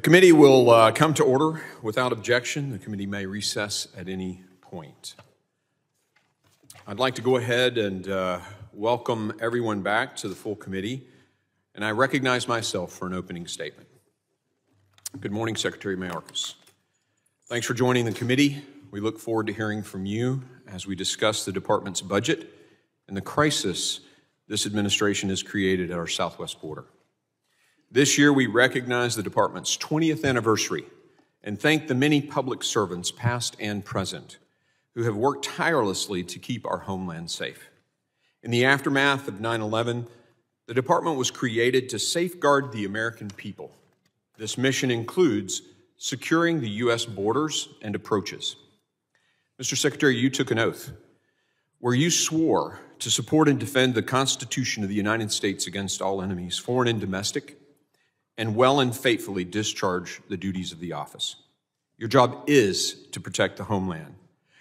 Committee will come to order without objection. The committee may recess at any point. I'd like to go ahead and welcome everyone back to the full committee, and I recognize myself for an opening statement. Good morning, Secretary Mayorkas. Thanks for joining the committee. We look forward to hearing from you as we discuss the department's budget and the crisis this administration has created at our southwest border. This year, we recognize the department's 20th anniversary and thank the many public servants, past and present, who have worked tirelessly to keep our homeland safe. In the aftermath of 9/11, the department was created to safeguard the American people. This mission includes securing the U.S. borders and approaches. Mr. Secretary, you took an oath where you swore to support and defend the Constitution of the United States against all enemies, foreign and domestic, and well and faithfully discharge the duties of the office. Your job is to protect the homeland.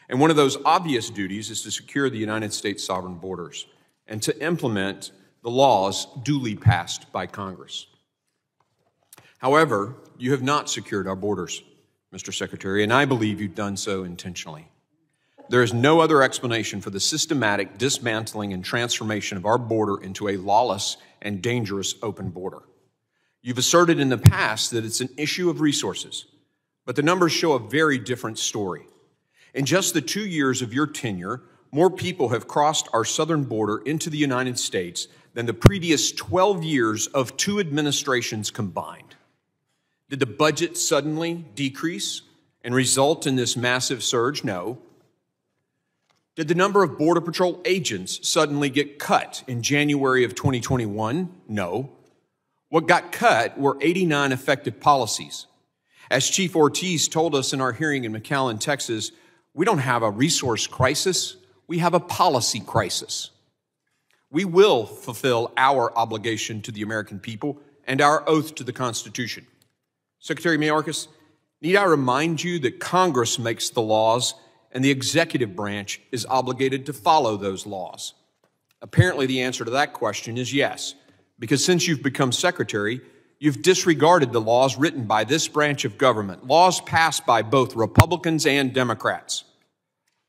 And one of those obvious duties is to secure the United States sovereign borders and to implement the laws duly passed by Congress. However, you have not secured our borders, Mr. Secretary, and I believe you've done so intentionally. There is no other explanation for the systematic dismantling and transformation of our border into a lawless and dangerous open border. You've asserted in the past that it's an issue of resources, but the numbers show a very different story. In just the 2 years of your tenure, more people have crossed our southern border into the United States than the previous 12 years of 2 administrations combined. Did the budget suddenly decrease and result in this massive surge? No. Did the number of Border Patrol agents suddenly get cut in January of 2021? No. What got cut were 89 effective policies. As Chief Ortiz told us in our hearing in McAllen, Texas, we don't have a resource crisis, we have a policy crisis. We will fulfill our obligation to the American people and our oath to the Constitution. Secretary Mayorkas, need I remind you that Congress makes the laws and the executive branch is obligated to follow those laws? Apparently, the answer to that question is yes, because since you've become secretary, you've disregarded the laws written by this branch of government, laws passed by both Republicans and Democrats.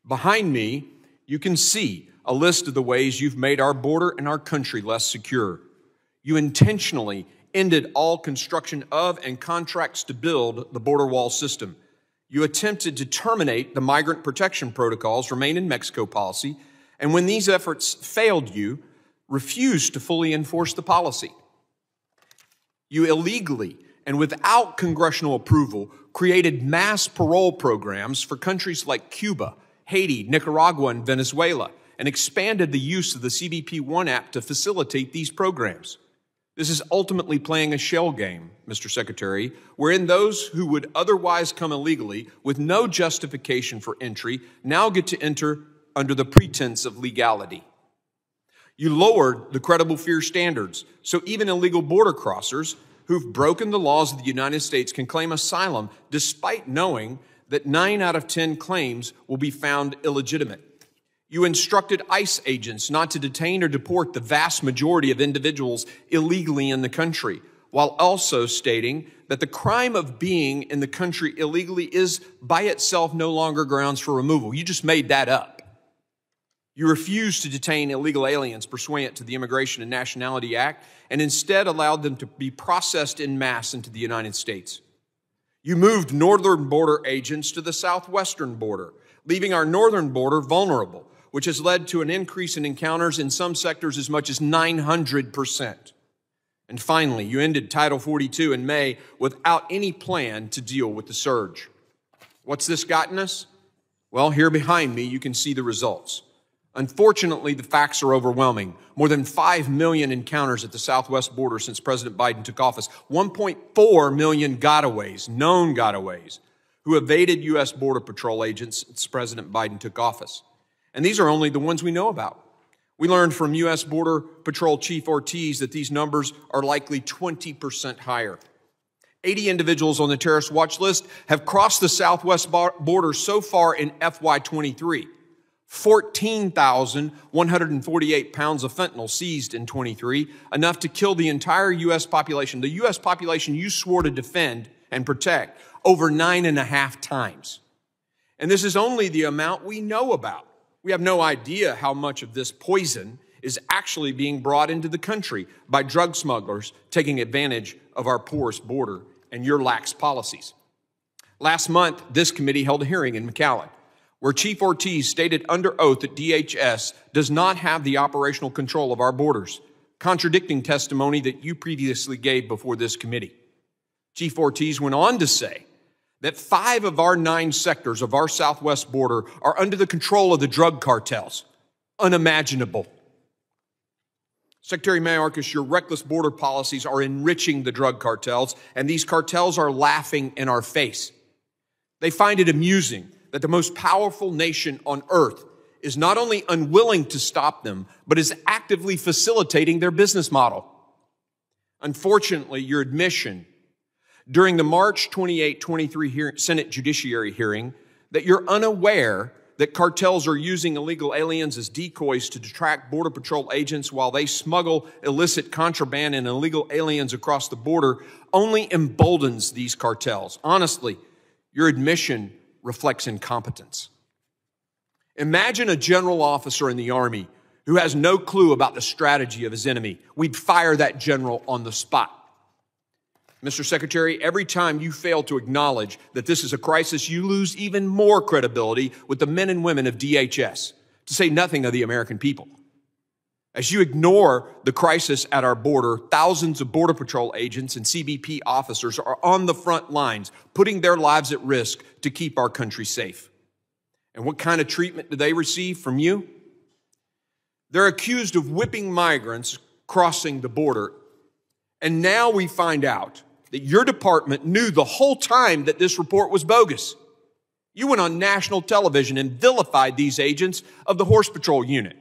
Behind me, you can see a list of the ways you've made our border and our country less secure. You intentionally ended all construction of and contracts to build the border wall system. You attempted to terminate the migrant protection protocols, remain in Mexico policy, and when these efforts failed you, refused to fully enforce the policy. You illegally and without congressional approval created mass parole programs for countries like Cuba, Haiti, Nicaragua, and Venezuela, and expanded the use of the CBP-1 app to facilitate these programs. This is ultimately playing a shell game, Mr. Secretary, wherein those who would otherwise come illegally with no justification for entry now get to enter under the pretense of legality. You lowered the credible fear standards, so even illegal border crossers who've broken the laws of the United States can claim asylum despite knowing that 9 out of 10 claims will be found illegitimate. You instructed ICE agents not to detain or deport the vast majority of individuals illegally in the country, while also stating that the crime of being in the country illegally is by itself no longer grounds for removal. You just made that up. You refused to detain illegal aliens pursuant to the Immigration and Nationality Act and instead allowed them to be processed en masse into the United States. You moved northern border agents to the southwestern border, leaving our northern border vulnerable, which has led to an increase in encounters in some sectors as much as 900%. And finally, you ended Title 42 in May without any plan to deal with the surge. What's this gotten us? Well, here behind me, you can see the results. Unfortunately, the facts are overwhelming. More than 5 million encounters at the southwest border since President Biden took office. 1.4 million gotaways, known gotaways, who evaded U.S. Border Patrol agents since President Biden took office. And these are only the ones we know about. We learned from U.S. Border Patrol Chief Ortiz that these numbers are likely 20% higher. 80 individuals on the terrorist watch list have crossed the southwest border so far in FY23. 14,148 pounds of fentanyl seized in 23, enough to kill the entire U.S. population. The U.S. population you swore to defend and protect over 9.5 times. And this is only the amount we know about. We have no idea how much of this poison is actually being brought into the country by drug smugglers taking advantage of our porous border and your lax policies. Last month, this committee held a hearing in McAllen where Chief Ortiz stated under oath that DHS does not have the operational control of our borders, contradicting testimony that you previously gave before this committee. Chief Ortiz went on to say that 5 of our 9 sectors of our southwest border are under the control of the drug cartels. Unimaginable. Secretary Mayorkas, your reckless border policies are enriching the drug cartels, and these cartels are laughing in our face. They find it amusing that the most powerful nation on earth is not only unwilling to stop them, but is actively facilitating their business model. Unfortunately, your admission during the March 28, 23 Senate Judiciary hearing that you're unaware that cartels are using illegal aliens as decoys to distract Border Patrol agents while they smuggle illicit contraband and illegal aliens across the border only emboldens these cartels. Honestly, your admission reflects incompetence. Imagine a general officer in the Army who has no clue about the strategy of his enemy. We'd fire that general on the spot. Mr. Secretary, every time you fail to acknowledge that this is a crisis, you lose even more credibility with the men and women of DHS, to say nothing of the American people. As you ignore the crisis at our border, thousands of Border Patrol agents and CBP officers are on the front lines, putting their lives at risk to keep our country safe. And what kind of treatment do they receive from you? They're accused of whipping migrants crossing the border. And now we find out that your department knew the whole time that this report was bogus. You went on national television and vilified these agents of the Horse Patrol Unit.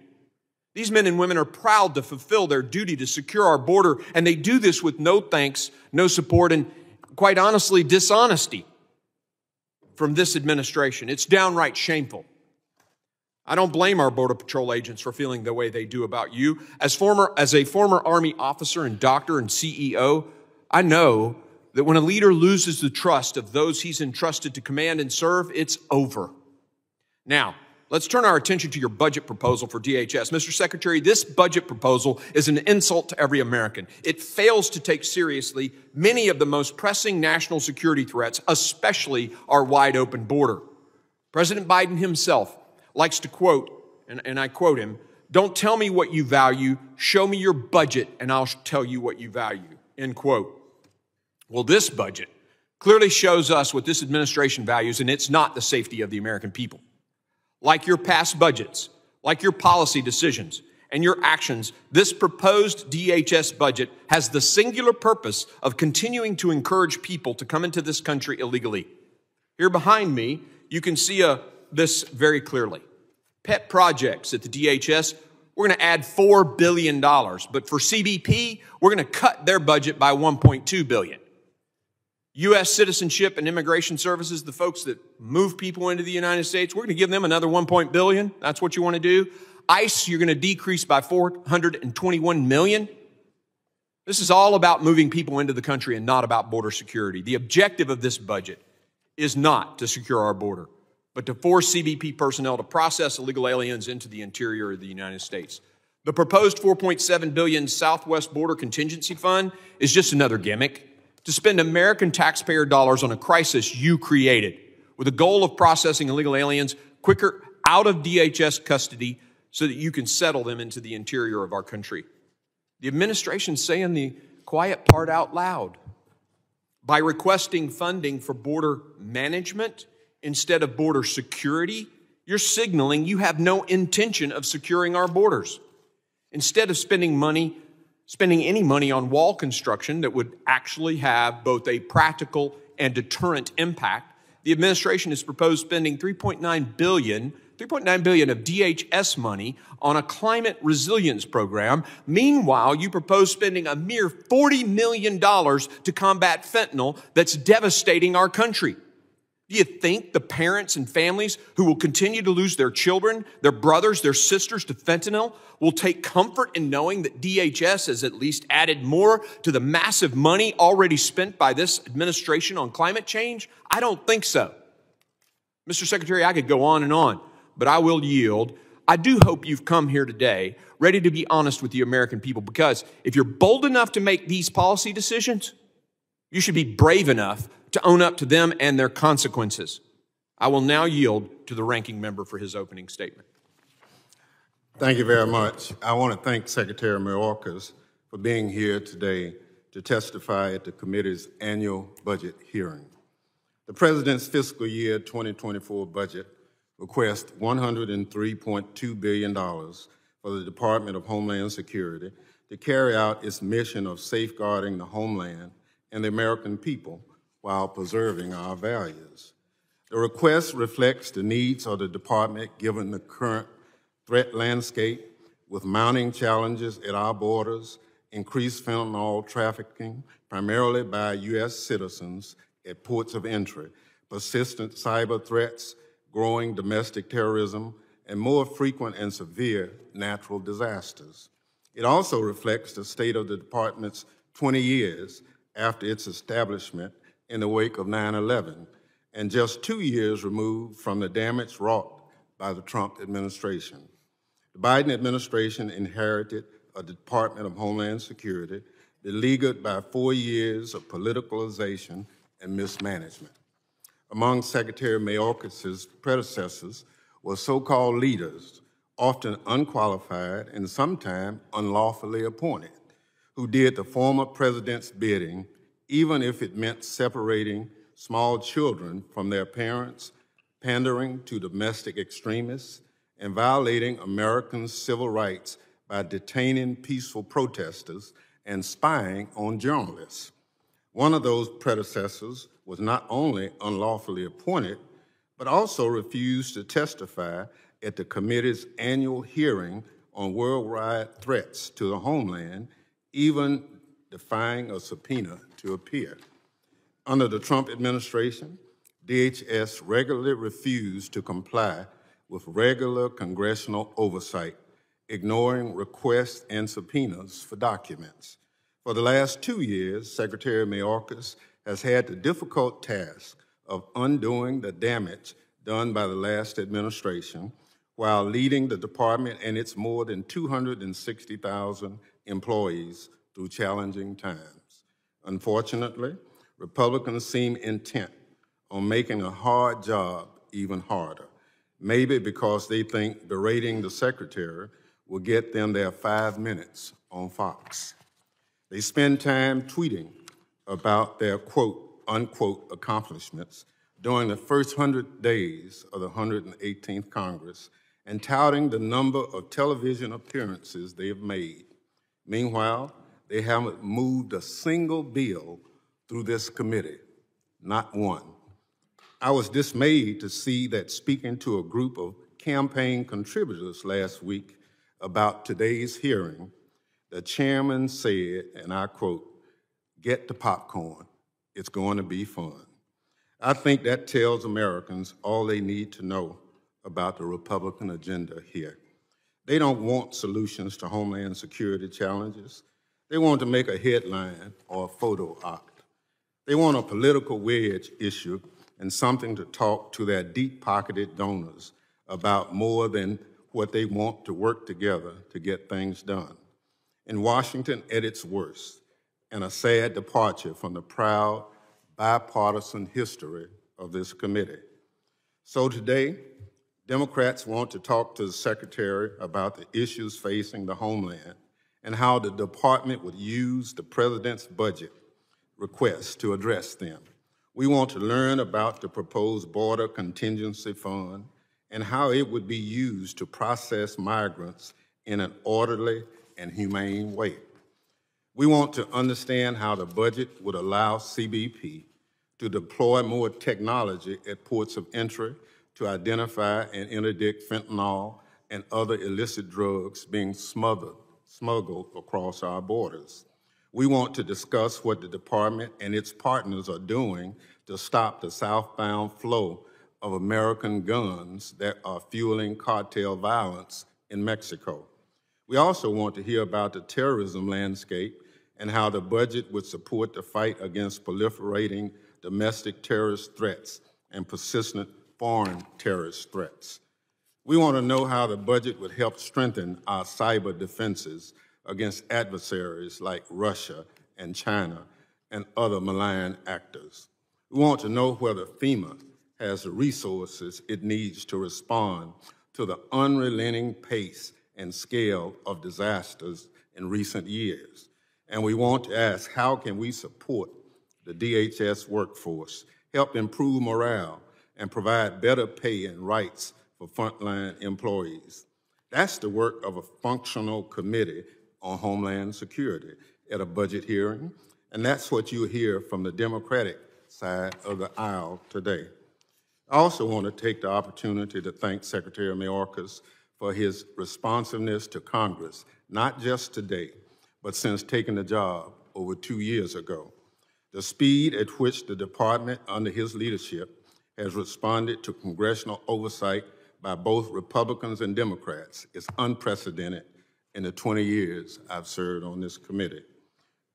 These men and women are proud to fulfill their duty to secure our border, and they do this with no thanks, no support, and quite honestly, dishonesty from this administration. It's downright shameful. I don't blame our Border Patrol agents for feeling the way they do about you. As a former Army officer and doctor and CEO, I know that when a leader loses the trust of those he's entrusted to command and serve, it's over. Now, let's turn our attention to your budget proposal for DHS. Mr. Secretary, this budget proposal is an insult to every American. It fails to take seriously many of the most pressing national security threats, especially our wide open border. President Biden himself likes to quote, and I quote him, "Don't tell me what you value, show me your budget and I'll tell you what you value," end quote. Well, this budget clearly shows us what this administration values, and it's not the safety of the American people. Like your past budgets, like your policy decisions and your actions, this proposed DHS budget has the singular purpose of continuing to encourage people to come into this country illegally. Here behind me, you can see this very clearly. Pet projects at the DHS, we're going to add $4 billion, but for CBP, we're going to cut their budget by $1.2 billion. U.S. Citizenship and Immigration Services, the folks that move people into the United States, we're going to give them another $1 billion. That's what you want to do. ICE, you're going to decrease by $421 million. This is all about moving people into the country and not about border security. The objective of this budget is not to secure our border, but to force CBP personnel to process illegal aliens into the interior of the United States. The proposed $4.7 billion Southwest Border Contingency Fund is just another gimmick to spend American taxpayer dollars on a crisis you created with the goal of processing illegal aliens quicker out of DHS custody so that you can settle them into the interior of our country. The administration's saying the quiet part out loud. By requesting funding for border management instead of border security, you're signaling you have no intention of securing our borders. Instead of spending any money on wall construction that would actually have both a practical and deterrent impact, the administration has proposed spending $3.9 billion of DHS money on a climate resilience program. Meanwhile, you propose spending a mere $40 million to combat fentanyl that's devastating our country. Do you think the parents and families who will continue to lose their children, their brothers, their sisters to fentanyl will take comfort in knowing that DHS has at least added more to the massive money already spent by this administration on climate change? I don't think so. Mr. Secretary, I could go on, but I will yield. I do hope you've come here today ready to be honest with the American people, because if you're bold enough to make these policy decisions, you should be brave enough to own up to them and their consequences. I will now yield to the ranking member for his opening statement. Thank you very much. I want to thank Secretary Mayorkas for being here today to testify at the committee's annual budget hearing. The President's fiscal year 2024 budget requests $103.2 billion for the Department of Homeland Security to carry out its mission of safeguarding the homeland and the American people while preserving our values. The request reflects the needs of the department given the current threat landscape with mounting challenges at our borders, increased fentanyl trafficking, primarily by U.S. citizens at ports of entry, persistent cyber threats, growing domestic terrorism, and more frequent and severe natural disasters. It also reflects the state of the department's 20 years after its establishment in the wake of 9/11, and just 2 years removed from the damage wrought by the Trump administration. The Biden administration inherited a Department of Homeland Security beleaguered by 4 years of politicalization and mismanagement. Among Secretary Mayorkas' predecessors were so-called leaders, often unqualified and sometimes unlawfully appointed, who did the former president's bidding, even if it meant separating small children from their parents, pandering to domestic extremists, and violating Americans' civil rights by detaining peaceful protesters and spying on journalists. One of those predecessors was not only unlawfully appointed, but also refused to testify at the committee's annual hearing on worldwide threats to the homeland, even defying a subpoena to appear. Under the Trump administration, DHS regularly refused to comply with regular congressional oversight, ignoring requests and subpoenas for documents. For the last 2 years, Secretary Mayorkas has had the difficult task of undoing the damage done by the last administration while leading the department and its more than 260,000 employees through challenging times. Unfortunately, Republicans seem intent on making a hard job even harder, maybe because they think berating the secretary will get them their 5 minutes on Fox. They spend time tweeting about their quote, unquote accomplishments during the first 100 days of the 118th Congress and touting the number of television appearances they have made. Meanwhile, they haven't moved a single bill through this committee, not one. I was dismayed to see that speaking to a group of campaign contributors last week about today's hearing, the chairman said, and I quote, "Get the popcorn, it's going to be fun." I think that tells Americans all they need to know about the Republican agenda here. They don't want solutions to Homeland Security challenges. They want to make a headline or a photo op. They want a political wedge issue and something to talk to their deep-pocketed donors about more than what they want to work together to get things done. In Washington at its worst, and a sad departure from the proud bipartisan history of this committee. So today, Democrats want to talk to the Secretary about the issues facing the homeland and how the department would use the President's budget requests to address them. We want to learn about the proposed border contingency fund and how it would be used to process migrants in an orderly and humane way. We want to understand how the budget would allow CBP to deploy more technology at ports of entry to identify and interdict fentanyl and other illicit drugs being smuggled across our borders. We want to discuss what the department and its partners are doing to stop the southbound flow of American guns that are fueling cartel violence in Mexico. We also want to hear about the terrorism landscape and how the budget would support the fight against proliferating domestic terrorist threats and persistent foreign terrorist threats. We want to know how the budget would help strengthen our cyber defenses against adversaries like Russia and China and other malign actors. We want to know whether FEMA has the resources it needs to respond to the unrelenting pace and scale of disasters in recent years. And we want to ask, how can we support the DHS workforce, help improve morale, and provide better pay and rights for frontline employees? That's the work of a functional committee on Homeland Security at a budget hearing, and that's what you'll hear from the Democratic side of the aisle today. I also want to take the opportunity to thank Secretary Mayorkas for his responsiveness to Congress, not just today, but since taking the job over 2 years ago. The speed at which the department, under his leadership, has responded to congressional oversight by both Republicans and Democrats is unprecedented in the 20 years I've served on this committee.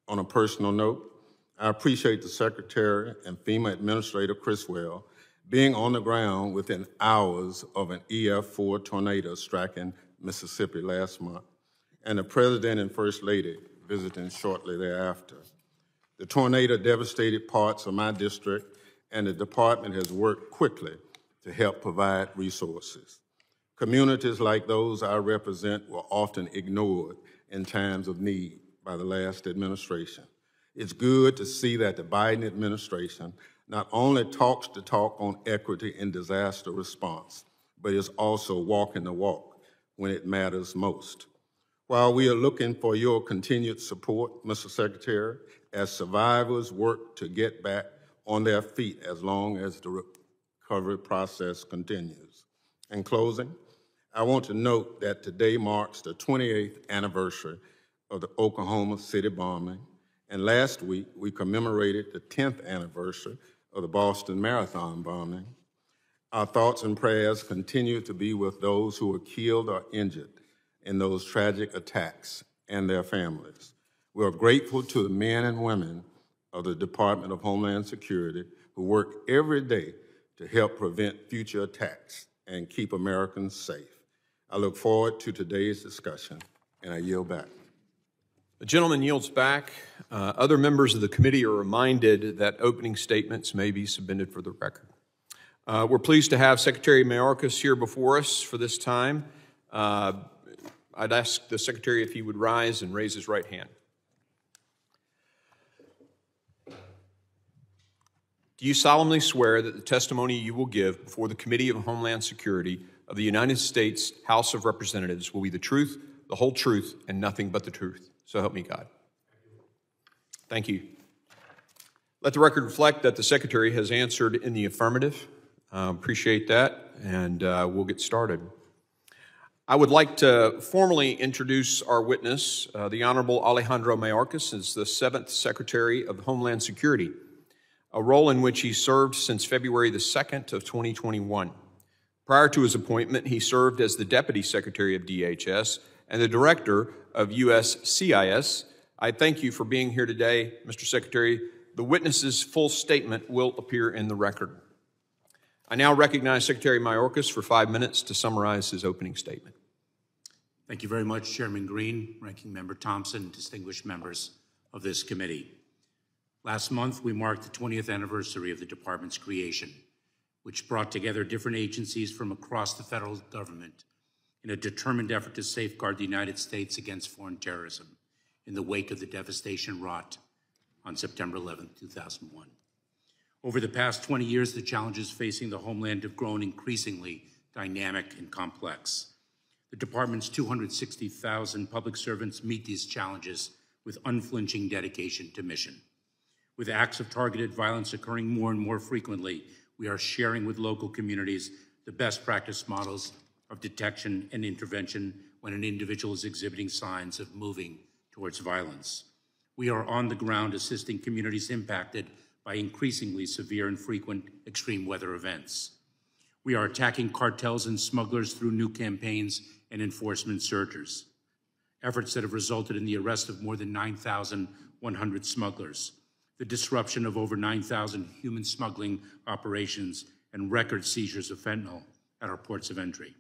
On a personal note, I appreciate the Secretary and FEMA Administrator Criswell being on the ground within hours of an EF4 tornado striking Mississippi last month, and the President and First Lady visiting shortly thereafter. The tornado devastated parts of my district, and the department has worked quickly to help provide resources. Communities like those I represent were often ignored in times of need by the last administration. It's good to see that the Biden administration not only talks the talk on equity and disaster response, but is also walking the walk when it matters most. While we are looking for your continued support, Mr. Secretary, as survivors work to get back on their feet as long as the recovery process continues. In closing, I want to note that today marks the 28th anniversary of the Oklahoma City bombing, and last week we commemorated the 10th anniversary of the Boston Marathon bombing. Our thoughts and prayers continue to be with those who were killed or injured in those tragic attacks and their families. We are grateful to the men and women of the Department of Homeland Security who work every day to help prevent future attacks and keep Americans safe. I look forward to today's discussion, and I yield back. The gentleman yields back. Other members of the committee are reminded that opening statements may be submitted for the record. We're pleased to have Secretary Mayorkas here before us for this time. I'd ask the Secretary if he would rise and raise his right hand. Do you solemnly swear that the testimony you will give before the Committee of Homeland Security of the United States House of Representatives will be the truth, the whole truth, and nothing but the truth? So help me God. Thank you. Let the record reflect that the Secretary has answered in the affirmative. Appreciate that, and we'll get started. I would like to formally introduce our witness, the Honorable Alejandro Mayorkas, as the 7th Secretary of Homeland Security, a role in which he served since February the 2nd of 2021. Prior to his appointment, he served as the Deputy Secretary of DHS and the Director of USCIS. I thank you for being here today, Mr. Secretary. The witness's full statement will appear in the record. I now recognize Secretary Mayorkas for 5 minutes to summarize his opening statement. Thank you very much, Chairman Green, Ranking Member Thompson, distinguished members of this committee. Last month, we marked the 20th anniversary of the department's creation, which brought together different agencies from across the federal government in a determined effort to safeguard the United States against foreign terrorism in the wake of the devastation wrought on September 11, 2001. Over the past 20 years, the challenges facing the homeland have grown increasingly dynamic and complex. The department's 260,000 public servants meet these challenges with unflinching dedication to mission. With acts of targeted violence occurring more and more frequently, we are sharing with local communities the best practice models of detection and intervention when an individual is exhibiting signs of moving towards violence. We are on the ground assisting communities impacted by increasingly severe and frequent extreme weather events. We are attacking cartels and smugglers through new campaigns and enforcement surges, efforts that have resulted in the arrest of more than 9,100 smugglers, the disruption of over 9,000 human smuggling operations, and record seizures of fentanyl at our ports of entry.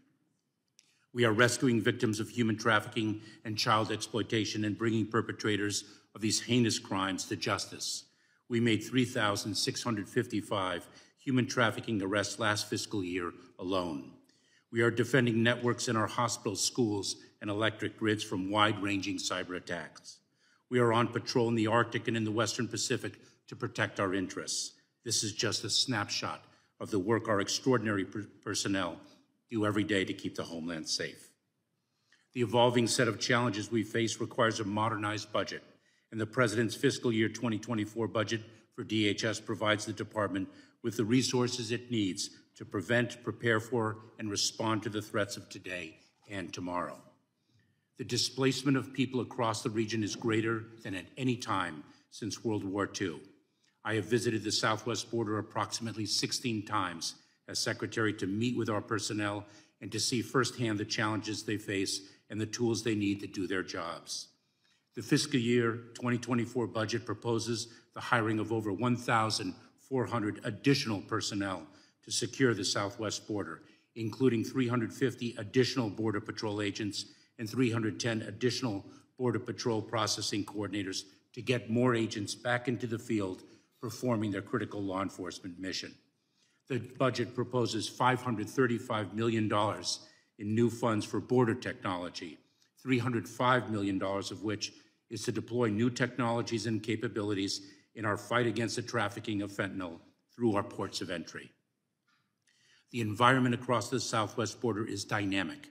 We are rescuing victims of human trafficking and child exploitation and bringing perpetrators of these heinous crimes to justice. We made 3,655 human trafficking arrests last fiscal year alone. We are defending networks in our hospitals, schools, and electric grids from wide-ranging cyber attacks. We are on patrol in the Arctic and in the Western Pacific to protect our interests. This is just a snapshot of the work our extraordinary personnel do every day to keep the homeland safe. The evolving set of challenges we face requires a modernized budget, and the President's fiscal year 2024 budget for DHS provides the department with the resources it needs to prevent, prepare for, and respond to the threats of today and tomorrow. The displacement of people across the region is greater than at any time since World War II. I have visited the southwest border approximately 16 times as Secretary to meet with our personnel and to see firsthand the challenges they face and the tools they need to do their jobs. The fiscal year 2024 budget proposes the hiring of over 1,400 additional personnel to secure the southwest border, including 350 additional Border Patrol agents and 310 additional Border Patrol processing coordinators to get more agents back into the field performing their critical law enforcement mission. The budget proposes $535 million in new funds for border technology, $305 million of which is to deploy new technologies and capabilities in our fight against the trafficking of fentanyl through our ports of entry. The environment across the southwest border is dynamic,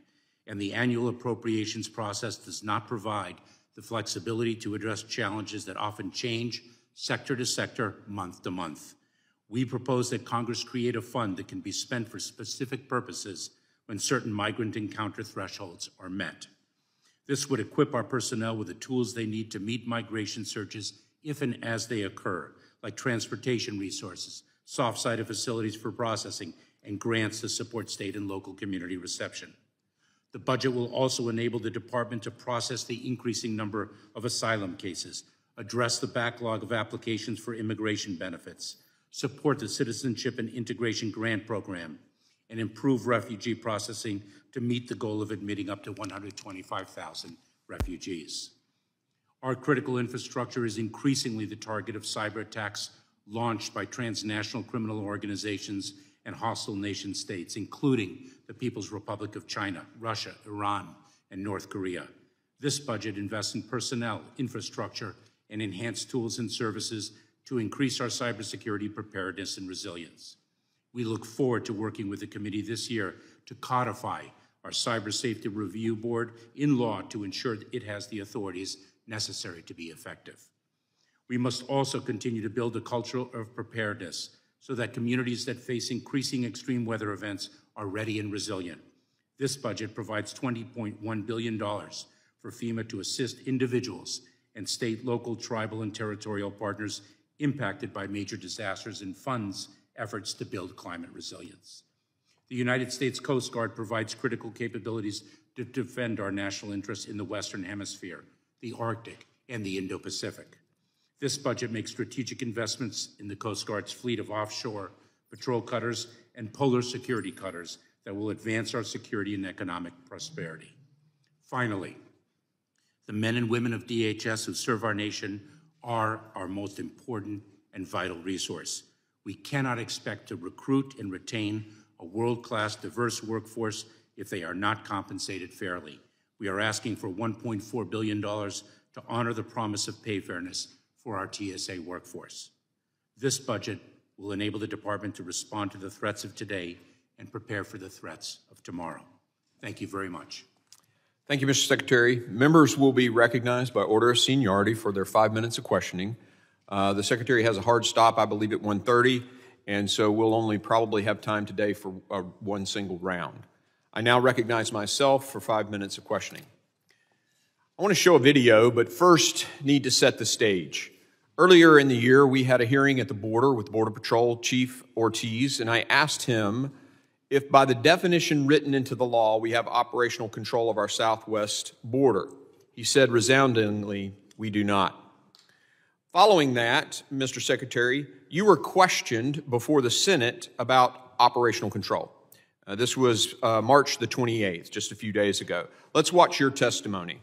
and the annual appropriations process does not provide the flexibility to address challenges that often change sector to sector, month to month. We propose that Congress create a fund that can be spent for specific purposes when certain migrant encounter thresholds are met. This would equip our personnel with the tools they need to meet migration searches if and as they occur, like transportation resources, soft-sided facilities for processing, and grants to support state and local community reception. The budget will also enable the department to process the increasing number of asylum cases, address the backlog of applications for immigration benefits, support the Citizenship and Integration Grant Program, and improve refugee processing to meet the goal of admitting up to 125,000 refugees. Our critical infrastructure is increasingly the target of cyber attacks launched by transnational criminal organizations and hostile nation states, including the People's Republic of China, Russia, Iran, and North Korea. This budget invests in personnel, infrastructure, and enhanced tools and services to increase our cybersecurity preparedness and resilience. We look forward to working with the committee this year to codify our Cyber Safety Review Board in law to ensure that it has the authorities necessary to be effective. We must also continue to build a culture of preparedness so that communities that face increasing extreme weather events are ready and resilient. This budget provides $20.1 billion for FEMA to assist individuals and state, local, tribal, and territorial partners impacted by major disasters and funds efforts to build climate resilience. The United States Coast Guard provides critical capabilities to defend our national interests in the Western Hemisphere, the Arctic, and the Indo-Pacific. This budget makes strategic investments in the Coast Guard's fleet of offshore patrol cutters and polar security cutters that will advance our security and economic prosperity. Finally, the men and women of DHS who serve our nation are our most important and vital resource. We cannot expect to recruit and retain a world-class, diverse workforce if they are not compensated fairly. We are asking for $1.4 billion to honor the promise of pay fairness for our TSA workforce. This budget will enable the department to respond to the threats of today and prepare for the threats of tomorrow. Thank you very much. Thank you, Mr. Secretary. Members will be recognized by order of seniority for their 5 minutes of questioning. The Secretary has a hard stop, I believe, at 1:30, and so we'll only probably have time today for one single round. I now recognize myself for 5 minutes of questioning. I want to show a video, but first need to set the stage. Earlier in the year, we had a hearing at the border with Border Patrol Chief Ortiz, and I asked him if by the definition written into the law, we have operational control of our southwest border. He said resoundingly, we do not. Following that, Mr. Secretary, you were questioned before the Senate about operational control. This was March the 28th, just a few days ago. Let's watch your testimony.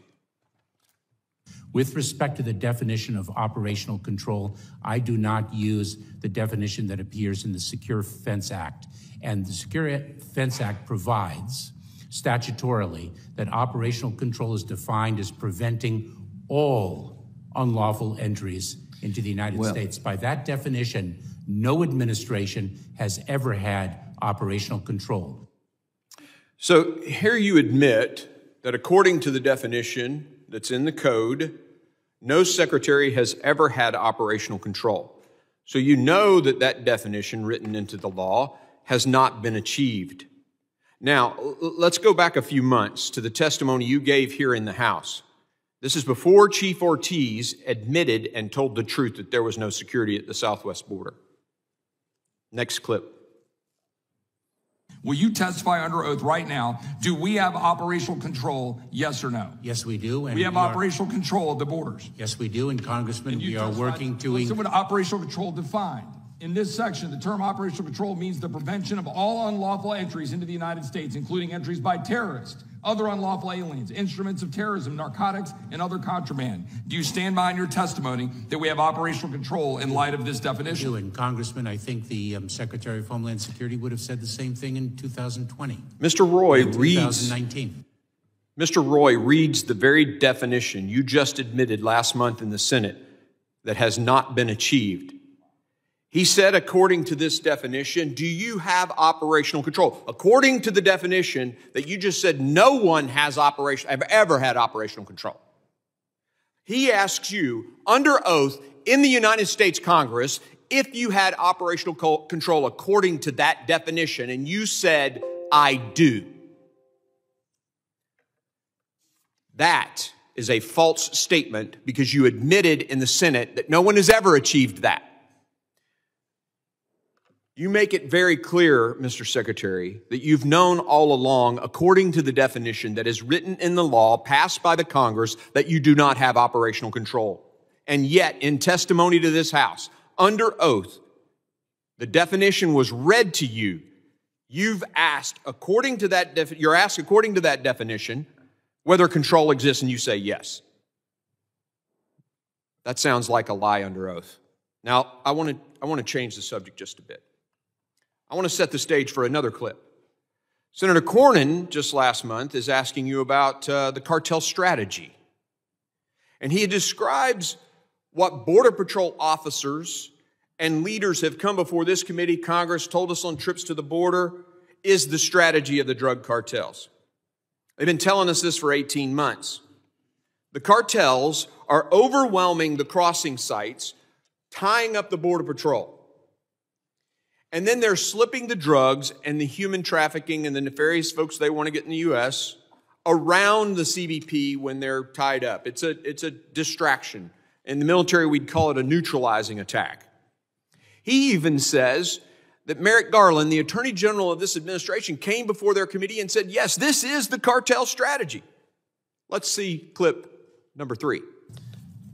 With respect to the definition of operational control, I do not use the definition that appears in the Secure Fence Act. And the Secure Fence Act provides statutorily that operational control is defined as preventing all unlawful entries into the United States. By that definition, no administration has ever had operational control. So here you admit that according to the definition that's in the code, no secretary has ever had operational control. So you know that that definition written into the law has not been achieved. Now, let's go back a few months to the testimony you gave here in the House. This is before Chief Ortiz admitted and told the truth that there was no security at the southwest border. Next clip. Will you testify under oath right now? Do we have operational control, yes or no? Yes, we do. And we have operational control of the borders. Yes, we do. And Congressman, we are working to... Listen what operational control defined. In this section, the term operational control means the prevention of all unlawful entries into the United States, including entries by terrorists, other unlawful aliens, instruments of terrorism, narcotics, and other contraband. Do you stand behind your testimony that we have operational control in light of this definition? And Congressman, I think the Secretary of Homeland Security would have said the same thing in 2020. Mr. Roy reads 2019. Mr. Roy reads the very definition you just admitted last month in the Senate that has not been achieved. He said, according to this definition, do you have operational control? According to the definition that you just said, no one has ever had operational control. He asks you, under oath, in the United States Congress, if you had operational control according to that definition, and you said, I do. That is a false statement because you admitted in the Senate that no one has ever achieved that. You make it very clear, Mr. Secretary, that you've known all along, according to the definition that is written in the law passed by the Congress, that you do not have operational control. And yet, in testimony to this House, under oath, the definition was read to you. You've asked, according to that definition, whether control exists, and you say yes. That sounds like a lie under oath. Now, I want to change the subject just a bit. I want to set the stage for another clip. Senator Cornyn, just last month, is asking you about the cartel strategy. And he describes what Border Patrol officers and leaders have come before this committee, Congress, told us on trips to the border, is the strategy of the drug cartels. They've been telling us this for 18 months. The cartels are overwhelming the crossing sites, tying up the Border Patrol. And then they're slipping the drugs and the human trafficking and the nefarious folks they want to get in the U.S. around the CBP when they're tied up. It's a distraction. In the military, we'd call it a neutralizing attack. He even says that Merrick Garland, the Attorney General of this administration, came before their committee and said, yes, this is the cartel strategy. Let's see clip number 3.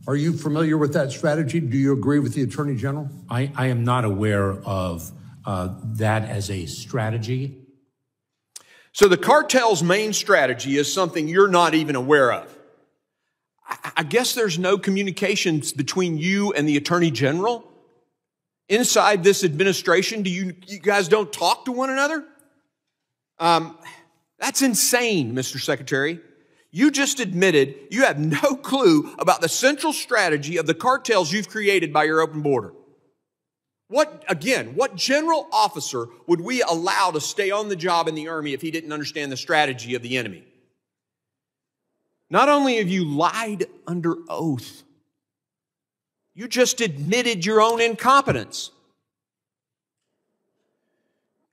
Are you familiar with that strategy? Do you agree with the Attorney General? I am not aware of that as a strategy. So the cartel's main strategy is something you're not even aware of. I guess there's no communications between you and the Attorney General? Inside this administration, you guys don't talk to one another? That's insane, Mr. Secretary. You just admitted you have no clue about the central strategy of the cartels you've created by your open border. What general officer would we allow to stay on the job in the Army if he didn't understand the strategy of the enemy? Not only have you lied under oath, you just admitted your own incompetence.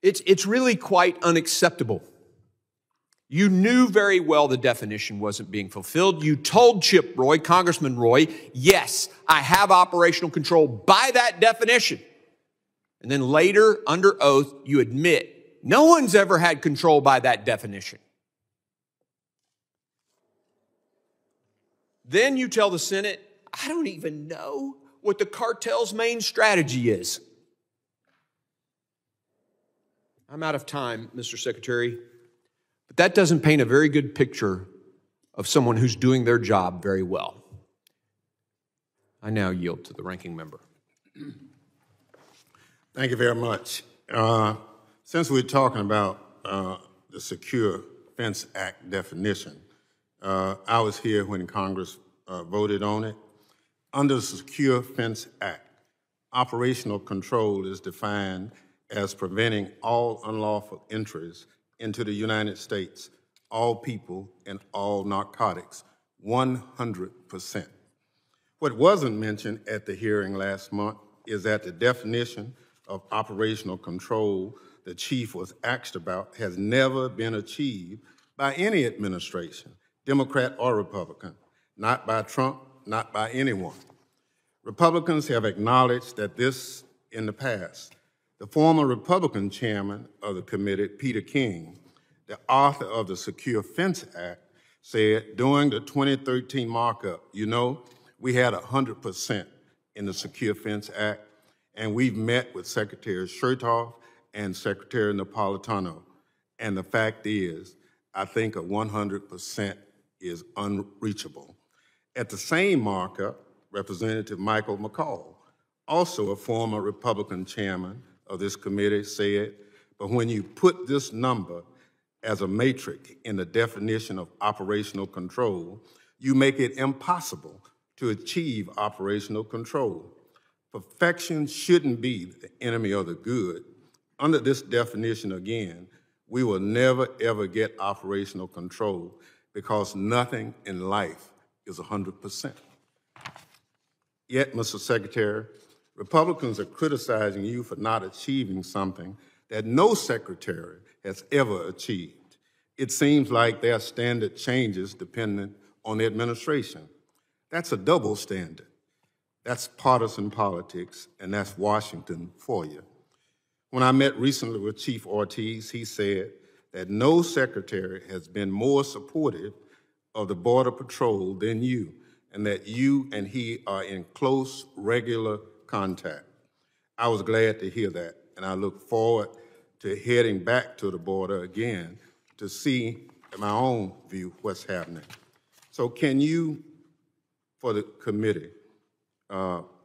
It's really quite unacceptable. You knew very well the definition wasn't being fulfilled. You told Chip Roy, Congressman Roy, yes, I have operational control by that definition. And then later, under oath, you admit no one's ever had control by that definition. Then you tell the Senate, I don't even know what the cartel's main strategy is. I'm out of time, Mr. Secretary, but that doesn't paint a very good picture of someone who's doing their job very well. I now yield to the ranking member. Thank you very much. Since we're talking about the Secure Fence Act definition, I was here when Congress voted on it. Under the Secure Fence Act, operational control is defined as preventing all unlawful entries into the United States, all people and all narcotics, 100%. What wasn't mentioned at the hearing last month is that the definition of operational control the chief was asked about has never been achieved by any administration, Democrat or Republican, not by Trump, not by anyone. Republicans have acknowledged that this in the past. The former Republican chairman of the committee, Peter King, the author of the Secure Fence Act, said during the 2013 markup, you know, we had 100% in the Secure Fence Act, and we've met with Secretary Chertoff and Secretary Napolitano. And the fact is, I think a 100% is unreachable. At the same markup, Representative Michael McCall, also a former Republican chairman of this committee, said, but when you put this number as a matrix in the definition of operational control, you make it impossible to achieve operational control. Perfection shouldn't be the enemy of the good. Under this definition again, we will never ever get operational control because nothing in life is 100%. Yet, Mr. Secretary, Republicans are criticizing you for not achieving something that no secretary has ever achieved. It seems like their standard changes depending on the administration. That's a double standard. That's partisan politics, and that's Washington for you. When I met recently with Chief Ortiz, he said that no secretary has been more supportive of the Border Patrol than you, and that you and he are in close, regular contact. I was glad to hear that, and I look forward to heading back to the border again to see, in my own view, what's happening. So can you, for the committee,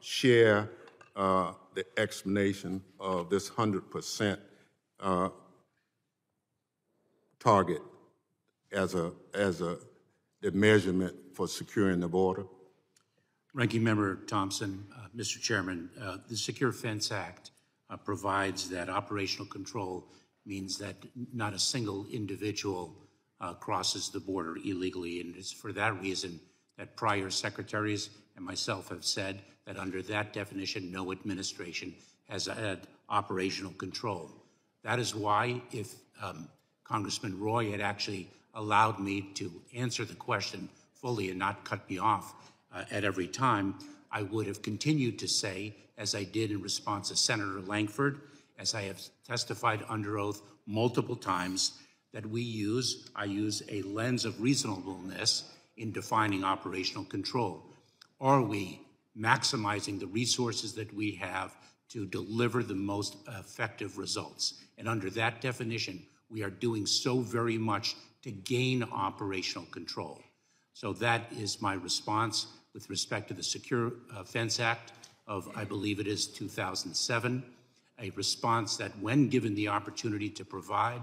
share the explanation of this 100% target as the measurement for securing the border? Ranking Member Thompson, Mr. Chairman, the Secure Fence Act provides that operational control means that not a single individual crosses the border illegally, and it's for that reason that prior secretaries and myself have said that under that definition, no administration has had operational control. That is why if Congressman Roy had actually allowed me to answer the question fully and not cut me off at every time, I would have continued to say, as I did in response to Senator Langford, as I have testified under oath multiple times, that I use a lens of reasonableness in defining operational control. Are we maximizing the resources that we have to deliver the most effective results? And under that definition, we are doing so very much to gain operational control. So that is my response with respect to the Secure Fence Act of, I believe it is 2007, a response that when given the opportunity to provide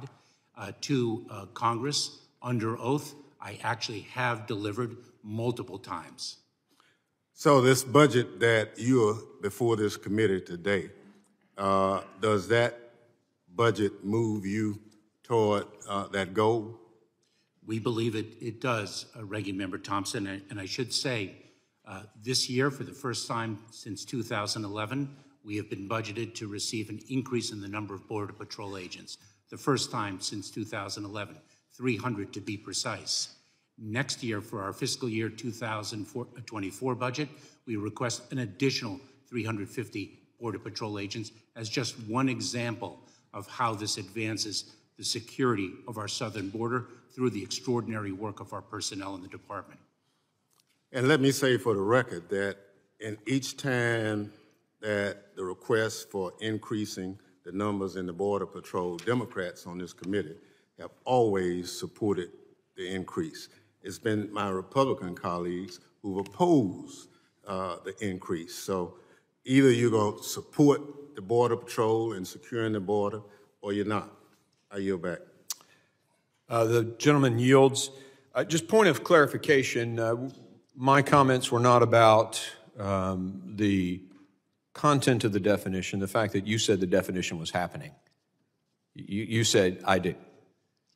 to Congress under oath, I actually have delivered multiple times. So this budget that you're before this committee today, does that budget move you toward that goal? We believe it does, Ranking Member Thompson, and I should say, this year, for the first time since 2011, we have been budgeted to receive an increase in the number of Border Patrol agents. The first time since 2011, 300 to be precise. Next year, for our fiscal year 2024 budget, we request an additional 350 Border Patrol agents as just one example of how this advances the security of our southern border through the extraordinary work of our personnel in the department. And let me say for the record that in each time that the request for increasing the numbers in the Border Patrol, Democrats on this committee have always supported the increase. It's been my Republican colleagues who've opposed the increase. So either you're going to support the Border Patrol and securing the border, or you're not. I yield back. The gentleman yields. Just point of clarification, my comments were not about the content of the definition, the fact that you said the definition was happening. You said, I did.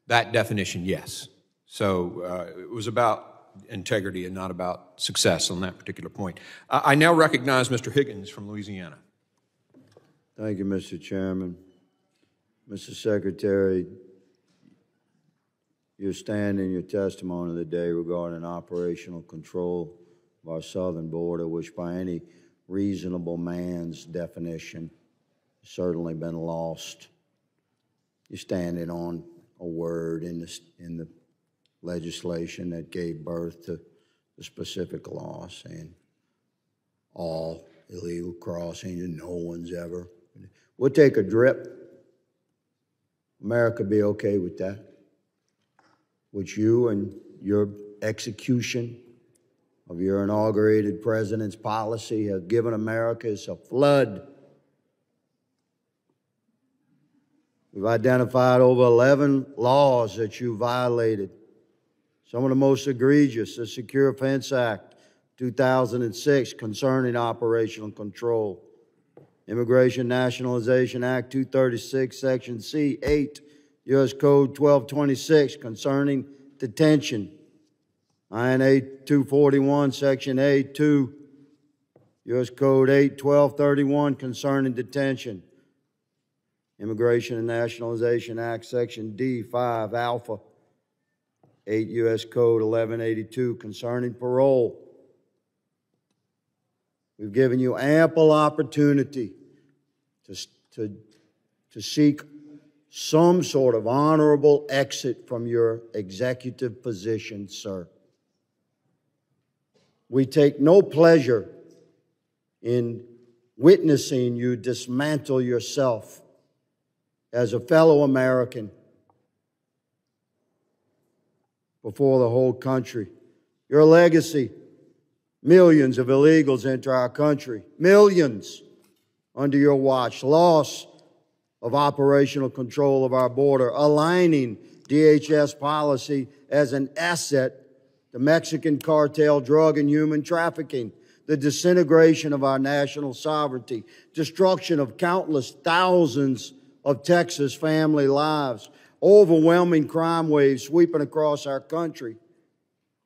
That definition, yes. So it was about integrity and not about success on that particular point. I now recognize Mr. Higgins from Louisiana. Thank you, Mr. Chairman. Mr. Secretary, your stand in your testimony today regarding operational control of our southern border, which by any reasonable man's definition has certainly been lost. You're standing on a word in the legislation that gave birth to the specific law saying all illegal crossings and no one's ever. We'll take a drip. America be okay with that? Which you and your execution of your inaugurated president's policy have given America is a flood. We've identified over 11 laws that you violated. Some of the most egregious, the Secure Fence Act, 2006, concerning operational control. Immigration Nationalization Act 236, Section C, 8, U.S. Code 1226, concerning detention. INA 241, Section A, 2, U.S. Code 8, 1231, concerning detention. Immigration and Nationalization Act, Section D, 5, Alpha, 8 U.S. Code 1182, concerning parole. We've given you ample opportunity to seek some sort of honorable exit from your executive position, sir. We take no pleasure in witnessing you dismantle yourself as a fellow American before the whole country. Your legacy, millions of illegals enter our country, millions under your watch, loss of operational control of our border, aligning DHS policy as an asset to Mexican cartel drug and human trafficking, the disintegration of our national sovereignty, destruction of countless thousands of Texas family lives, overwhelming crime waves sweeping across our country,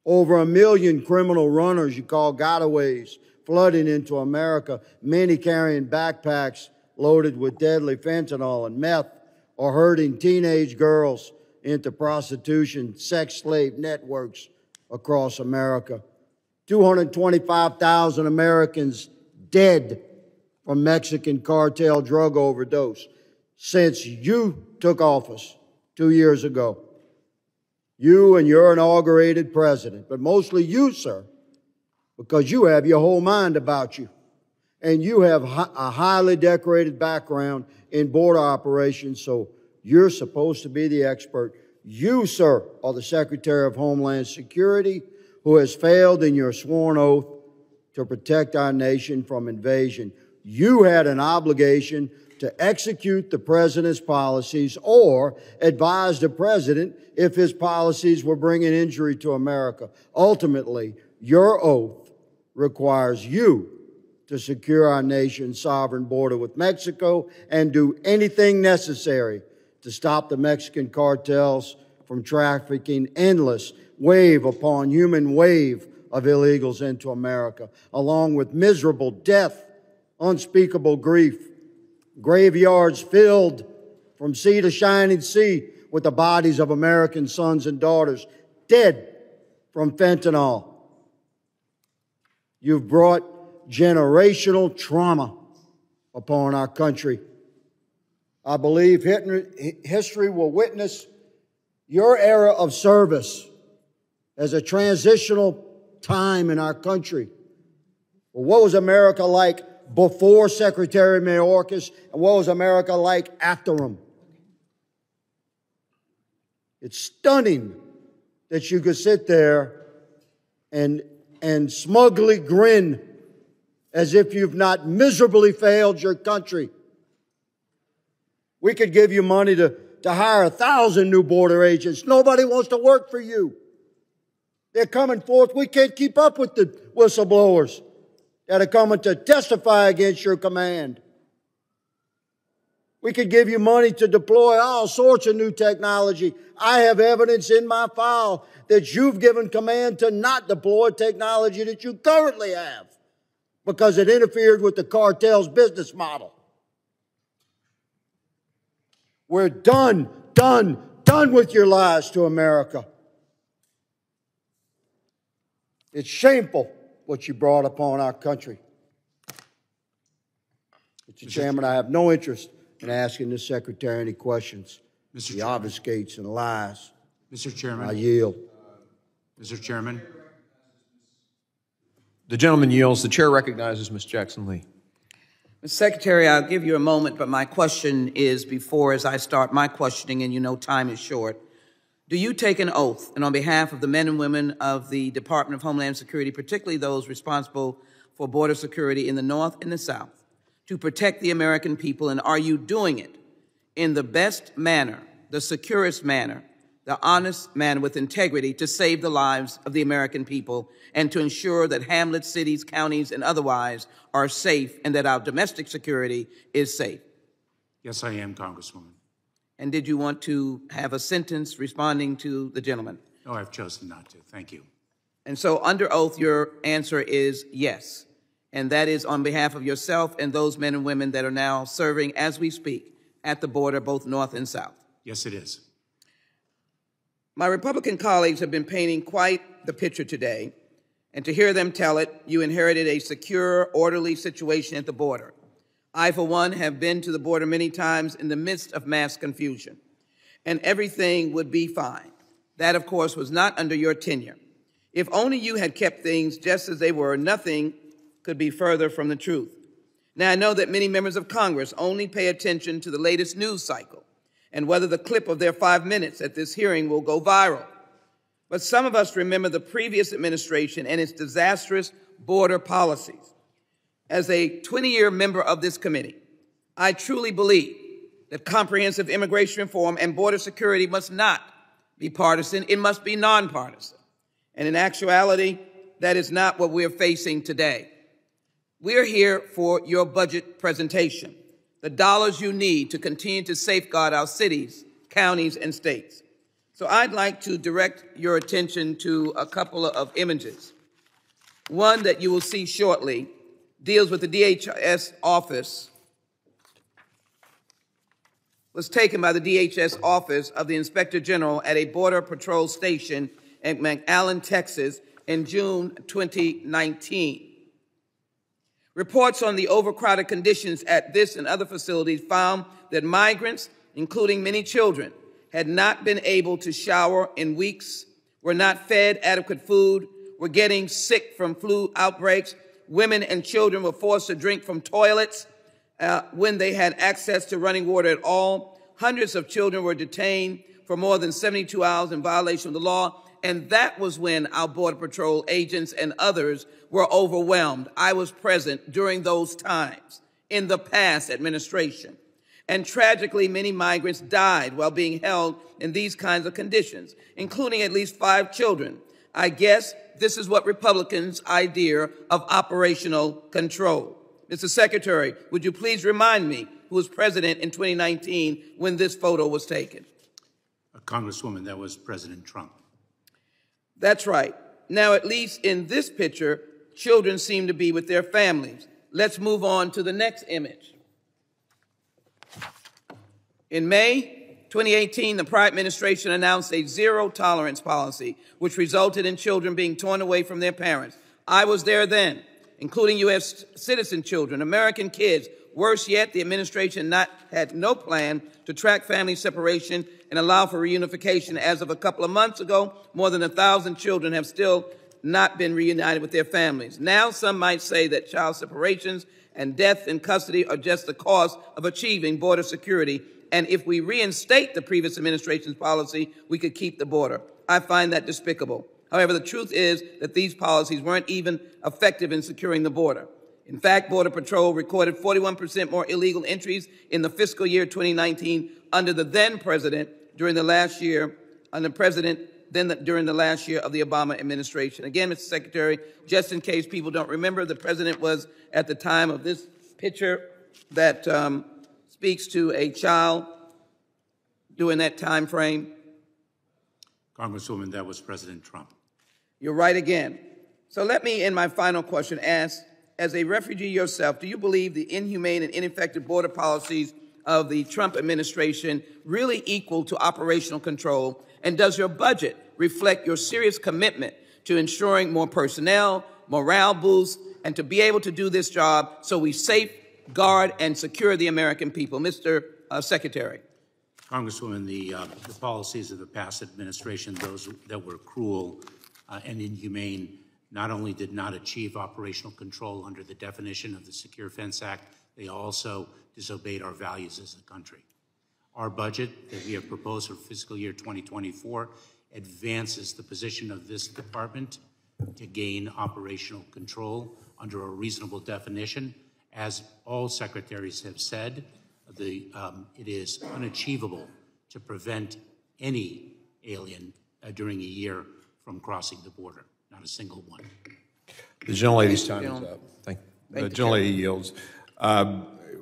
over 1 million criminal runners you call gotaways flooding into America, many carrying backpacks loaded with deadly fentanyl and meth, or herding teenage girls into prostitution, sex slave networks across America. 225,000 Americans dead from Mexican cartel drug overdose since you took office 2 years ago. You and your inaugurated president, but mostly you, sir, because you have your whole mind about you. And you have a highly decorated background in border operations, so you're supposed to be the expert. You, sir, are the Secretary of Homeland Security who has failed in your sworn oath to protect our nation from invasion. You had an obligation to execute the president's policies or advise the president if his policies were bringing injury to America. Ultimately, your oath requires you to secure our nation's sovereign border with Mexico and do anything necessary to stop the Mexican cartels from trafficking endless wave upon human wave of illegals into America, along with miserable death, unspeakable grief, graveyards filled from sea to shining sea with the bodies of American sons and daughters dead from fentanyl. You've brought generational trauma upon our country. I believe history will witness your era of service as a transitional time in our country. Well, what was America like before Secretary Mayorkas, and what was America like after him? It's stunning that you could sit there and smugly grin as if you've not miserably failed your country. We could give you money to hire 1,000 new border agents. Nobody wants to work for you. They're coming forth. We can't keep up with the whistleblowers that are coming to testify against your command. We could give you money to deploy all sorts of new technology. I have evidence in my file that you've given command to not deploy technology that you currently have because it interfered with the cartel's business model. We're done with your lies to America. It's shameful what you brought upon our country. Mr. Chairman, I have no interest in asking this Secretary any questions. Mr. He obfuscates and lies. Mr. Chairman. I yield. Mr. Chairman. The gentleman yields. The chair recognizes Ms. Jackson-Lee. Mr. Secretary, I'll give you a moment, but my question is before, as I start my questioning, and you know time is short, do you take an oath, and on behalf of the men and women of the Department of Homeland Security, particularly those responsible for border security in the North and the South, to protect the American people, and are you doing it in the best manner, the securest manner, the honest manner with integrity to save the lives of the American people and to ensure that hamlets, cities, counties, and otherwise are safe and that our domestic security is safe? Yes, I am, Congresswoman. And did you want to have a sentence responding to the gentleman? No, I've chosen not to. Thank you. And so under oath, your answer is yes. And that is on behalf of yourself and those men and women that are now serving as we speak at the border, both North and South. Yes, it is. My Republican colleagues have been painting quite the picture today, and to hear them tell it, you inherited a secure, orderly situation at the border. I, for one, have been to the border many times in the midst of mass confusion, and everything would be fine. That, of course, was not under your tenure. If only you had kept things just as they were, nothing could be further from the truth. Now, I know that many members of Congress only pay attention to the latest news cycle and whether the clip of their 5 minutes at this hearing will go viral. But some of us remember the previous administration and its disastrous border policies. As a 20-year member of this committee, I truly believe that comprehensive immigration reform and border security must not be partisan, it must be nonpartisan. And in actuality, that is not what we're facing today. We're here for your budget presentation, the dollars you need to continue to safeguard our cities, counties, and states. So I'd like to direct your attention to a couple of images. One that you will see shortly deals with the DHS office, was taken by the DHS office of the Inspector General at a Border Patrol station in McAllen, Texas in June 2019. Reports on the overcrowded conditions at this and other facilities found that migrants, including many children, had not been able to shower in weeks, were not fed adequate food, were getting sick from flu outbreaks. Women and children were forced to drink from toilets when they had access to running water at all. Hundreds of children were detained for more than 72 hours in violation of the law. And that was when our Border Patrol agents and others were overwhelmed. I was present during those times in the past administration. And tragically, many migrants died while being held in these kinds of conditions, including at least 5 children. I guess this is what Republicans' idea of operational control. Mr. Secretary, would you please remind me who was president in 2019 when this photo was taken? Congresswoman, that was President Trump. That's right. Now, at least in this picture, children seem to be with their families. Let's move on to the next image. In May, 2018, the prior administration announced a zero-tolerance policy, which resulted in children being torn away from their parents. I was there then, including U.S. citizen children, American kids. Worse yet, the administration had no plan to track family separation and allow for reunification. As of a couple of months ago, more than 1,000 children have still not been reunited with their families. Now, some might say that child separations and death in custody are just the cost of achieving border security, and if we reinstate the previous administration's policy, we could keep the border. I find that despicable. However, the truth is that these policies weren't even effective in securing the border. In fact, Border Patrol recorded 41% more illegal entries in the fiscal year 2019 under the then president during the last year, during the last year of the Obama administration. Again, Mr. Secretary, just in case people don't remember, the president was at the time of this picture that speaks to a child during that time frame. Congresswoman, that was President Trump. You're right again. So let me, in my final question, ask, as a refugee yourself, do you believe the inhumane and ineffective border policies of the Trump administration really equal to operational control? And does your budget reflect your serious commitment to ensuring more personnel, morale boosts, and to be able to do this job so we safeguard and secure the American people? Mr. Secretary. Congresswoman, the policies of the past administration, those that were cruel and inhumane, not only did not achieve operational control under the definition of the Secure Fence Act, they also disobeyed our values as a country. Our budget that we have proposed for fiscal year 2024 advances the position of this department to gain operational control under a reasonable definition. As all secretaries have said, it is unachievable to prevent any alien during a year from crossing the border, not a single one. The gentlelady's time is up. The gentlelady yields.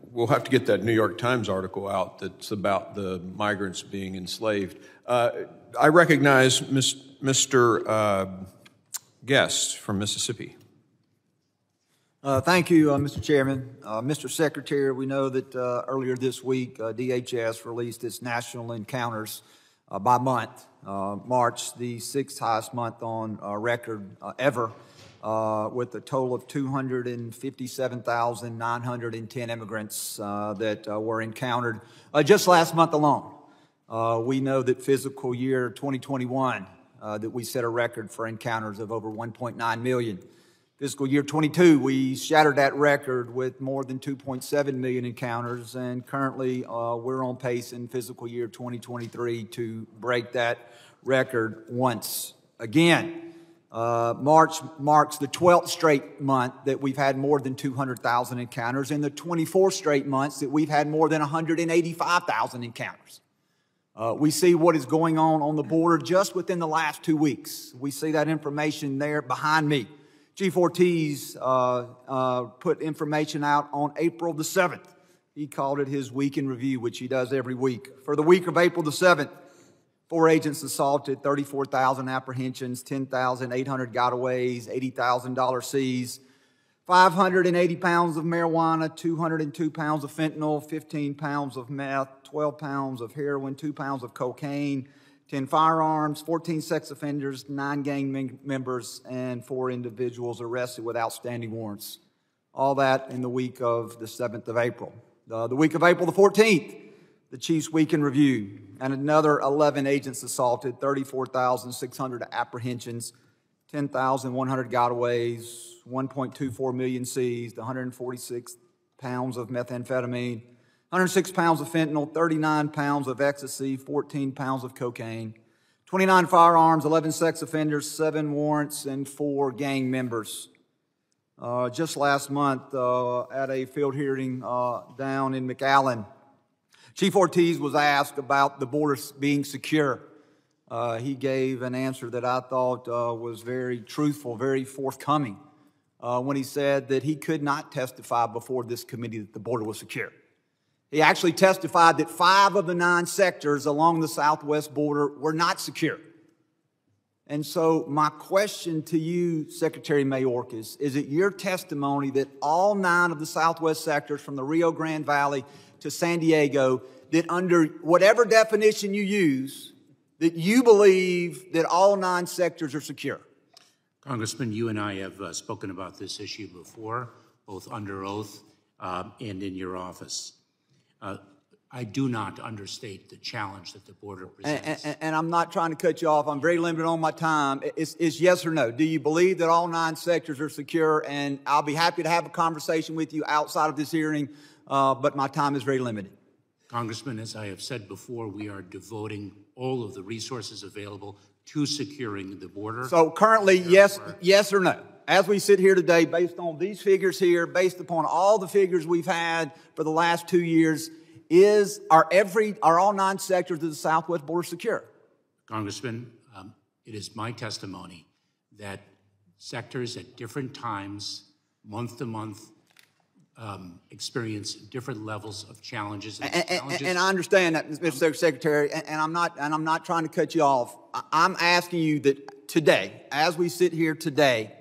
We'll have to get that New York Times article out that's about the migrants being enslaved. I recognize Mr. Guest from Mississippi. Thank you, Mr. Chairman. Mr. Secretary, we know that earlier this week, DHS released its national encounters by month. March, the sixth highest month on record ever, with a total of 257,910 immigrants that were encountered just last month alone. We know that fiscal year 2021, that we set a record for encounters of over 1.9 million. Fiscal year 22, we shattered that record with more than 2.7 million encounters, and currently we're on pace in fiscal year 2023 to break that record once again. March marks the 12th straight month that we've had more than 200,000 encounters, and the 24 straight months that we've had more than 185,000 encounters. We see what is going on the border just within the last 2 weeks. We see that information there behind me. Chief Ortiz put information out on April the 7th. He called it his week in review, which he does every week. For the week of April the 7th, 4 agents assaulted, 34,000 apprehensions, 10,800 gotaways, $80,000 seized, 580 pounds of marijuana, 202 pounds of fentanyl, 15 pounds of meth, 12 pounds of heroin, 2 pounds of cocaine, 10 firearms, 14 sex offenders, 9 gang members, and 4 individuals arrested with outstanding warrants. All that in the week of the 7th of April. The week of April the 14th, the Chief's Week in Review, and another 11 agents assaulted, 34,600 apprehensions, 10,100 gotaways, 1.24 million seized, 146 pounds of methamphetamine, 106 pounds of fentanyl, 39 pounds of ecstasy, 14 pounds of cocaine, 29 firearms, 11 sex offenders, 7 warrants, and 4 gang members. Just last month at a field hearing down in McAllen, Chief Ortiz was asked about the border being secure. He gave an answer that I thought was very truthful, very forthcoming, when he said that he could not testify before this committee that the border was secure. He actually testified that 5 of the 9 sectors along the southwest border were not secure. And so my question to you, Secretary Mayorkas, is it your testimony that all 9 of the southwest sectors from the Rio Grande Valley to San Diego that under whatever definition you use, that you believe that all 9 sectors are secure? Congressman, you and I have spoken about this issue before, both under oath and in your office. I do not understate the challenge that the border presents. And I'm not trying to cut you off. I'm very limited on my time. It's yes or no. Do you believe that all 9 sectors are secure? And I'll be happy to have a conversation with you outside of this hearing, but my time is very limited. Congressman, as I have said before, we are devoting all of the resources available to securing the border. So currently, yes or no? As we sit here today, based on these figures here, based upon all the figures we've had for the last 2 years, are all 9 sectors of the southwest border secure? Congressman, it is my testimony that sectors at different times, month to month, experience different levels of challenges. And I understand that, Mr. Secretary, and I'm not trying to cut you off. I'm asking you that today, as we sit here today,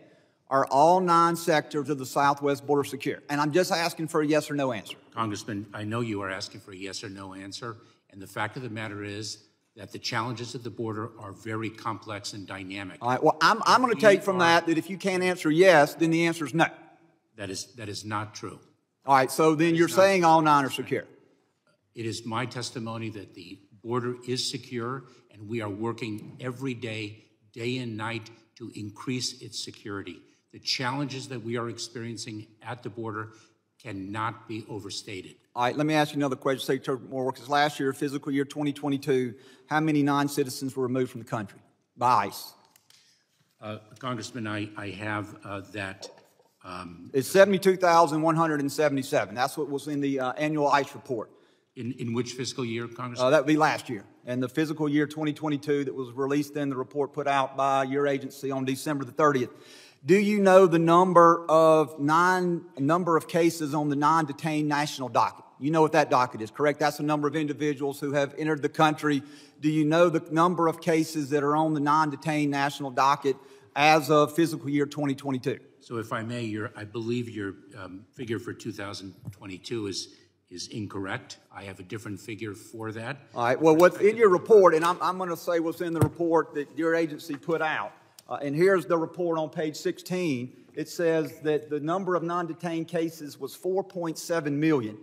are all 9 sectors of the southwest border secure? And I'm just asking for a yes or no answer. Congressman, I know you are asking for a yes or no answer, and the fact of the matter is that the challenges at the border are very complex and dynamic. All right, well, I'm going to take from that if you can't answer yes, then the answer is no. That is not true. All right, so then you're saying all 9 are secure. It is my testimony that the border is secure, and we are working every day, day and night, to increase its security. The challenges that we are experiencing at the border cannot be overstated. All right, let me ask you another question, Secretary Mayorkas. Last year, fiscal year 2022, how many non-citizens were removed from the country by ICE? Congressman, I have that. It's 72,177. That's what was in the annual ICE report. In which fiscal year, Congressman? That would be last year. And the fiscal year 2022 that was released in the report put out by your agency on December the 30th. Do you know the number of cases on the non-detained national docket? You know what that docket is, correct? That's the number of individuals who have entered the country. Do you know the number of cases that are on the non-detained national docket as of fiscal year 2022? So if I may, I believe your figure for 2022 is incorrect. I have a different figure for that. All right, well, what's in your report, and I'm going to say what's in the report that your agency put out, and here's the report on page 16. It says that the number of non-detained cases was 4.7 million,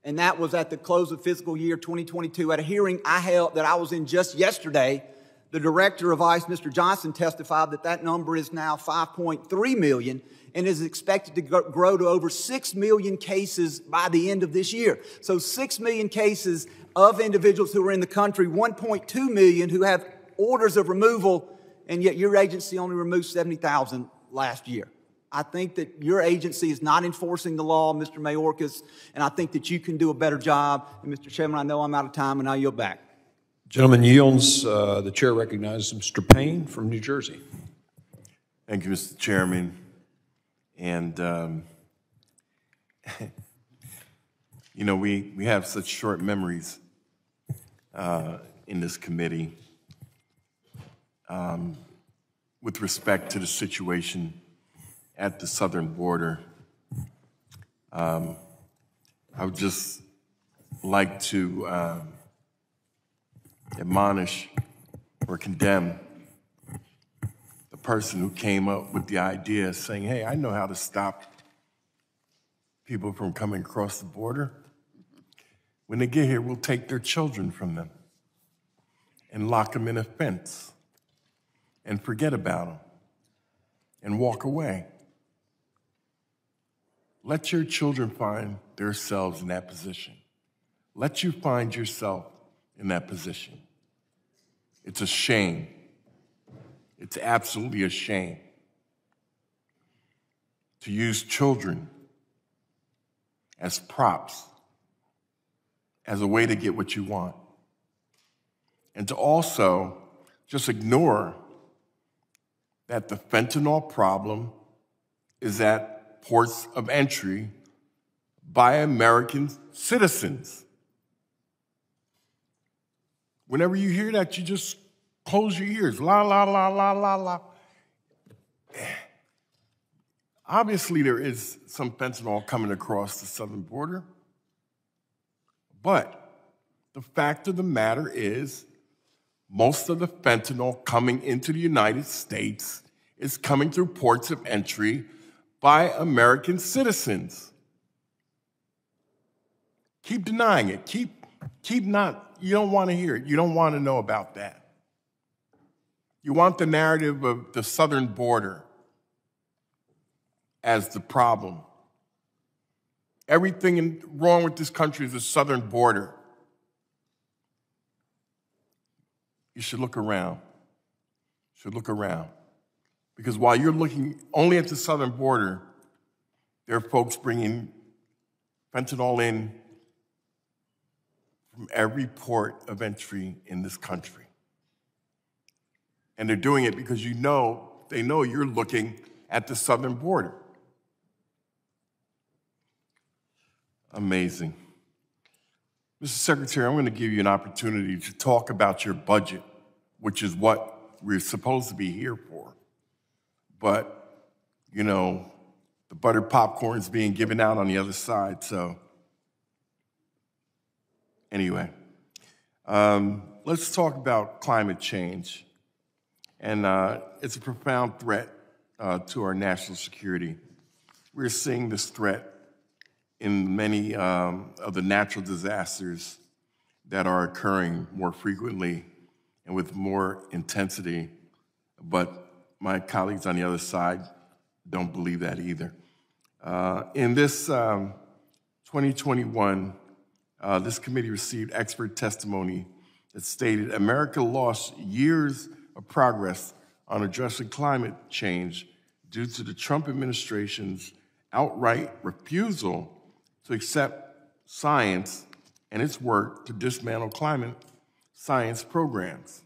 and that was at the close of fiscal year 2022. At a hearing I held that I was in just yesterday, the director of ICE, Mr. Johnson, testified that that number is now 5.3 million and is expected to grow to over 6 million cases by the end of this year. So 6 million cases of individuals who are in the country, 1.2 million who have orders of removal, and yet your agency only removed 70,000 last year. I think that your agency is not enforcing the law, Mr. Mayorkas, and I think that you can do a better job. And Mr. Chairman, I know I'm out of time, and I yield back. Gentleman yields. The chair recognizes Mr. Payne from New Jersey. Thank you, Mr. Chairman. And, you know, we have such short memories in this committee with respect to the situation at the southern border. I would just like to admonish or condemn the person who came up with the idea saying, hey, I know how to stop people from coming across the border. When they get here, we'll take their children from them and lock them in a fence and forget about them and walk away. Let your children find themselves in that position. Let you find yourself in that position. It's a shame. It's absolutely a shame to use children as props, as a way to get what you want, and to also just ignore that the fentanyl problem is at ports of entry by American citizens. Whenever you hear that, you just close your ears. La, la, la, la, la, la. Obviously, there is some fentanyl coming across the southern border, but The fact of the matter is, most of the fentanyl coming into the United States is coming through ports of entry by American citizens. Keep denying it. Keep not, you don't want to hear it. You don't want to know about that. You want the narrative of the southern border as the problem. Everything wrong with this country is the southern border. You should look around. You should look around. Because while you're looking only at the southern border, there are folks bringing fentanyl in from every port of entry in this country. And they're doing it because they know you're looking at the southern border. Amazing. Mr. Secretary, I'm going to give you an opportunity to talk about your budget, which is what we're supposed to be here for. But, you know, the buttered popcorn is being given out on the other side, so anyway. Let's talk about climate change. And it's a profound threat to our national security. We're seeing this threat in many of the natural disasters that are occurring more frequently and with more intensity. But my colleagues on the other side don't believe that either. In this 2021, this committee received expert testimony that stated America lost years of progress on addressing climate change due to the Trump administration's outright refusal to accept science and its work to dismantle climate science programs.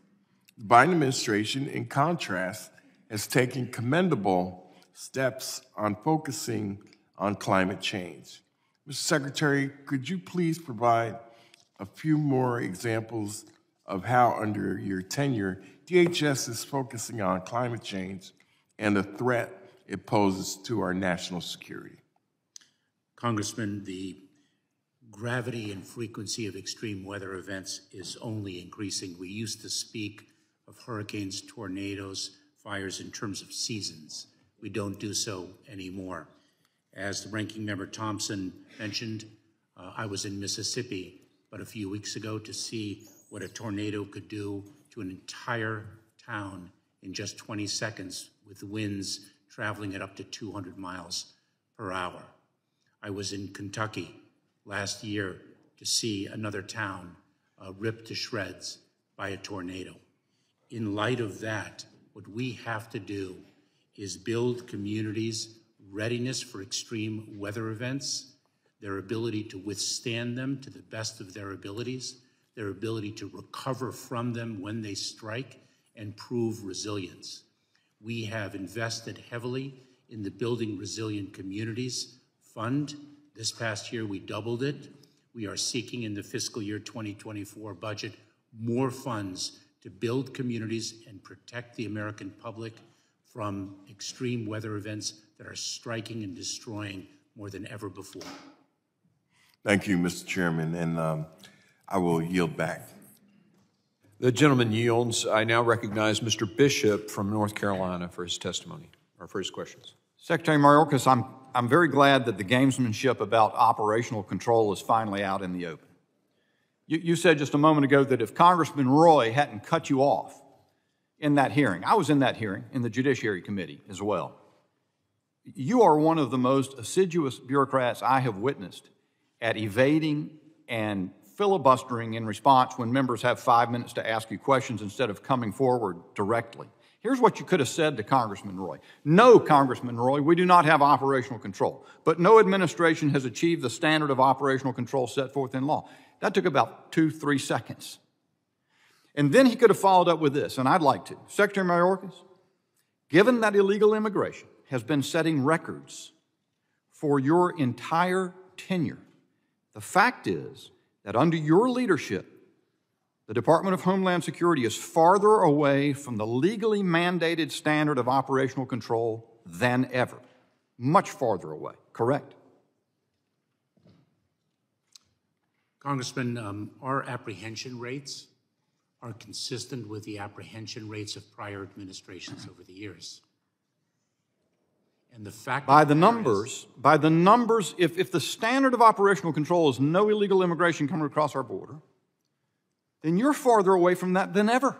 The Biden administration, in contrast, has taken commendable steps on focusing on climate change. Mr. Secretary, could you please provide a few more examples of how, under your tenure, DHS is focusing on climate change and the threat it poses to our national security? Congressman, the gravity and frequency of extreme weather events is only increasing. We used to speak of hurricanes, tornadoes, fires in terms of seasons. We don't do so anymore. As the ranking member Thompson mentioned, I was in Mississippi but a few weeks ago to see what a tornado could do to an entire town in just 20 seconds with winds traveling at up to 200 miles per hour. I was in Kentucky last year to see another town ripped to shreds by a tornado. In light of that, what we have to do is build communities' readiness for extreme weather events, their ability to withstand them to the best of their abilities, their ability to recover from them when they strike, and prove resilience. We have invested heavily in the Building Resilient Communities Fund. This past year, we doubled it. We are seeking in the fiscal year 2024 budget more funds to build communities and protect the American public from extreme weather events that are striking and destroying more than ever before. Thank you, Mr. Chairman, and I will yield back. The gentleman yields. I now recognize Mr. Bishop from North Carolina for his testimony, or for his questions. Secretary Mayorkas, I'm very glad that the gamesmanship about operational control is finally out in the open. You said just a moment ago that if Congressman Roy hadn't cut you off in that hearing, I was in that hearing in the Judiciary Committee as well. You are one of the most assiduous bureaucrats I have witnessed at evading and filibustering in response when members have 5 minutes to ask you questions instead of coming forward directly. Here's what you could have said to Congressman Roy. No, Congressman Roy, we do not have operational control, but no administration has achieved the standard of operational control set forth in law. That took about 2-3 seconds. And then he could have followed up with this, and I'd like to. Secretary Mayorkas, given that illegal immigration has been setting records for your entire tenure, the fact is that under your leadership, the Department of Homeland Security is farther away from the legally mandated standard of operational control than ever. Much farther away, correct? Congressman, our apprehension rates are consistent with the apprehension rates of prior administrations over the years. And the fact by the numbers, if the standard of operational control is no illegal immigration coming across our border, then you're farther away from that than ever.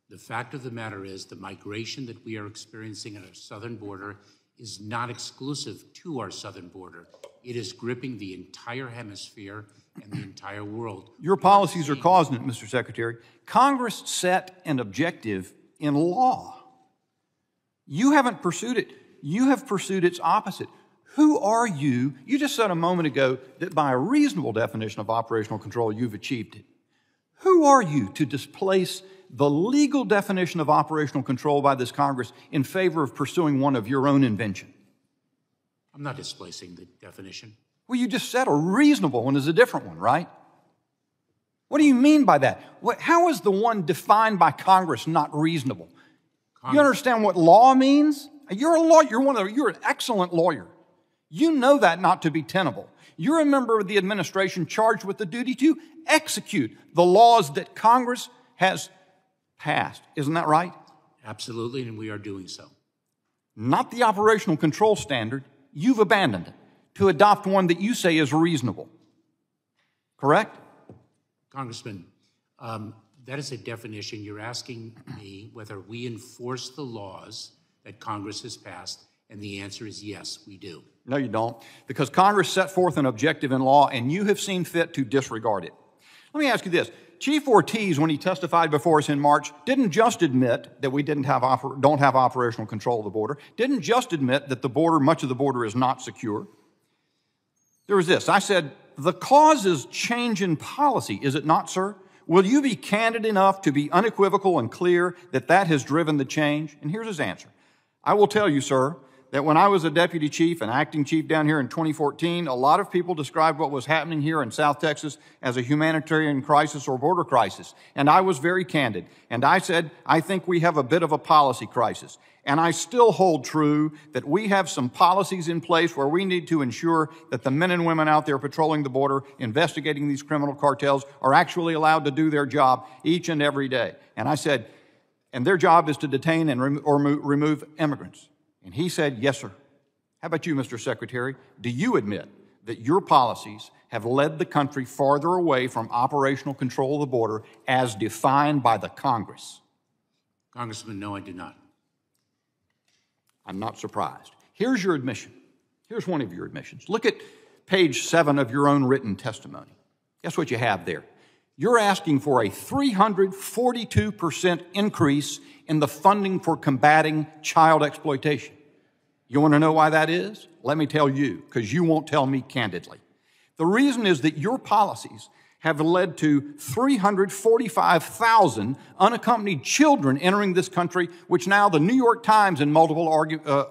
The fact of the matter is the migration that we are experiencing at our southern border is not exclusive to our southern border. It is gripping the entire hemisphere and the entire world. Your policies are causing it, Mr. Secretary. Congress set an objective in law. You haven't pursued it. You have pursued its opposite. Who are you? You just said a moment ago that by a reasonable definition of operational control, you've achieved it. Who are you to displace the legal definition of operational control by this Congress in favor of pursuing one of your own invention? I'm not displacing the definition. Well, you just said a reasonable one is a different one, right? What do you mean by that? How is the one defined by Congress not reasonable? You understand what law means? You're a lawyer. You're an excellent lawyer. You know that not to be tenable. You're a member of the administration charged with the duty to execute the laws that Congress has passed. Isn't that right? Absolutely, and we are doing so. Not the operational control standard. You've abandoned it to adopt one that you say is reasonable. Correct? Congressman, that is a definition. You're asking me whether we enforce the laws that Congress has passed, and the answer is yes, we do. No, you don't, because Congress set forth an objective in law, and you have seen fit to disregard it. Let me ask you this. Chief Ortiz, when he testified before us in March, didn't just admit that we don't have operational control of the border, didn't just admit that the border, much of the border is not secure. There was this. I said, the cause is change in policy, is it not, sir? Will you be candid enough to be unequivocal and clear that that has driven the change? And here's his answer. I will tell you, sir, that when I was a deputy chief and acting chief down here in 2014, a lot of people described what was happening here in South Texas as a humanitarian crisis or border crisis. And I was very candid. And I said, I think we have a bit of a policy crisis. And I still hold true that we have some policies in place where we need to ensure that the men and women out there patrolling the border, investigating these criminal cartels, are actually allowed to do their job each and every day. And I said, and their job is to detain and remove immigrants. And he said, yes, sir. How about you, Mr. Secretary? Do you admit that your policies have led the country farther away from operational control of the border as defined by the Congress? Congressman, no, I do not. I'm not surprised. Here's your admission. Here's one of your admissions. Look at page 7 of your own written testimony. Guess what you have there? You're asking for a 342% increase in the funding for combating child exploitation. You want to know why that is? Let me tell you, because you won't tell me candidly. The reason is that your policies have led to 345,000 unaccompanied children entering this country, which now the New York Times in multiple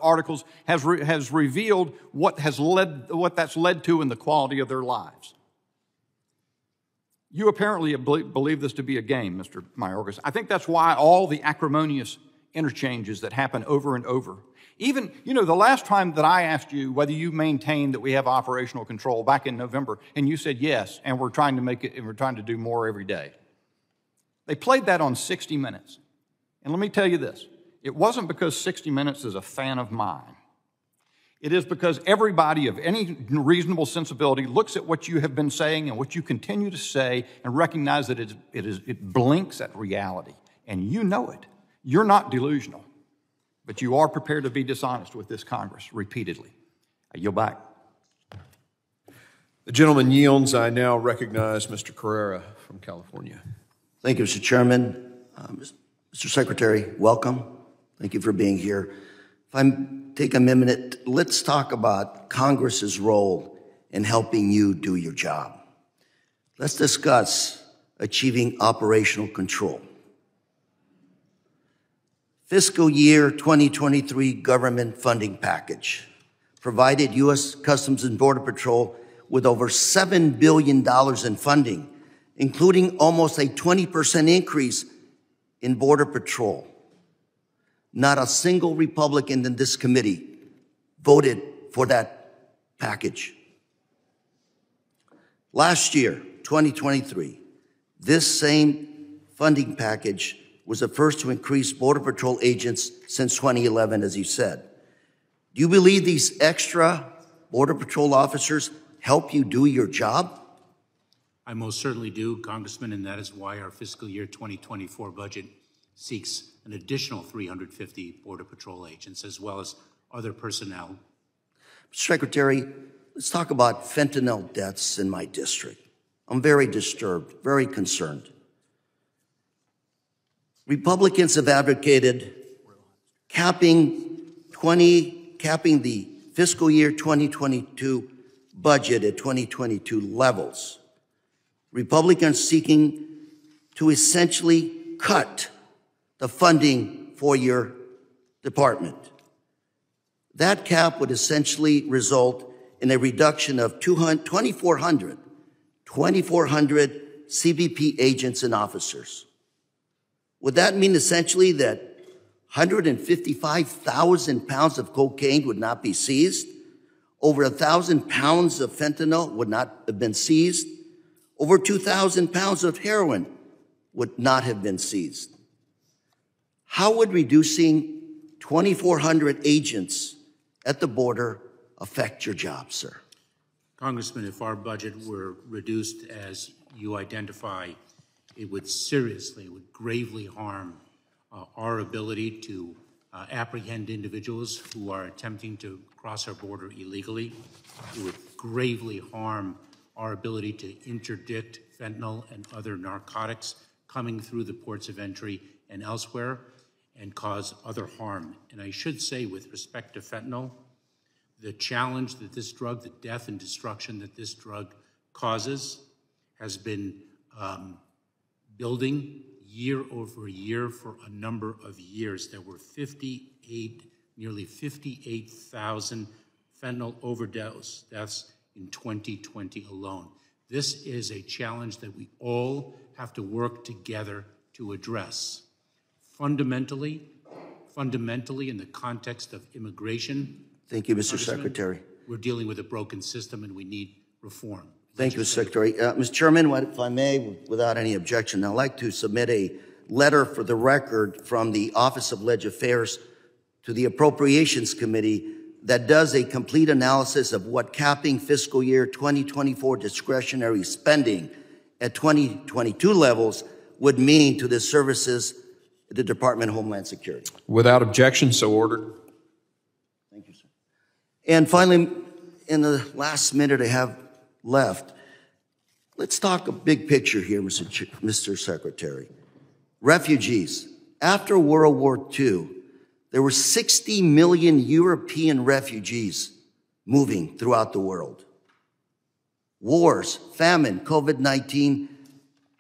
articles has revealed what that's led to in the quality of their lives. You apparently believe this to be a game, Mr. Mayorkas. I think that's why all the acrimonious interchanges that happen over and over. Even, the last time that I asked you whether you maintain that we have operational control back in November, and you said yes, and we're trying to make it, and we're trying to do more every day. They played that on 60 Minutes. And let me tell you this. It wasn't because 60 Minutes is a fan of mine. It is because everybody of any reasonable sensibility looks at what you have been saying and what you continue to say and recognize that it blinks at reality. And you know it. You're not delusional. But you are prepared to be dishonest with this Congress repeatedly. I yield back. The gentleman yields. I now recognize Mr. Carrera from California. Thank you, Mr. Chairman. Mr. Secretary, welcome. Thank you for being here. If I take a minute, let's talk about Congress's role in helping you do your job. Let's discuss achieving operational control. Fiscal year 2023 government funding package provided U.S. Customs and Border Patrol with over $7 billion in funding, including almost a 20% increase in Border Patrol. Not a single Republican in this committee voted for that package. Last year, 2023, this same funding package was the first to increase Border Patrol agents since 2011, as you said. Do you believe these extra Border Patrol officers help you do your job? I most certainly do, Congressman, and that is why our fiscal year 2024 budget seeks an additional 350 Border Patrol agents, as well as other personnel. Mr. Secretary, let's talk about fentanyl deaths in my district. I'm very disturbed, very concerned. Republicans have advocated capping the fiscal year 2022 budget at 2022 levels. Republicans seeking to essentially cut the funding for your department. That cap would essentially result in a reduction of 2,400 CBP agents and officers. Would that mean essentially that 155,000 pounds of cocaine would not be seized? Over 1,000 pounds of fentanyl would not have been seized? Over 2,000 pounds of heroin would not have been seized? How would reducing 2,400 agents at the border affect your job, sir? Congressman, if our budget were reduced as you identify, it would gravely harm our ability to apprehend individuals who are attempting to cross our border illegally. It would gravely harm our ability to interdict fentanyl and other narcotics coming through the ports of entry and elsewhere, and cause other harm. And I should say, with respect to fentanyl, the challenge that this drug, the death and destruction that this drug causes, has been building year over year for a number of years. There were nearly 58,000 fentanyl overdose deaths in 2020 alone. This is a challenge that we all have to work together to address. Fundamentally, in the context of immigration. Thank you, Mr. Secretary. We're dealing with a broken system and we need reform. Thank you, Secretary. Mr. Chairman, if I may, without any objection, I'd like to submit a letter for the record from the Office of Legislative Affairs to the Appropriations Committee that does a complete analysis of what capping fiscal year 2024 discretionary spending at 2022 levels would mean to the services at the Department of Homeland Security. Without objection, so ordered. Thank you, sir. And finally, in the last minute I have left, let's talk a big picture here, Mr. Secretary. Refugees. After World War II, there were 60 million European refugees moving throughout the world. Wars, famine, COVID-19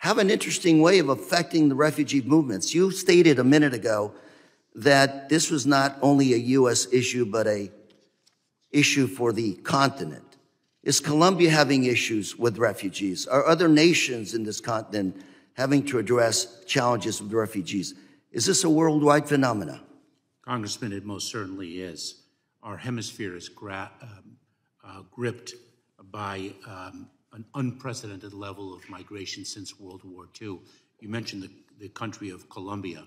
have an interesting way of affecting the refugee movements. You stated a minute ago that this was not only a U.S. issue, but an issue for the continent. Is Colombia having issues with refugees? Are other nations in this continent having to address challenges with refugees? Is this a worldwide phenomenon? Congressman, it most certainly is. Our hemisphere is gripped by an unprecedented level of migration since World War II. You mentioned the country of Colombia.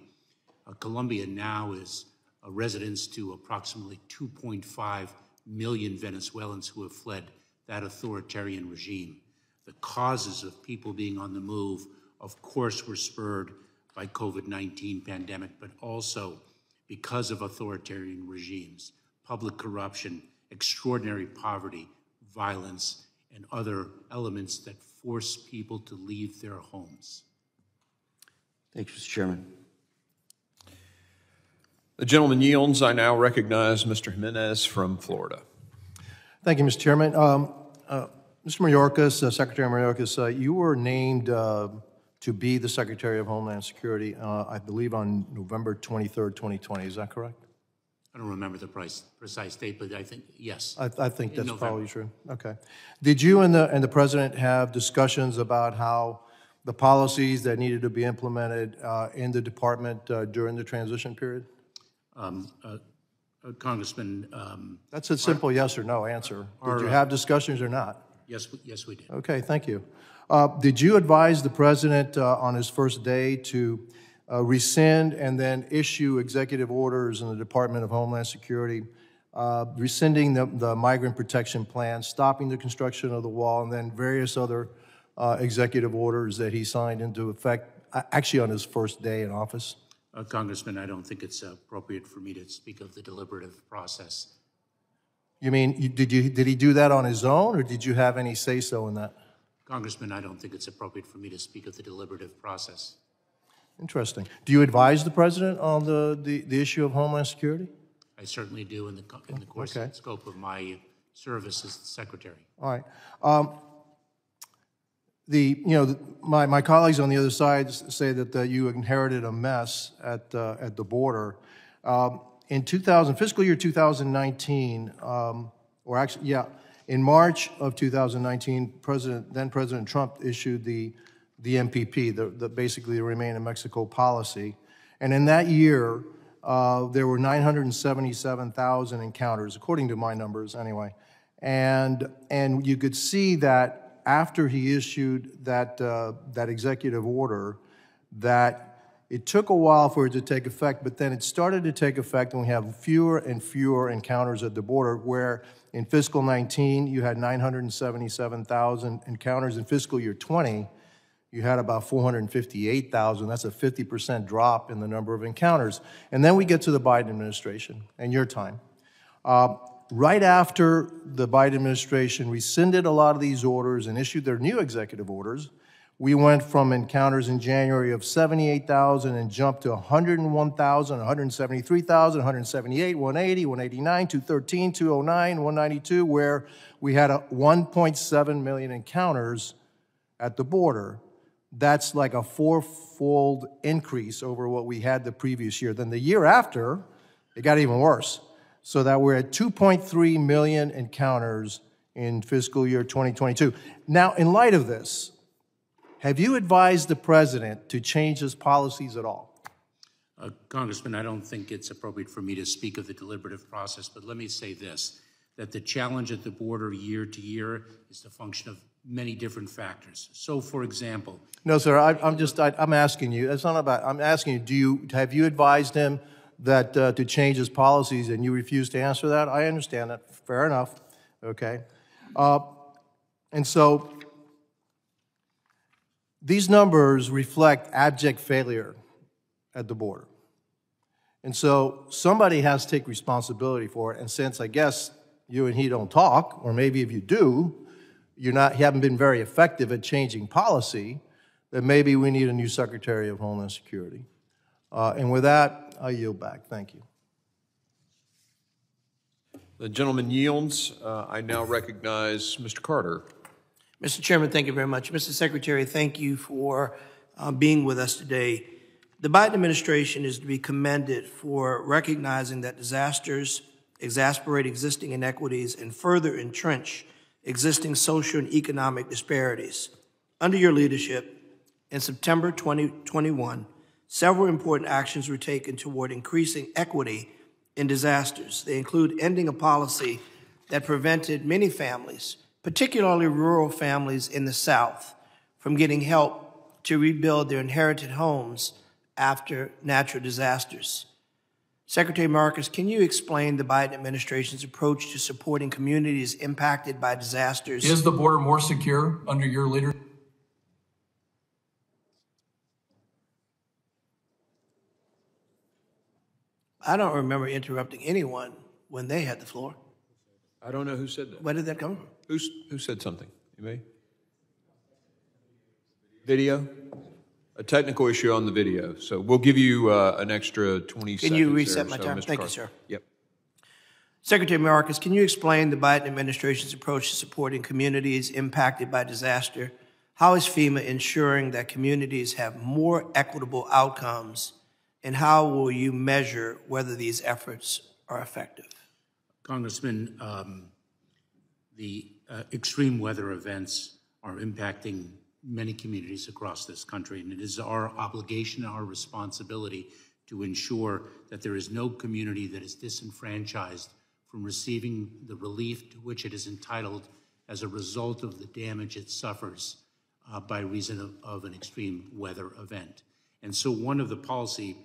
Colombia now is a residence to approximately 2.5 million Venezuelans who have fled that authoritarian regime. The causes of people being on the move, of course, were spurred by COVID-19 pandemic, but also because of authoritarian regimes, public corruption, extraordinary poverty, violence, and other elements that force people to leave their homes. Thank you, Mr. Chairman. The gentleman yields. I now recognize Mr. Jimenez from Florida. Thank you, Mr. Chairman. Mr. Mayorkas, Secretary Mayorkas, you were named to be the Secretary of Homeland Security, I believe on November 23rd, 2020. Is that correct? I don't remember the precise date, but I think, yes. I think that's probably true. Okay. Did you and the President have discussions about how the policies that needed to be implemented in the department during the transition period? Congressman. That's a simple yes or no answer. Did you have discussions or not? Yes, we did. Okay, thank you. Did you advise the president on his first day to rescind and then issue executive orders in the Department of Homeland Security, rescinding the migrant protection plan, stopping the construction of the wall, and then various other executive orders that he signed into effect, actually on his first day in office? Congressman, I don't think it's appropriate for me to speak of the deliberative process. You mean, did he do that on his own, or did you have any say-so in that? Congressman, I don't think it's appropriate for me to speak of the deliberative process. Interesting. Do you advise the president on the issue of Homeland Security? I certainly do in the course and scope of my service as secretary. All right. My colleagues on the other side say that you inherited a mess at the border. In fiscal year 2019, in March of 2019, then President Trump issued the MPP, basically the Remain in Mexico policy. And in that year, there were 977,000 encounters, according to my numbers anyway. And you could see that after he issued that executive order, that it took a while for it to take effect, but then it started to take effect, and we have fewer and fewer encounters at the border, where in fiscal 19, you had 977,000 encounters. In fiscal year 20, you had about 458,000. That's a 50% drop in the number of encounters. And then we get to the Biden administration and your time. Right after the Biden administration rescinded a lot of these orders and issued their new executive orders, we went from encounters in January of 78,000 and jumped to 101,000, 173,000, 178, 180, 189, 213, 209, 192, where we had 1.7 million encounters at the border. That's like a fourfold increase over what we had the previous year. Then the year after, it got even worse, so that we're at 2.3 million encounters in fiscal year 2022. Now, in light of this, have you advised the president to change his policies at all? Congressman, I don't think it's appropriate for me to speak of the deliberative process, but let me say this, that the challenge at the border year to year is the function of many different factors. So, for example— No, sir, I'm asking you, it's not about, I'm asking you, have you advised him that to change his policies, and you refuse to answer that? I understand that, fair enough, okay? And so, these numbers reflect abject failure at the border. And so somebody has to take responsibility for it. And since I guess you and he don't talk, or maybe if you do, you haven't been very effective at changing policy, then maybe we need a new Secretary of Homeland Security. And with that, I yield back. Thank you. The gentleman yields. I now recognize Mr. Carter. Mr. Chairman, thank you very much. Mr. Secretary, thank you for being with us today. The Biden administration is to be commended for recognizing that disasters exacerbate existing inequities and further entrench existing social and economic disparities. Under your leadership, in September 2021, several important actions were taken toward increasing equity in disasters. They include ending a policy that prevented many families, particularly rural families in the South, from getting help to rebuild their inherited homes after natural disasters. Secretary Mayorkas, can you explain the Biden administration's approach to supporting communities impacted by disasters? Is the border more secure under your leadership? I don't remember interrupting anyone when they had the floor. I don't know who said that. Where did that come from? Who said something? You Video? A technical issue on the video. So we'll give you an extra 20 seconds. Can you reset my so, time? Mr. Thank Carter. you, sir. Yep. Secretary Mayorkas, can you explain the Biden administration's approach to supporting communities impacted by disaster? How is FEMA ensuring that communities have more equitable outcomes, and how will you measure whether these efforts are effective? Congressman, the extreme weather events are impacting many communities across this country, and it is our obligation, our responsibility to ensure that there is no community that is disenfranchised from receiving the relief to which it is entitled as a result of the damage it suffers by reason of an extreme weather event. And so one of the policy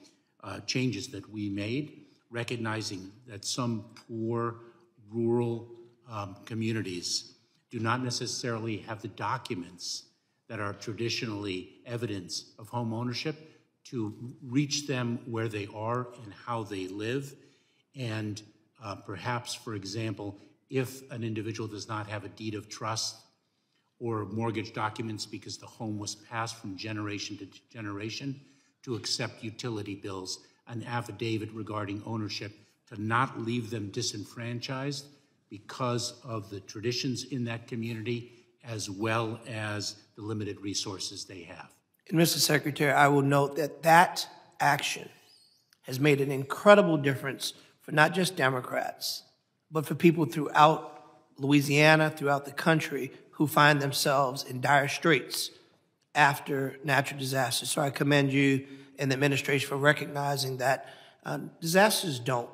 changes that we made, recognizing that some poor rural communities do not necessarily have the documents that are traditionally evidence of home ownership, to reach them where they are and how they live. And perhaps, for example, if an individual does not have a deed of trust or mortgage documents because the home was passed from generation to generation, to accept utility bills, an affidavit regarding ownership, to not leave them disenfranchised because of the traditions in that community, as well as the limited resources they have. And Mr. Secretary, I will note that that action has made an incredible difference for not just Democrats, but for people throughout Louisiana, throughout the country, who find themselves in dire straits after natural disasters. So I commend you and the administration for recognizing that disasters don't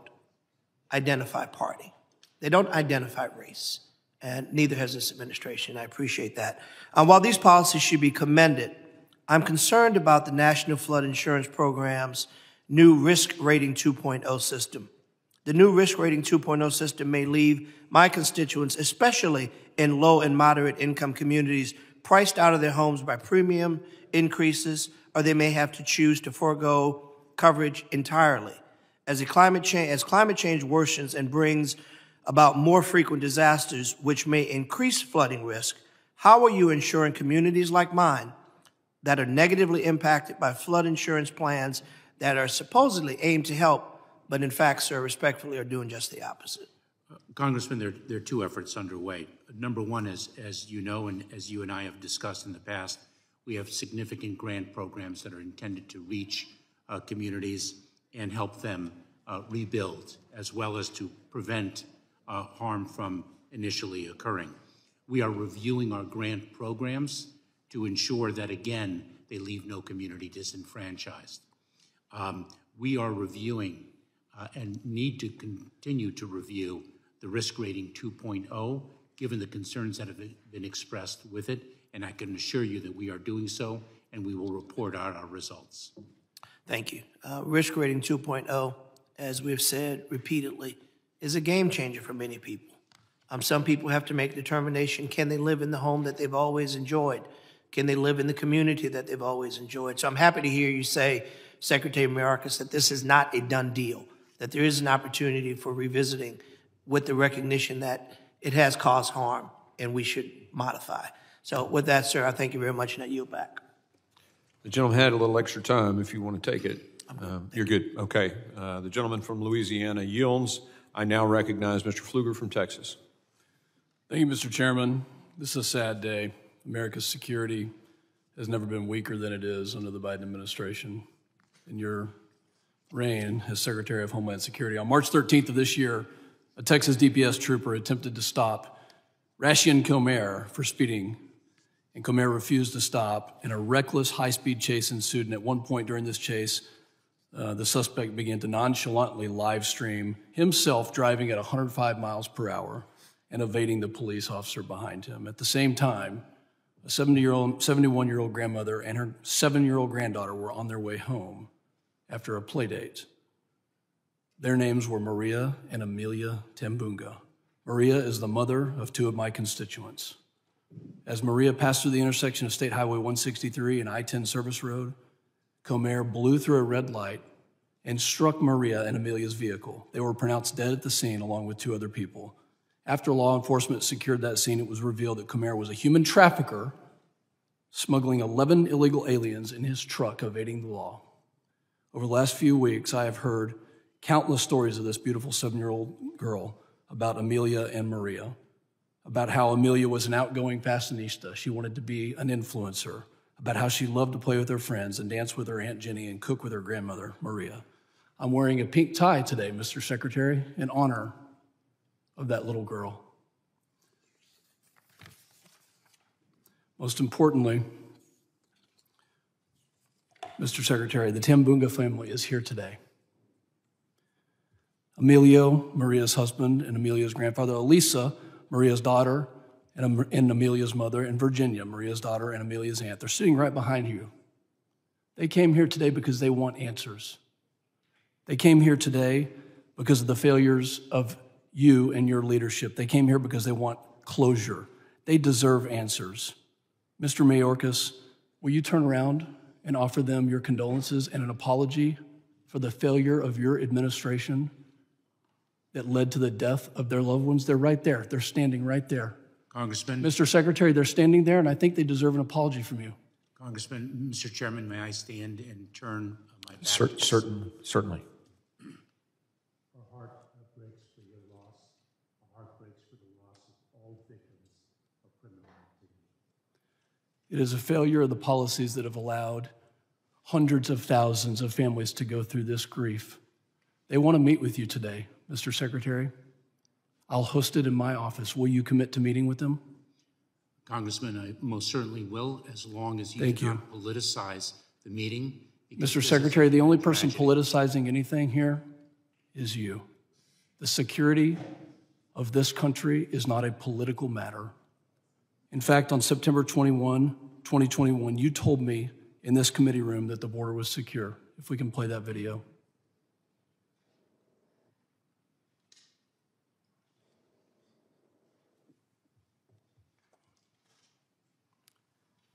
identify party. They don't identify race, and neither has this administration. I appreciate that. While these policies should be commended, I'm concerned about the National Flood Insurance Program's new Risk Rating 2.0 system. The new Risk Rating 2.0 system may leave my constituents, especially in low and moderate income communities, priced out of their homes by premium increases, or they may have to choose to forego coverage entirely. As climate change worsens and brings about more frequent disasters, which may increase flooding risk, how are you ensuring communities like mine that are negatively impacted by flood insurance plans that are supposedly aimed to help, but in fact, sir, respectfully, are doing just the opposite? Congressman, there are two efforts underway. Number one is, as you know, and as you and I have discussed in the past, we have significant grant programs that are intended to reach communities and help them rebuild, as well as to prevent harm from initially occurring. We are reviewing our grant programs to ensure that, again, they leave no community disenfranchised. We are reviewing and need to continue to review the Risk Rating 2.0, given the concerns that have been expressed with it, and I can assure you that we are doing so, and we will report out our results. Thank you. Risk Rating 2.0, as we've said repeatedly, is a game changer for many people. Some people have to make a determination, can they live in the home that they've always enjoyed? Can they live in the community that they've always enjoyed? So I'm happy to hear you say, Secretary Mayorkas, that this is not a done deal, that there is an opportunity for revisiting with the recognition that it has caused harm and we should modify. So with that, sir, I thank you very much, and I yield back. The gentleman had a little extra time if you want to take it. You're good. Okay. The gentleman from Louisiana yields. I now recognize Mr. Pfluger from Texas. Thank you, Mr. Chairman. This is a sad day. America's security has never been weaker than it is under the Biden administration. In your reign as Secretary of Homeland Security, on March 13th of this year, a Texas DPS trooper attempted to stop Rashian Comer for speeding, and Comer refused to stop, and a reckless high-speed chase ensued, and at one point during this chase, the suspect began to nonchalantly live stream himself driving at 105 miles per hour and evading the police officer behind him. At the same time, a 71-year-old grandmother and her 7-year-old granddaughter were on their way home after a play date. Their names were Maria and Amelia Tambunga. Maria is the mother of two of my constituents. As Maria passed through the intersection of State Highway 163 and I-10 Service Road, Comer blew through a red light and struck Maria and Amelia's vehicle. They were pronounced dead at the scene along with two other people. After law enforcement secured that scene, it was revealed that Comer was a human trafficker smuggling 11 illegal aliens in his truck, evading the law. Over the last few weeks, I have heard countless stories of this beautiful 7-year-old girl about Amelia and Maria, about how Amelia was an outgoing fashionista. She wanted to be an influencer, about how she loved to play with her friends and dance with her Aunt Jenny and cook with her grandmother, Maria. I'm wearing a pink tie today, Mr. Secretary, in honor of that little girl. Most importantly, Mr. Secretary, the Tambunga family is here today. Emilio, Maria's husband, and Amelia's grandfather, Elisa, Maria's daughter, and Amelia's mother, and Virginia, Maria's daughter, and Amelia's aunt. They're sitting right behind you. They came here today because they want answers. They came here today because of the failures of you and your leadership. They came here because they want closure. They deserve answers. Mr. Mayorkas, will you turn around and offer them your condolences and an apology for the failure of your administration that led to the death of their loved ones? They're right there. They're standing right there. Congressman. Mr. Secretary, they're standing there, and I think they deserve an apology from you. Congressman, Mr. Chairman, may I stand and turn my back? Certainly. Our heart breaks for your loss. Our heart breaks for the loss of all victims of criminal activity. It is a failure of the policies that have allowed hundreds of thousands of families to go through this grief. They want to meet with you today, Mr. Secretary. I'll host it in my office. Will you commit to meeting with them? Congressman, I most certainly will, as long as you do not politicize the meeting. Mr. Secretary, the only person politicizing anything here is you. The security of this country is not a political matter. In fact, on September 21, 2021, you told me in this committee room that the border was secure. If we can play that video.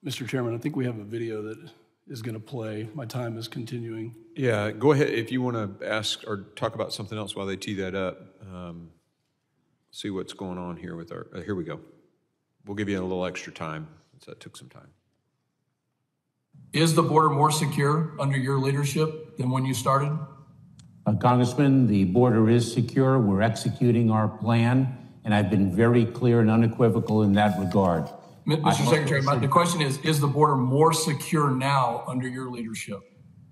Mr. Chairman, I think we have a video that is going to play. My time is continuing. Yeah, go ahead. If you want to ask or talk about something else while they tee that up, see what's going on here with our, here we go. We'll give you a little extra time since that took some time. Is the border more secure under your leadership than when you started? Congressman, the border is secure. We're executing our plan, and I've been very clear and unequivocal in that regard. Mr. Secretary, the question is the border more secure now under your leadership?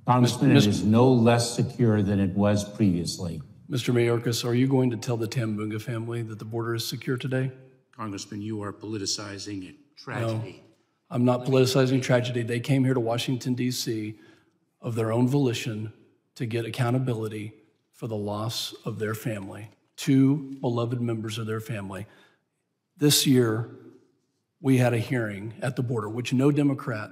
Congressman, it is no less secure than it was previously. Mr. Mayorkas, are you going to tell the Tambunga family that the border is secure today? Congressman, you are politicizing a tragedy. No, I'm not politicizing tragedy. They came here to Washington, D.C. of their own volition to get accountability for the loss of their family, 2 beloved members of their family. This year, we had a hearing at the border, which no Democrat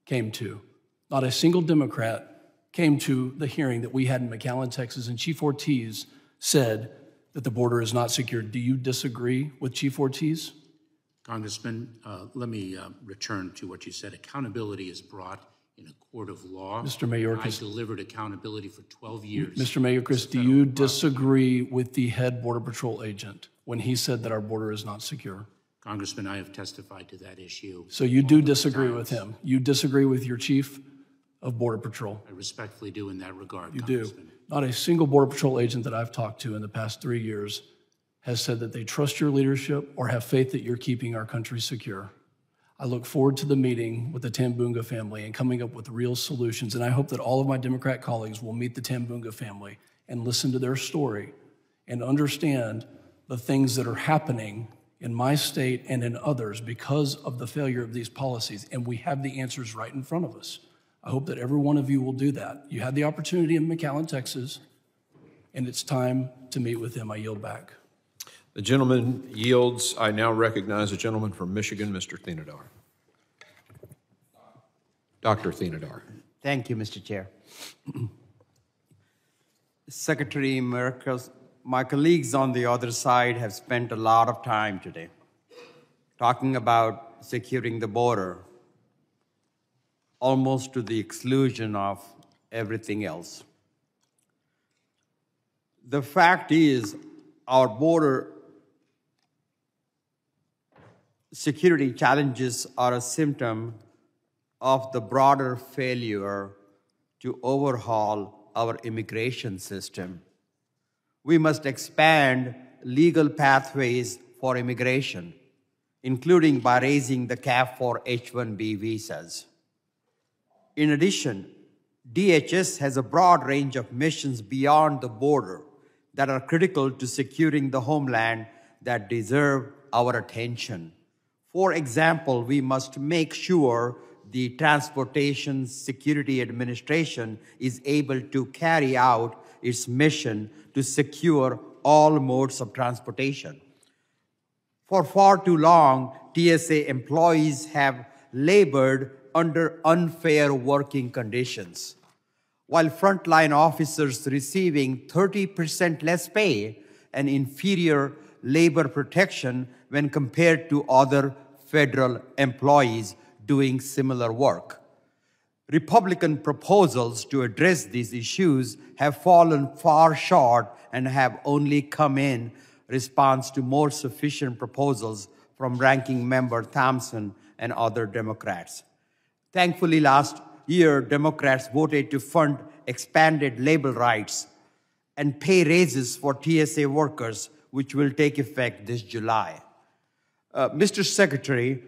came to. Not a single Democrat came to the hearing that we had in McAllen, Texas, and Chief Ortiz said that the border is not secure. Do you disagree with Chief Ortiz? Congressman, let me return to what you said. Accountability is brought in a court of law. Mr. Mayorkas, I delivered accountability for 12 years. Mr. Mayorkas, do you disagree with the head Border Patrol agent when he said that our border is not secure? Congressman, I have testified to that issue. So you do disagree with him? You disagree with your chief of Border Patrol? I respectfully do in that regard, You Congressman. do. Not a single Border Patrol agent that I've talked to in the past 3 years has said that they trust your leadership or have faith that you're keeping our country secure. I look forward to the meeting with the Tambunga family and coming up with real solutions, and I hope that all of my Democrat colleagues will meet the Tambunga family and listen to their story and understand the things that are happening in my state and in others because of the failure of these policies, and we have the answers right in front of us. I hope that every one of you will do that. You had the opportunity in McAllen, Texas, and it's time to meet with them. I yield back. The gentleman yields. I now recognize the gentleman from Michigan, Mr. Thinadar. Dr. Thinadar. Thank you, Mr. Chair. Secretary Mayorkas, my colleagues on the other side have spent a lot of time today talking about securing the border, almost to the exclusion of everything else. The fact is, our border security challenges are a symptom of the broader failure to overhaul our immigration system. We must expand legal pathways for immigration, including by raising the cap for H-1B visas. In addition, DHS has a broad range of missions beyond the border that are critical to securing the homeland that deserve our attention. For example, we must make sure the Transportation Security Administration is able to carry out its mission to secure all modes of transportation. For far too long, TSA employees have labored under unfair working conditions, while frontline officers receiving 30% less pay and inferior labor protection when compared to other federal employees doing similar work. Republican proposals to address these issues have fallen far short and have only come in response to more sufficient proposals from Ranking Member Thompson and other Democrats. Thankfully, last year, Democrats voted to fund expanded labor rights and pay raises for TSA workers, which will take effect this July. Mr. Secretary,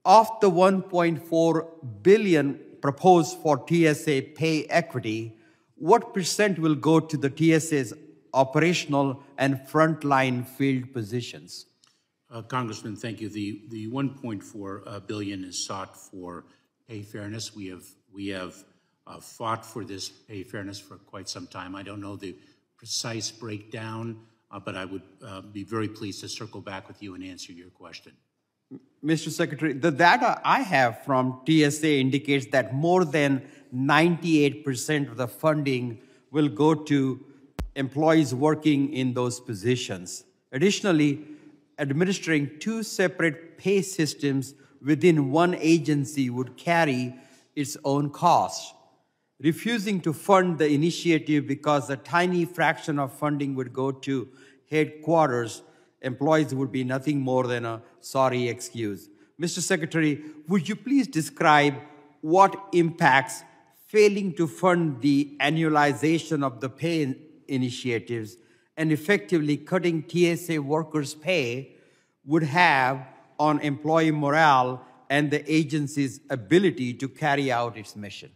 of the $1.4 billion proposed for TSA pay equity, what percent will go to the TSA's operational and frontline field positions? Congressman, thank you. The $1.4 billion is sought for pay fairness. We have fought for this pay fairness for quite some time. I don't know the precise breakdown, but I would be very pleased to circle back with you and answer your question. Mr. Secretary, the data I have from TSA indicates that more than 98% of the funding will go to employees working in those positions. Additionally, administering two separate pay systems within one agency would carry its own costs. Refusing to fund the initiative because a tiny fraction of funding would go to headquarters employees would be nothing more than a sorry excuse. Mr. Secretary, would you please describe what impacts failing to fund the annualization of the pay initiatives and effectively cutting TSA workers' pay would have on employee morale and the agency's ability to carry out its mission?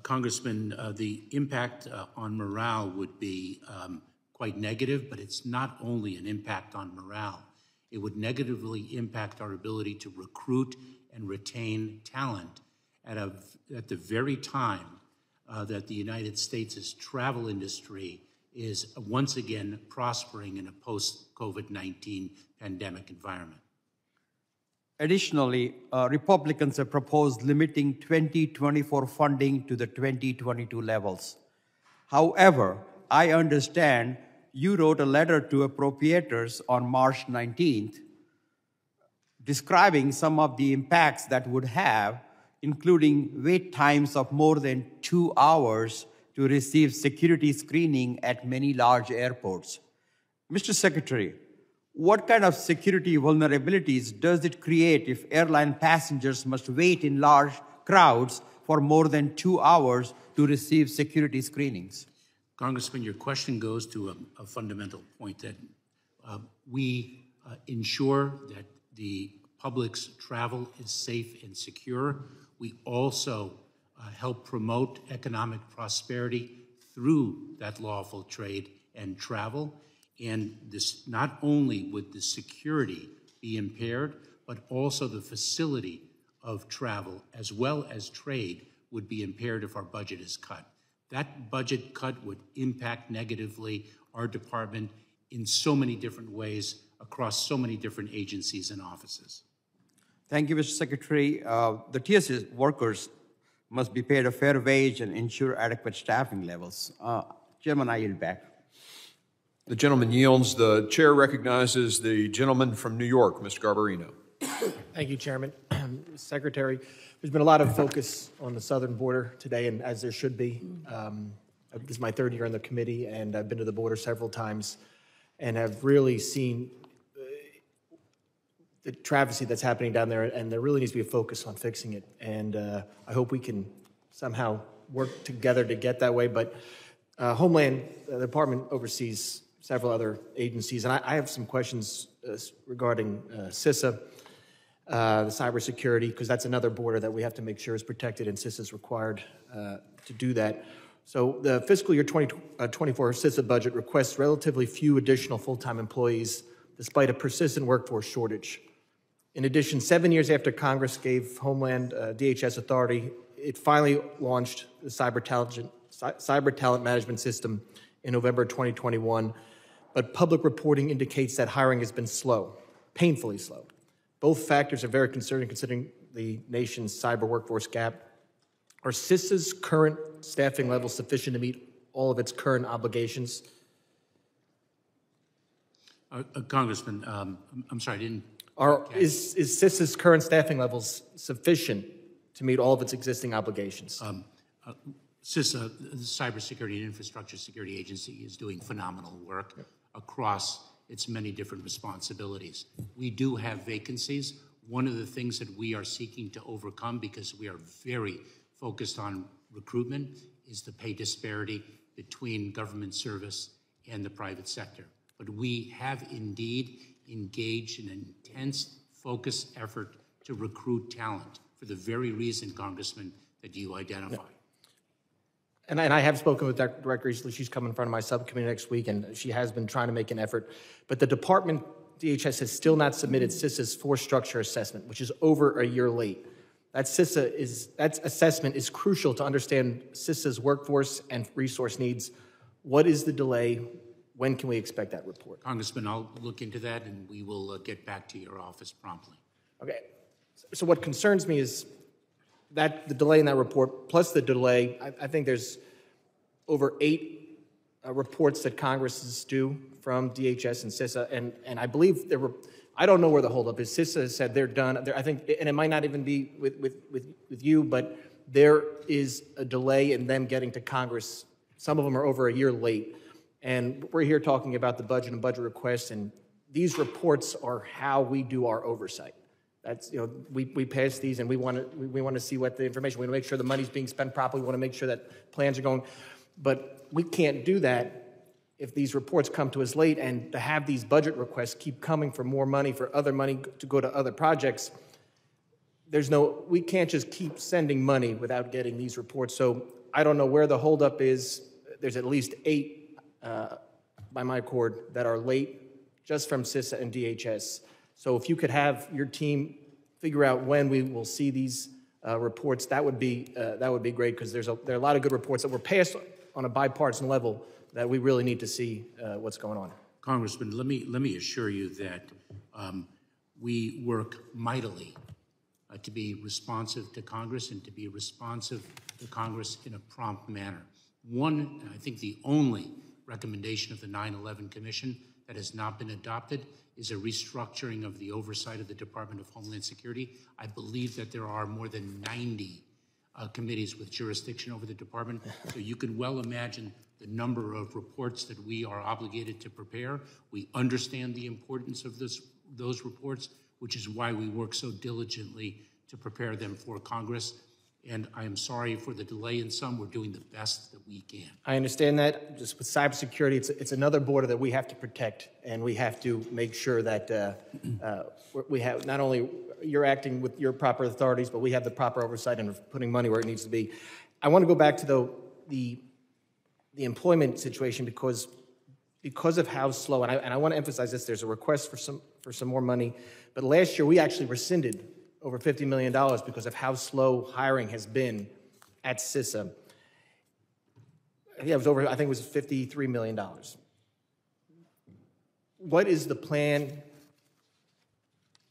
Congressman, the impact on morale would be quite negative, but it's not only an impact on morale. It would negatively impact our ability to recruit and retain talent at the very time that the United States' travel industry is once again prospering in a post-COVID-19 pandemic environment. Additionally, Republicans have proposed limiting 2024 funding to the 2022 levels. However, I understand you wrote a letter to appropriators on March 19th describing some of the impacts that would have, including wait times of more than 2 hours to receive security screening at many large airports. Mr. Secretary, what kind of security vulnerabilities does it create if airline passengers must wait in large crowds for more than 2 hours to receive security screenings? Congressman, your question goes to a fundamental point that we ensure that the public's travel is safe and secure. We also help promote economic prosperity through that lawful trade and travel. And this, not only would the security be impaired, but also the facility of travel as well as trade would be impaired if our budget is cut. That budget cut would impact negatively our department in so many different ways across so many different agencies and offices. Thank you, Mr. Secretary. The TSA workers must be paid a fair wage and ensure adequate staffing levels. Chairman, I yield back. The gentleman yields. The chair recognizes the gentleman from New York, Mr. Garbarino. Thank you, Chairman. Secretary, there's been a lot of focus on the southern border today, and as there should be. This is my third year on the committee, and I've been to the border several times and have really seen the travesty that's happening down there, and there really needs to be a focus on fixing it. And I hope we can somehow work together to get that way. But Homeland, the department oversees several other agencies, and I have some questions regarding CISA, the cybersecurity, because that's another border that we have to make sure is protected, and CISA is required to do that. So the fiscal year 2024 CISA budget requests relatively few additional full-time employees despite a persistent workforce shortage. In addition, 7 years after Congress gave Homeland DHS authority, it finally launched the cyber talent management system in November 2021, but public reporting indicates that hiring has been slow. painfully slow. Both factors are very concerning considering the nation's cyber workforce gap. Are CISA's current staffing levels sufficient to meet all of its current obligations? Congressman, I'm sorry, I didn't. Is CISA's current staffing levels sufficient to meet all of its existing obligations? CISA, the Cybersecurity and Infrastructure Security Agency, is doing phenomenal work across its many different responsibilities. We do have vacancies. One of the things that we are seeking to overcome, because we are very focused on recruitment, is the pay disparity between government service and the private sector. But we have indeed engaged in an intense, focused effort to recruit talent for the very reason, Congressman, that you identified. And I have spoken with Director Easley. She's coming in front of my subcommittee next week, and she has been trying to make an effort. But the department, DHS, has still not submitted CISA's force structure assessment, which is over a year late. That assessment is crucial to understand CISA's workforce and resource needs. What is the delay? When can we expect that report? Congressman, I'll look into that, and we will get back to your office promptly. Okay. So what concerns me is that the delay in that report, plus the delay, I think there's over 8 reports that Congress is due from DHS and CISA, and I believe there were, I don't know where the holdup is. CISA said they're done. I think, and it might not even be with you, but there is a delay in them getting to Congress. Some of them are over a year late, and we're here talking about the budget and budget requests, and these reports are how we do our oversight. That's, we pass these, and we want to see what the information. We want to make sure the money's being spent properly. We want to make sure that plans are going, but we can't do that if these reports come to us late, and to have these budget requests keep coming for more money, for other money to go to other projects. We can't just keep sending money without getting these reports. So I don't know where the holdup is. There's at least 8 by my cord that are late, just from CISA and DHS. So if you could have your team figure out when we will see these reports, that would be great, because there are a lot of good reports that were passed on a bipartisan level that we really need to see what's going on. Congressman, let me assure you that we work mightily to be responsive to Congress and to be responsive to Congress in a prompt manner. One, I think the only recommendation of the 9/11 Commission that has not been adopted is a restructuring of the oversight of the Department of Homeland Security. I believe that there are more than 90 committees with jurisdiction over the department, so you can well imagine the number of reports that we are obligated to prepare. We understand the importance of those reports, which is why we work so diligently to prepare them for Congress. And I am sorry for the delay in some. We're doing the best that we can. I understand that. Just with cybersecurity, it's another border that we have to protect, and we have to make sure that we have not only you're acting with your proper authorities, but we have the proper oversight and putting money where it needs to be. I want to go back to the employment situation because of how slow, and I want to emphasize this. There's a request for some more money, but last year we actually rescinded over $50 million because of how slow hiring has been at CISA. Yeah, I think it was $53 million. What is the plan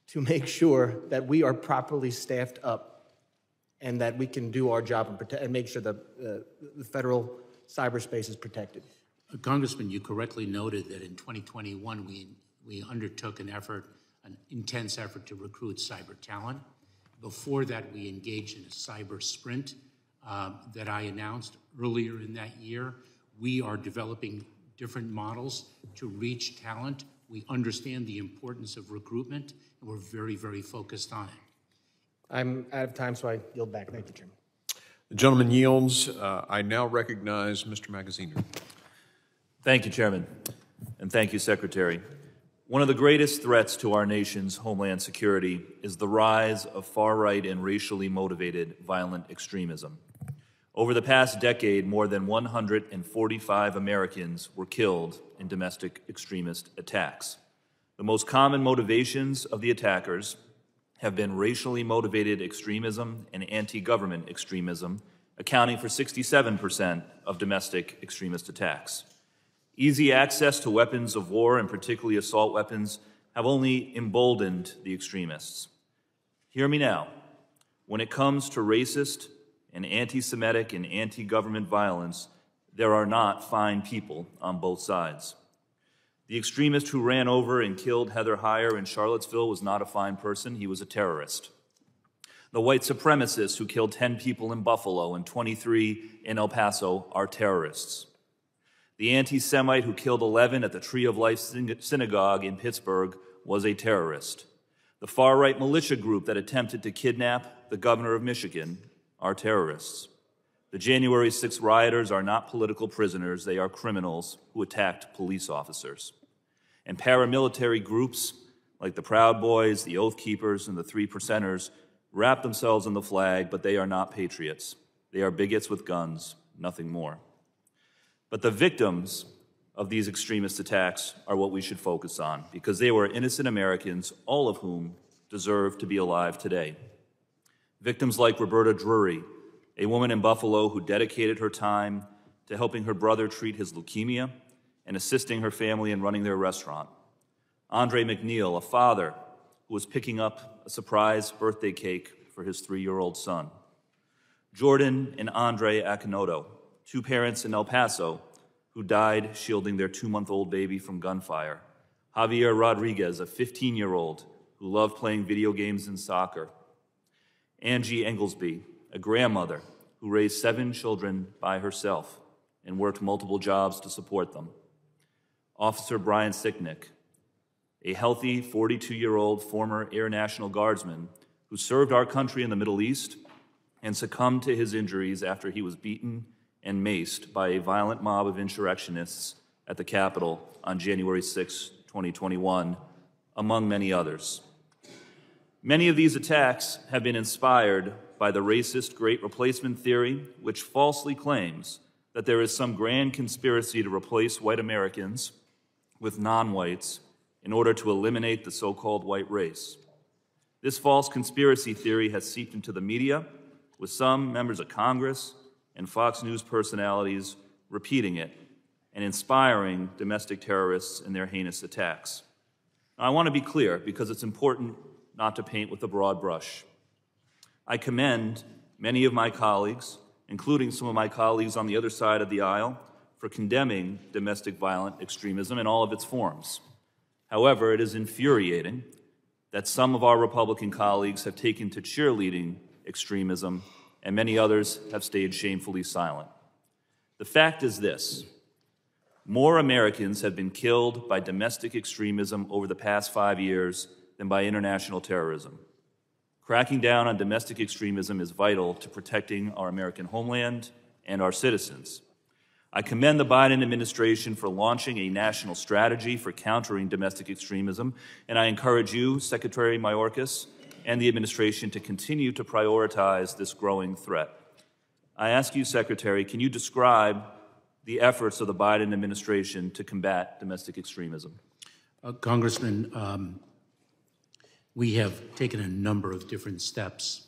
to make sure that we are properly staffed up and that we can do our job and make sure that the federal cyberspace is protected? Congressman, you correctly noted that in 2021 we undertook an intense effort to recruit cyber talent. Before that, we engaged in a cyber sprint that I announced earlier in that year. We are developing different models to reach talent. We understand the importance of recruitment, and we're very, very focused on it. I'm out of time, so I yield back. Thank you, Chairman. The gentleman yields. I now recognize Mr. Magaziner. Thank you, Chairman, and thank you, Secretary. One of the greatest threats to our nation's homeland security is the rise of far-right and racially motivated violent extremism. Over the past decade, more than 145 Americans were killed in domestic extremist attacks. The most common motivations of the attackers have been racially motivated extremism and anti-government extremism, accounting for 67% of domestic extremist attacks. Easy access to weapons of war, and particularly assault weapons, have only emboldened the extremists. Hear me now. When it comes to racist and anti-Semitic and anti-government violence, there are not fine people on both sides. The extremist who ran over and killed Heather Heyer in Charlottesville was not a fine person, he was a terrorist. The white supremacists who killed 10 people in Buffalo and 23 in El Paso are terrorists. The anti-Semite who killed 11 at the Tree of Life synagogue in Pittsburgh was a terrorist. The far-right militia group that attempted to kidnap the governor of Michigan are terrorists. The January 6th rioters are not political prisoners, they are criminals who attacked police officers. And paramilitary groups like the Proud Boys, the Oath Keepers, and the Three Percenters wrap themselves in the flag, but they are not patriots. They are bigots with guns, nothing more. But the victims of these extremist attacks are what we should focus on, because they were innocent Americans, all of whom deserve to be alive today. Victims like Roberta Drury, a woman in Buffalo who dedicated her time to helping her brother treat his leukemia and assisting her family in running their restaurant. Andre McNeil, a father who was picking up a surprise birthday cake for his 3-year-old son. Jordan and Andre Akinoto, 2 parents in El Paso who died shielding their 2-month-old baby from gunfire. Javier Rodriguez, a 15-year-old who loved playing video games and soccer. Angie Englesby, a grandmother who raised 7 children by herself and worked multiple jobs to support them. Officer Brian Sicknick, a healthy 42-year-old former Air National Guardsman who served our country in the Middle East and succumbed to his injuries after he was beaten and maced by a violent mob of insurrectionists at the Capitol on January 6, 2021, among many others. Many of these attacks have been inspired by the racist Great Replacement theory, which falsely claims that there is some grand conspiracy to replace white Americans with non-whites in order to eliminate the so-called white race. This false conspiracy theory has seeped into the media, with some members of Congress and Fox News personalities repeating it and inspiring domestic terrorists in their heinous attacks. Now, I want to be clear, because it's important not to paint with a broad brush. I commend many of my colleagues, including some of my colleagues on the other side of the aisle, for condemning domestic violent extremism in all of its forms. However, it is infuriating that some of our Republican colleagues have taken to cheerleading extremism, and many others have stayed shamefully silent. The fact is this: more Americans have been killed by domestic extremism over the past 5 years than by international terrorism. Cracking down on domestic extremism is vital to protecting our American homeland and our citizens. I commend the Biden administration for launching a national strategy for countering domestic extremism, and I encourage you, Secretary Mayorkas, and the administration to continue to prioritize this growing threat. I ask you, Secretary, can you describe the efforts of the Biden administration to combat domestic extremism? Congressman, we have taken a number of different steps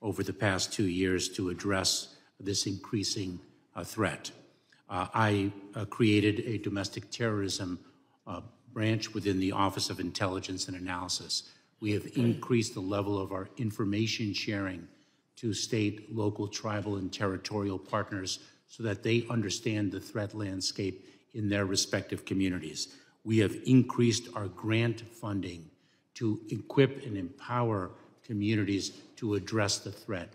over the past 2 years to address this increasing threat. I created a domestic terrorism branch within the Office of Intelligence and Analysis. We have increased the level of our information sharing to state, local, tribal, and territorial partners so that they understand the threat landscape in their respective communities. We have increased our grant funding to equip and empower communities to address the threat.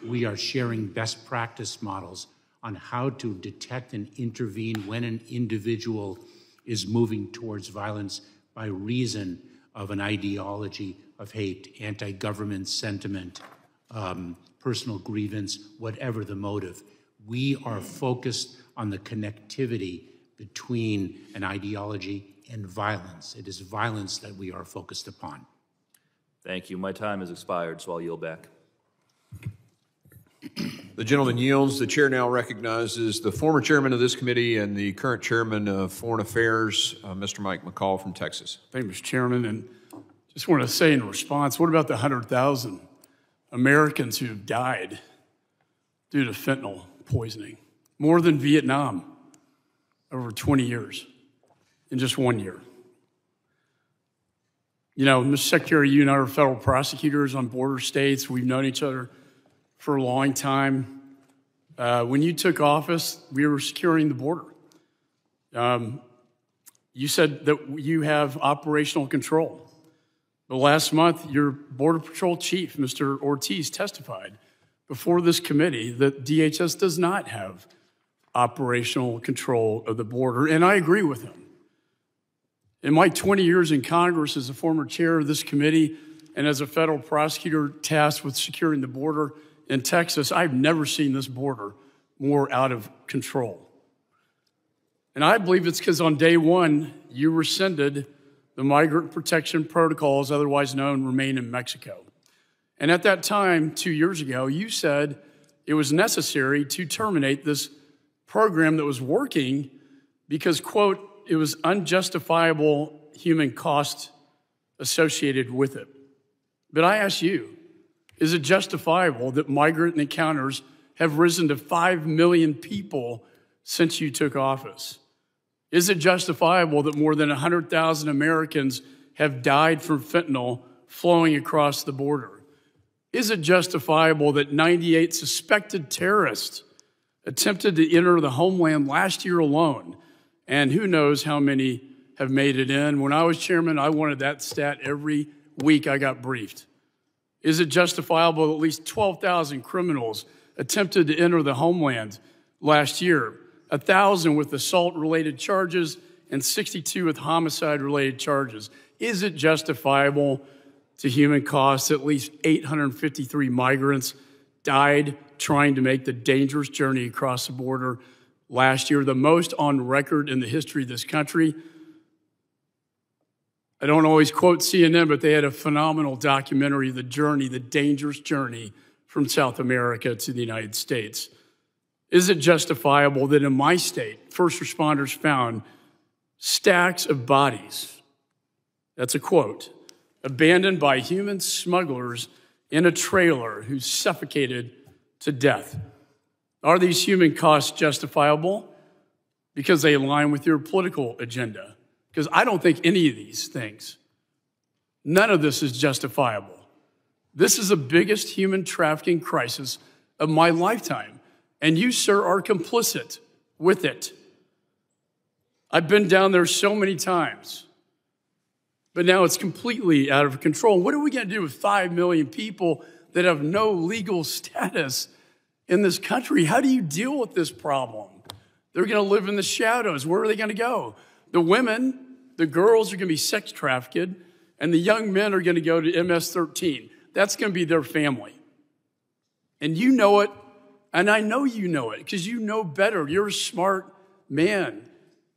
We are sharing best practice models on how to detect and intervene when an individual is moving towards violence by reason of an ideology of hate, anti-government sentiment, personal grievance, whatever the motive. We are focused on the connectivity between an ideology and violence. It is violence that we are focused upon. Thank you. My time has expired, so I'll yield back. The gentleman yields. The chair now recognizes the former chairman of this committee and the current chairman of Foreign Affairs, Mr. Mike McCall from Texas. Thank you, Mr. Chairman. And just want to say in response, what about the 100,000 Americans who have died due to fentanyl poisoning? More than Vietnam over 20 years in just 1 year. You know, Mr. Secretary, you and I are federal prosecutors on border states. We've known each other for a long time. When you took office, we were securing the border. You said that you have operational control. But last month, your Border Patrol chief, Mr. Ortiz, testified before this committee that DHS does not have operational control of the border, and I agree with him. In my 20 years in Congress as a former chair of this committee and as a federal prosecutor tasked with securing the border in Texas, I've never seen this border more out of control. And I believe it's because on day one, you rescinded the migrant protection protocols, otherwise known Remain in Mexico. And at that time, 2 years ago, you said it was necessary to terminate this program that was working because, quote, it was unjustifiable human cost associated with it. But I ask you, is it justifiable that migrant encounters have risen to 5 million people since you took office? Is it justifiable that more than 100,000 Americans have died from fentanyl flowing across the border? Is it justifiable that 98 suspected terrorists attempted to enter the homeland last year alone? And who knows how many have made it in. When I was chairman, I wanted that stat every week I got briefed. Is it justifiable that at least 12,000 criminals attempted to enter the homeland last year? 1,000 with assault-related charges and 62 with homicide-related charges. Is it justifiable to human costs that at least 853 migrants died trying to make the dangerous journey across the border last year, the most on record in the history of this country? I don't always quote CNN, but they had a phenomenal documentary, The Journey, the dangerous journey from South America to the United States. Is it justifiable that in my state, first responders found stacks of bodies, that's a quote, abandoned by human smugglers in a trailer who suffocated to death? Are these human costs justifiable? Because they align with your political agenda. Because I don't think any of these things, none of this is justifiable. This is the biggest human trafficking crisis of my lifetime. And you, sir, are complicit with it. I've been down there so many times, but now it's completely out of control. What are we going to do with 5 million people that have no legal status in this country? How do you deal with this problem? They're going to live in the shadows. Where are they going to go? The women, the girls are going to be sex trafficked, and the young men are going to go to MS-13. That's going to be their family. And you know it. And I know you know it because you know better. You're a smart man.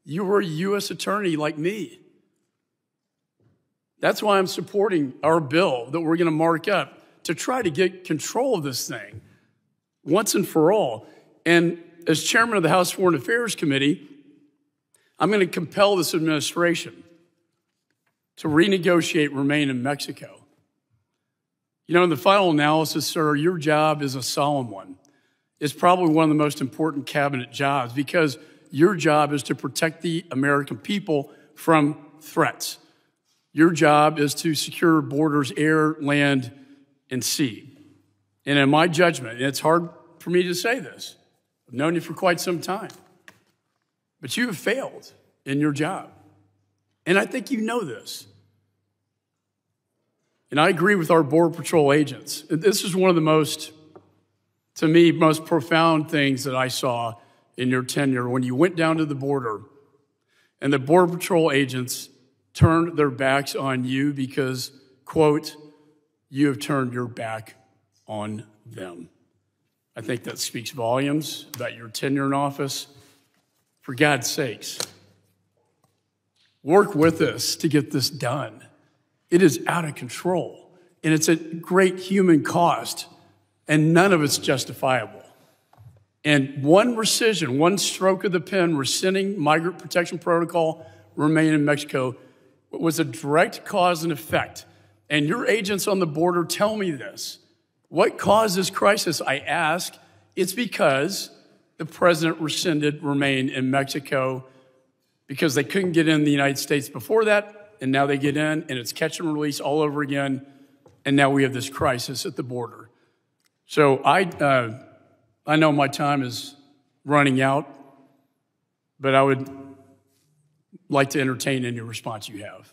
You were a U.S. attorney like me. That's why I'm supporting our bill that we're going to mark up to try to get control of this thing once and for all. And as chairman of the House Foreign Affairs Committee, I'm going to compel this administration to renegotiate Remain in Mexico. You know, in the final analysis, sir, your job is a solemn one. It's probably one of the most important cabinet jobs because your job is to protect the American people from threats. Your job is to secure borders, air, land, and sea. And in my judgment, and it's hard for me to say this, I've known you for quite some time, but you have failed in your job. And I think you know this. And I agree with our Border Patrol agents. This is one of the most, to me, most profound things that I saw in your tenure when you went down to the border and the Border Patrol agents turned their backs on you because, quote, you have turned your back on them. I think that speaks volumes about your tenure in office. For God's sakes, work with us to get this done. It is out of control, and it's at great human cost, and none of it's justifiable. And one rescission, one stroke of the pen, rescinding migrant protection protocol, Remain in Mexico, was a direct cause and effect. And your agents on the border tell me this. What caused this crisis, I ask? It's because the president rescinded Remain in Mexico because they couldn't get in the United States before that, and now they get in, and it's catch and release all over again, and now we have this crisis at the border. So I know my time is running out, but I would like to entertain any response you have.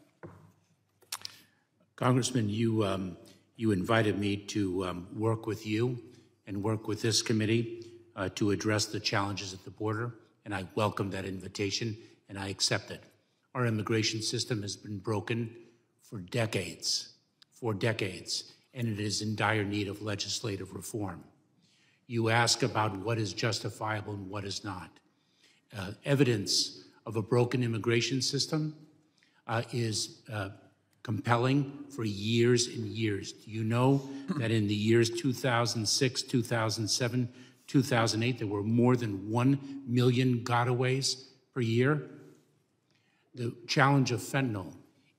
Congressman, you invited me to work with you and work with this committee to address the challenges at the border, and I welcome that invitation, and I accept it. Our immigration system has been broken for decades, and it is in dire need of legislative reform. You ask about what is justifiable and what is not. Evidence of a broken immigration system is compelling for years and years. Do you know that in the years 2006, 2007, 2008, there were more than 1 million gotaways per year? The challenge of fentanyl,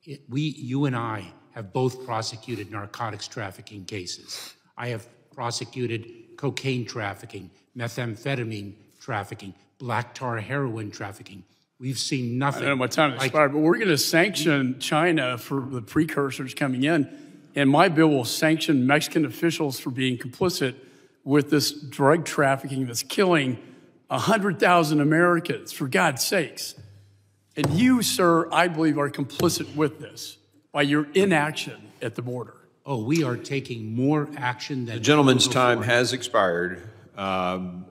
you and I have both prosecuted narcotics trafficking cases. I have prosecuted cocaine trafficking, methamphetamine trafficking, black tar heroin trafficking. We've seen nothing. I know my time has expired, but we're going to sanction China for the precursors coming in, and my bill will sanction Mexican officials for being complicit with this drug trafficking that's killing 100,000 Americans, for God's sakes. And you, sir, I believe, are complicit with this by your inaction at the border. Oh, we are taking more action than... The gentleman's time has expired, gentleman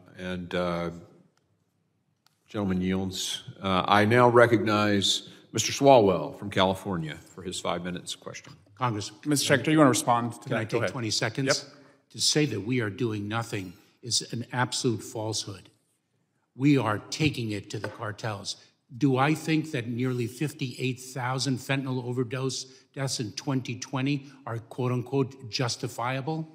yields. I now recognize Mr. Swalwell from California for his 5 minutes question. Congress. Mr. Secretary, you want to respond to that? Can I take 20 seconds? Yep. To say that we are doing nothing is an absolute falsehood. We are taking it to the cartels. Do I think that nearly 58,000 fentanyl overdose deaths in 2020 are quote unquote justifiable?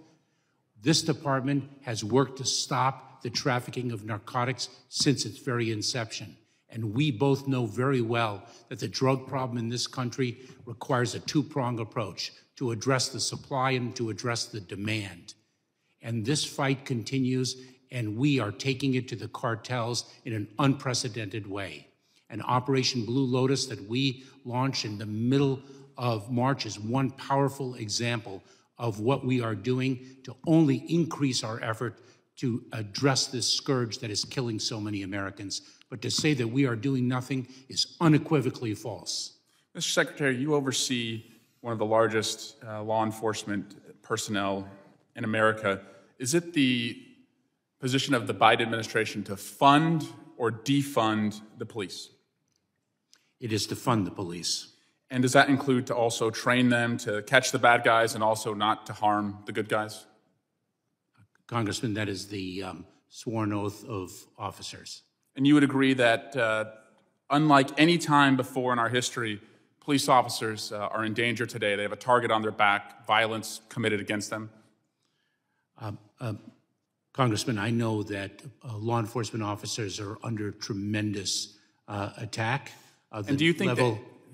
This department has worked to stop the trafficking of narcotics since its very inception. And we both know very well that the drug problem in this country requires a two-pronged approach to address the supply and to address the demand. And this fight continues, and we are taking it to the cartels in an unprecedented way. And Operation Blue Lotus that we launched in the middle of March is one powerful example of what we are doing to only increase our effort to address this scourge that is killing so many Americans. But to say that we are doing nothing is unequivocally false. Mr. Secretary, you oversee one of the largest law enforcement personnel in America. Is it the position of the Biden administration to fund or defund the police? It is to fund the police. And does that include to also train them to catch the bad guys and also not to harm the good guys? Congressman, that is the sworn oath of officers. And you would agree that unlike any time before in our history, police officers are in danger today. They have a target on their back, violence committed against them. Congressman, I know that law enforcement officers are under tremendous attack. And do you think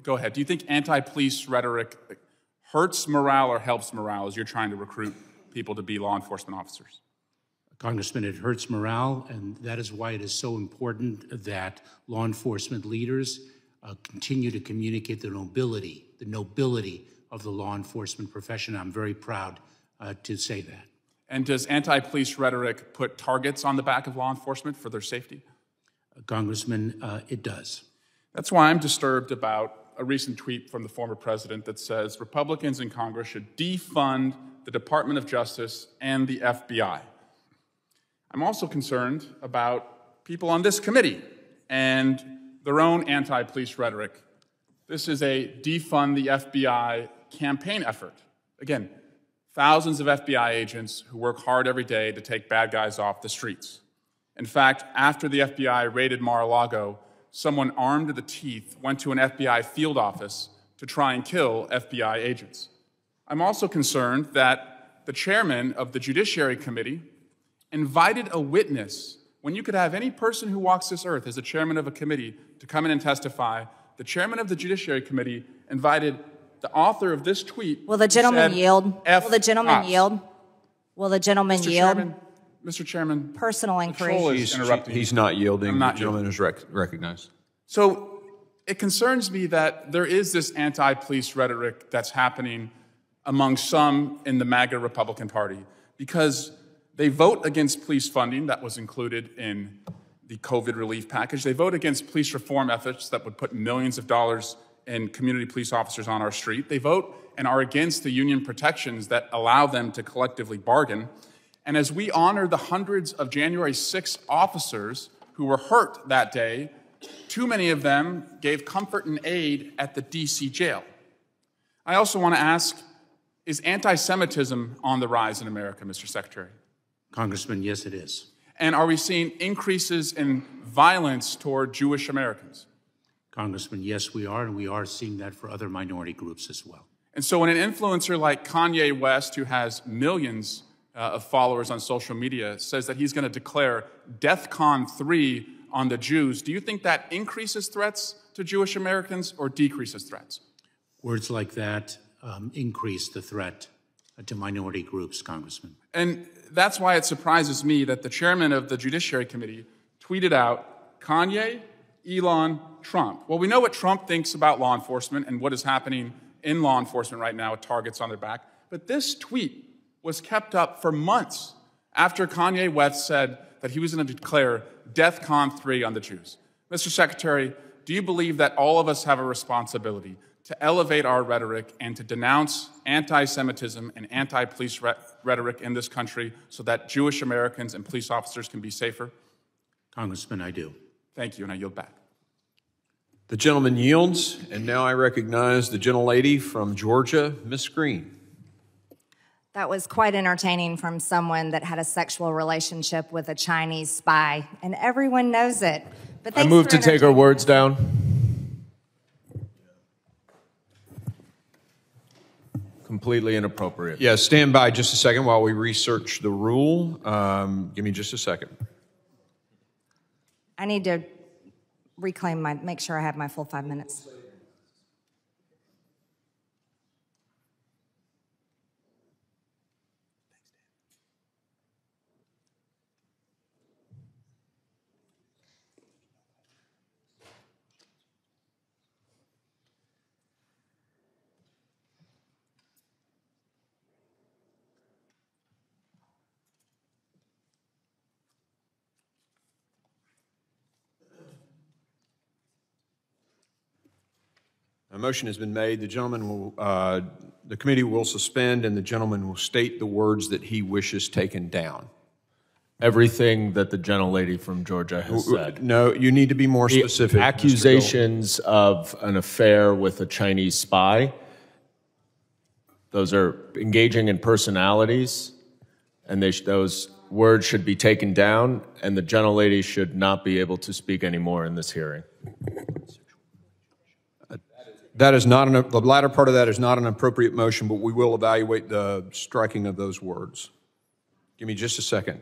go ahead, do you think anti-police rhetoric hurts morale or helps morale as you're trying to recruit people to be law enforcement officers? Congressman, it hurts morale, and that is why it is so important that law enforcement leaders continue to communicate the nobility of the law enforcement profession. I'm very proud to say that. And does anti-police rhetoric put targets on the back of law enforcement for their safety? Congressman, it does. That's why I'm disturbed about a recent tweet from the former president that says Republicans in Congress should defund the Department of Justice and the FBI. I'm also concerned about people on this committee and their own anti-police rhetoric. This is a defund the FBI campaign effort. Again, thousands of FBI agents who work hard every day to take bad guys off the streets. In fact, after the FBI raided Mar-a-Lago, someone armed to the teeth went to an FBI field office to try and kill FBI agents. I'm also concerned that the chairman of the Judiciary Committee invited a witness, when you could have any person who walks this earth as a chairman of a committee to come in and testify. The chairman of the Judiciary Committee invited the author of this tweet. Will the gentleman yield? Will the gentleman yield? Will the gentleman yield? Mr. Chairman, personal inquiry. He's not yielding. The gentleman is recognized. So it concerns me that there is this anti-police rhetoric that's happening among some in the MAGA Republican Party because they vote against police funding that was included in the COVID relief package. They vote against police reform efforts that would put millions of dollars in community police officers on our street. They vote and are against the union protections that allow them to collectively bargain. And as we honor the hundreds of January 6 officers who were hurt that day, too many of them gave comfort and aid at the DC jail. I also want to ask, is anti-Semitism on the rise in America, Mr. Secretary? Congressman, yes, it is. And are we seeing increases in violence toward Jewish Americans? Congressman, yes, we are, and we are seeing that for other minority groups as well. And so when an influencer like Kanye West, who has millions of followers on social media, says that he's going to declare DEFCON 3 on the Jews, do you think that increases threats to Jewish Americans or decreases threats? Words like that increase the threat to minority groups, Congressman. And that's why it surprises me that the chairman of the Judiciary Committee tweeted out, Kanye, Elon, Trump. Well, we know what Trump thinks about law enforcement and what is happening in law enforcement right now with targets on their back. But this tweet was kept up for months after Kanye West said that he was going to declare DEFCON 3 on the Jews. Mr. Secretary, do you believe that all of us have a responsibility to elevate our rhetoric and to denounce anti-Semitism and anti-police rhetoric in this country so that Jewish Americans and police officers can be safer? Congressman, I do. Thank you, and I yield back. The gentleman yields, and now I recognize the gentlelady from Georgia, Ms. Green. That was quite entertaining from someone that had a sexual relationship with a Chinese spy, and everyone knows it. But I move to take her words down. Completely inappropriate. Yeah, stand by just a second while we research the rule. Give me just a second. I need to make sure I have my full 5 minutes. A motion has been made. The committee will suspend, and the gentleman will state the words that he wishes taken down. Everything that the gentlelady from Georgia has said. No, you need to be more specific. The accusations of an affair with a Chinese spy, those are engaging in personalities, and those words should be taken down, and the gentlelady should not be able to speak anymore in this hearing. That is not the latter part of that is not an appropriate motion, but we will evaluate the striking of those words. Give me just a second.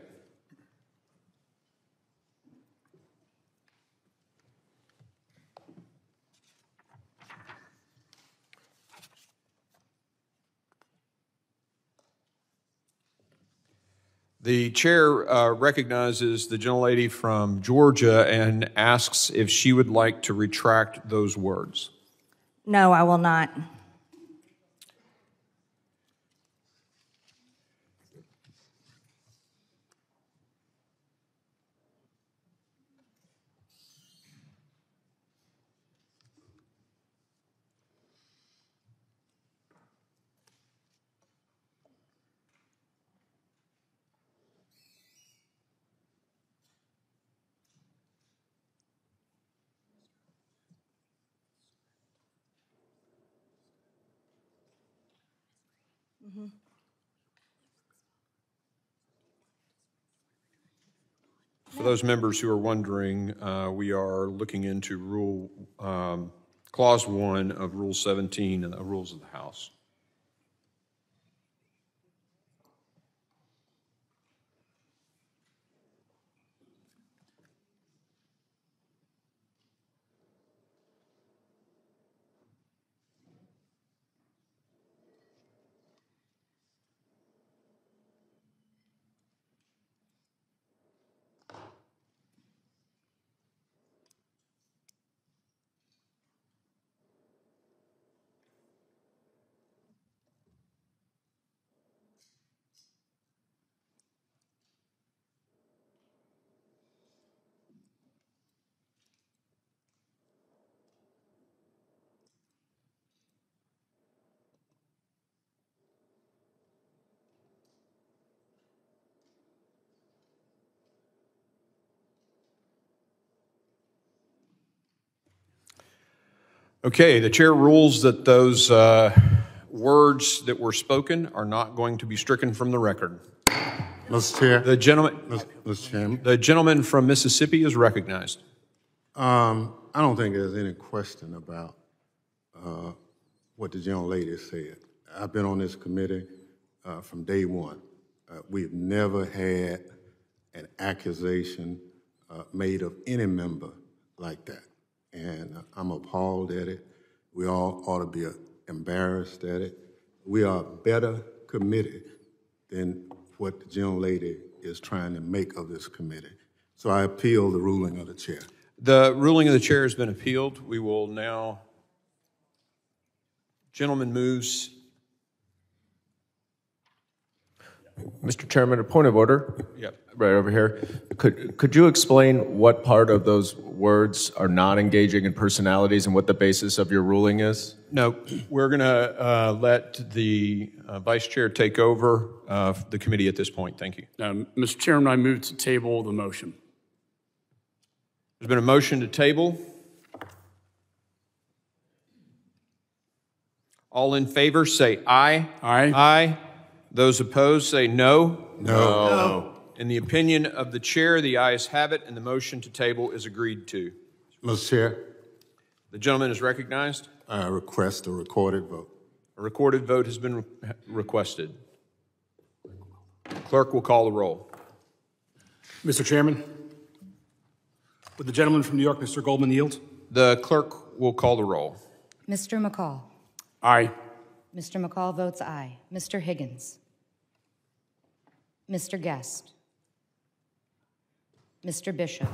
The chair recognizes the gentlelady from Georgia and asks if she would like to retract those words. No, I will not. For those members who are wondering, we are looking into Clause 1 of Rule 17 and the rules of the House. Okay, the chair rules that those words that were spoken are not going to be stricken from the record. Mr. Chair. The gentleman from Mississippi is recognized. I don't think there's any question about what the gentlelady said. I've been on this committee from day one. We've never had an accusation made of any member like that. And I'm appalled at it. We all ought to be embarrassed at it. We are a better committee than what the gentlelady is trying to make of this committee. So I appeal the ruling of the chair. The ruling of the chair has been appealed. We will now, gentleman moves. Mr. Chairman, a point of order. Yep. Right over here. Could you explain what part of those words are not engaging in personalities and what the basis of your ruling is? No, we're going to let the vice chair take over the committee at this point. Thank you. Mr. Chairman, I move to table the motion. There's been a motion to table. All in favor say aye. Aye. Aye. Those opposed say no. No. In the opinion of the chair, the ayes have it, and the motion to table is agreed to. Mr. Chair. The gentleman is recognized. I request a recorded vote. A recorded vote has been requested. Clerk will call the roll. Mr. Chairman, would the gentleman from New York, Mr. Goldman, yield? The clerk will call the roll. Mr. McCall. Aye. Mr. McCall votes aye. Mr. Higgins. Mr. Guest. Mr. Bishop.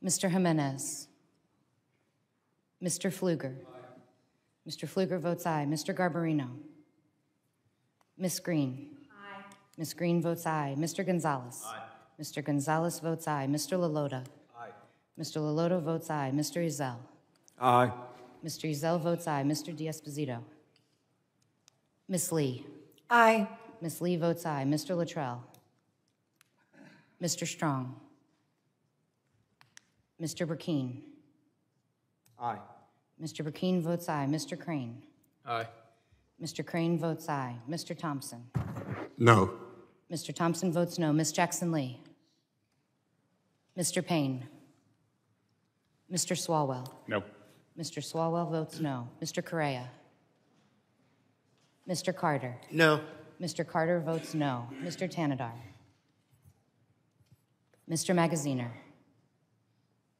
Mr. Jimenez. Mr. Pfluger. Mr. Pfluger votes aye. Mr. Garbarino. Ms. Green. Aye. Ms. Green votes aye. Mr. Gonzalez. Aye. Mr. Gonzalez votes aye. Mr. Lalota. Aye. Mr. Lalota votes aye. Mr. Ezell. Aye. Mr. Ezell votes aye. Mr. D'Esposito. Ms. Lee. Aye. Ms. Lee votes aye. Mr. Luttrell. Mr. Strong. Mr. Burkeen. Aye. Mr. Burkeen votes aye. Mr. Crane. Aye. Mr. Crane votes aye. Mr. Thompson. No. Mr. Thompson votes no. Ms. Jackson-Lee. Mr. Payne. Mr. Swalwell. No. Mr. Swalwell votes no. Mr. Correa. Mr. Carter. No. Mr. Carter votes no. Mr. Tanadar. Mr. Magaziner.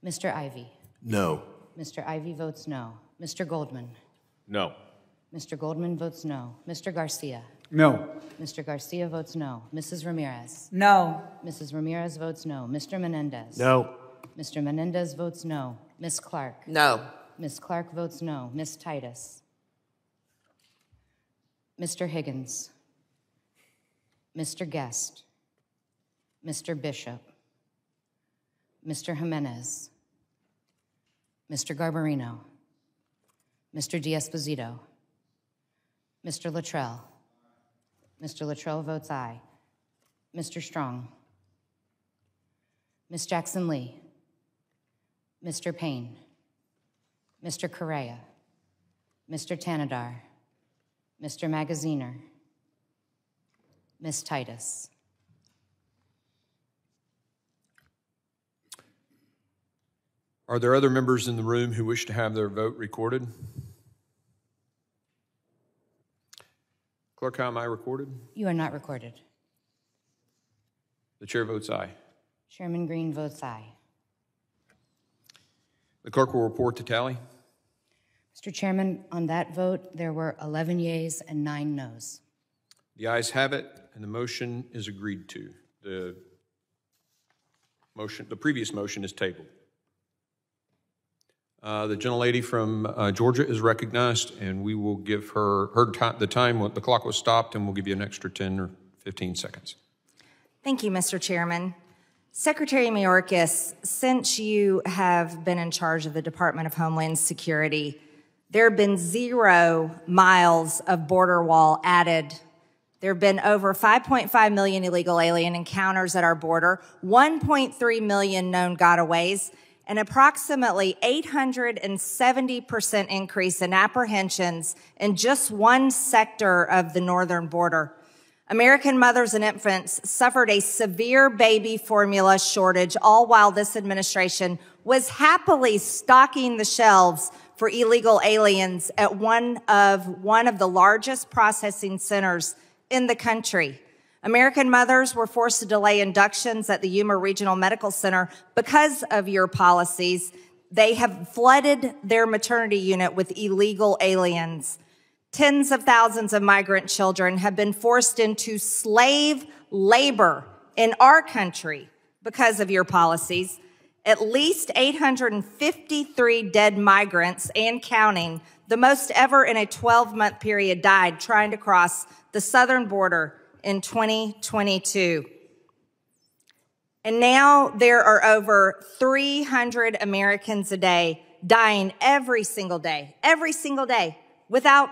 Mr. Ivey. No. Mr. Ivey votes no. Mr. Goldman. No. Mr. Goldman votes no. Mr. Garcia. No. Mr. Garcia votes no. Mrs. Ramirez. No. Mrs. Ramirez votes no. Mr. Menendez. No. Mr. Menendez votes no. Ms. Clark. No. Ms. Clark votes no. Ms. Titus. Mr. Higgins. Mr. Guest. Mr. Bishop. Mr. Jimenez. Mr. Garbarino. Mr. D'Esposito. Mr. Luttrell. Mr. Luttrell votes aye. Mr. Strong. Ms. Jackson-Lee. Mr. Payne. Mr. Correa. Mr. Tanadar. Mr. Magaziner. Ms. Titus. Are there other members in the room who wish to have their vote recorded? Clerk, how am I recorded? You are not recorded. The chair votes aye. Chairman Green votes aye. The clerk will report the tally. Mr. Chairman, on that vote, there were 11 yeas and 9 noes. The ayes have it, and the motion is agreed to. The previous motion is tabled. The gentlelady from Georgia is recognized, and we will give her the time. The clock was stopped, and we'll give you an extra 10 or 15 seconds. Thank you, Mr. Chairman. Secretary Mayorkas, since you have been in charge of the Department of Homeland Security, there have been 0 miles of border wall added. There have been over 5.5 million illegal alien encounters at our border, 1.3 million known gotaways, an approximately 870% increase in apprehensions in just one sector of the northern border. American mothers and infants suffered a severe baby formula shortage, all while this administration was happily stocking the shelves for illegal aliens at one of the largest processing centers in the country. American mothers were forced to delay inductions at the Yuma Regional Medical Center because of your policies. They have flooded their maternity unit with illegal aliens. Tens of thousands of migrant children have been forced into slave labor in our country because of your policies. At least 853 dead migrants and counting, the most ever in a 12-month period, died trying to cross the southern border in 2022. And now there are over 300 Americans a day dying every single day, without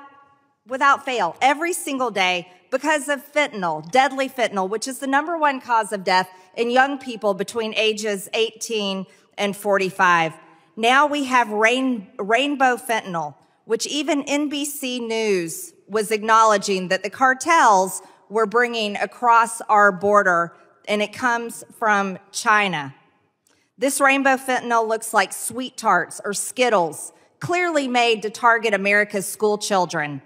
fail, every single day because of fentanyl, deadly fentanyl, which is the #1 cause of death in young people between ages 18 and 45. Now we have rainbow fentanyl, which even NBC News was acknowledging that the cartels were bringing across our border, and it comes from China. This rainbow fentanyl looks like Sweet Tarts or Skittles, clearly made to target America's school children.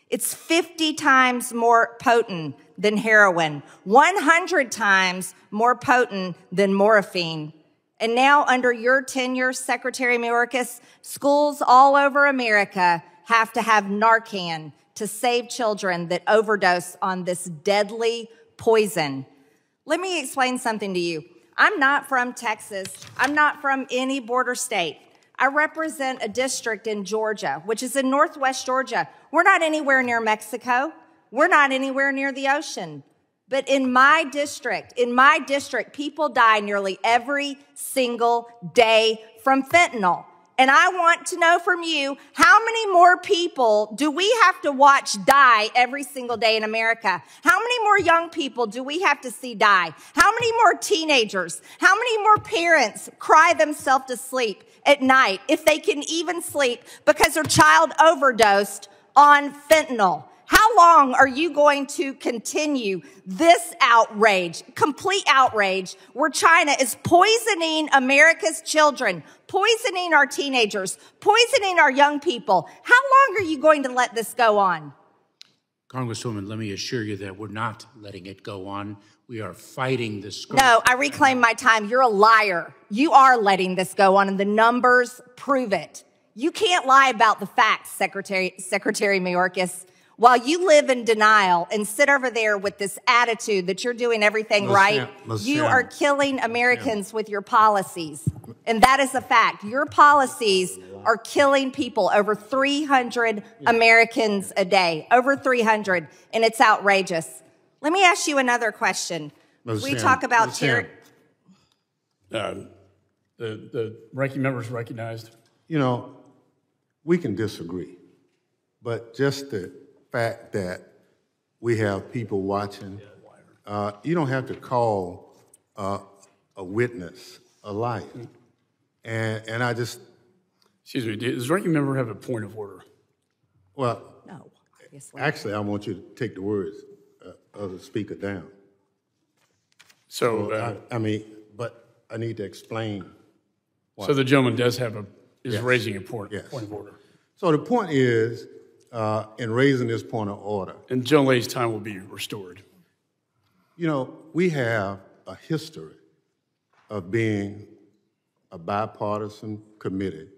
It's 50 times more potent than heroin, 100 times more potent than morphine. And now, under your tenure, Secretary Mayorkas, schools all over America have to have Narcan to save children that overdose on this deadly poison. Let me explain something to you. I'm not from Texas. I'm not from any border state. I represent a district in Georgia, which is in northwest Georgia. We're not anywhere near Mexico. We're not anywhere near the ocean. But in my district, people die nearly every single day from fentanyl. And I want to know from you, how many more people do we have to watch die every single day in America? How many more young people do we have to see die? How many more teenagers? How many more parents cry themselves to sleep at night, if they can even sleep, because their child overdosed on fentanyl? How long are you going to continue this outrage, complete outrage, where China is poisoning America's children, poisoning our teenagers, poisoning our young people? How long are you going to let this go on? Congresswoman, let me assure you that we're not letting it go on. We are fighting this. No, I reclaim my time. You're a liar. You are letting this go on, and the numbers prove it. You can't lie about the facts, Secretary Mayorkas. While you live in denial and sit over there with this attitude that you're doing everything right, you are killing Americans with your policies. And that is a fact. Your policies are killing people, over 300 Americans a day, over 300, and it's outrageous. Let me ask you another question. We talk about terror. The ranking member is recognized. You know, we can disagree, but just the fact that we have people watching, you don't have to call a witness a liar. And I just... Excuse me, does the ranking member have a point of order? Well, no, obviously. Actually, I want you to take the words of the speaker down. So, but I need to explain. So the gentleman does have raising a point of order. So the point is, in raising this point of order. And Joan Lay's time will be restored. You know, we have a history of being a bipartisan committee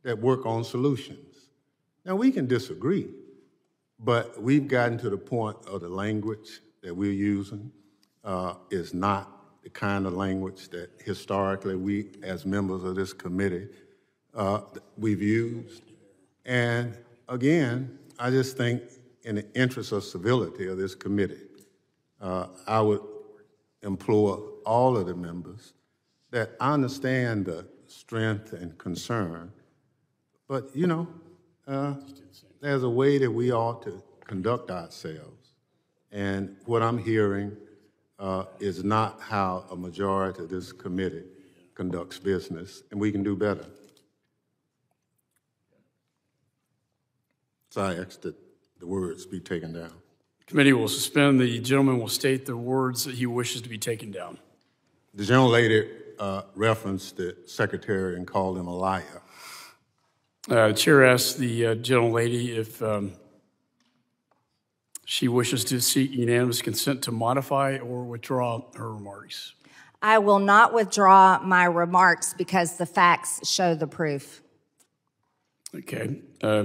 that work on solutions. Now, we can disagree, but we've gotten to the point of the language that we're using is not the kind of language that historically we, as members of this committee, we've used. And again, I just think in the interest of civility of this committee, I would implore all of the members that I understand the strength and concern, but, you know, there's a way that we ought to conduct ourselves. And what I'm hearing is not how a majority of this committee conducts business, and we can do better. So I ask that the words be taken down. Committee will suspend. The gentleman will state the words that he wishes to be taken down. The gentlelady referenced the secretary and called him a liar. Chair asks the gentlelady if she wishes to seek unanimous consent to modify or withdraw her remarks. I will not withdraw my remarks because the facts show the proof. Okay. Yeah.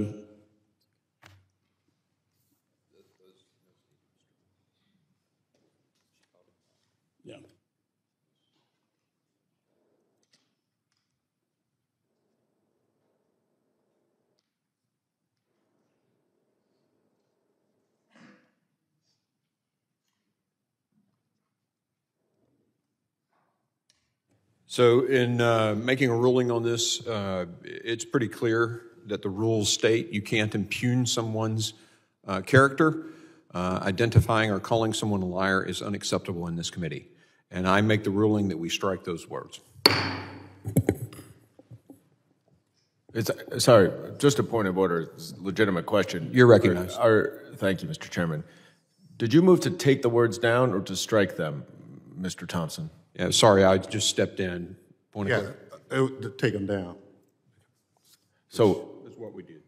So in making a ruling on this, it's pretty clear that the rules state you can't impugn someone's character. Identifying or calling someone a liar is unacceptable in this committee. And I make the ruling that we strike those words. Sorry, just a point of order, it's a legitimate question. You're recognized. Thank you, Mr. Chairman. Did you move to take the words down or to strike them, Mr. Thompson? Yeah, sorry, I just stepped in. Take them down. So that's what we did.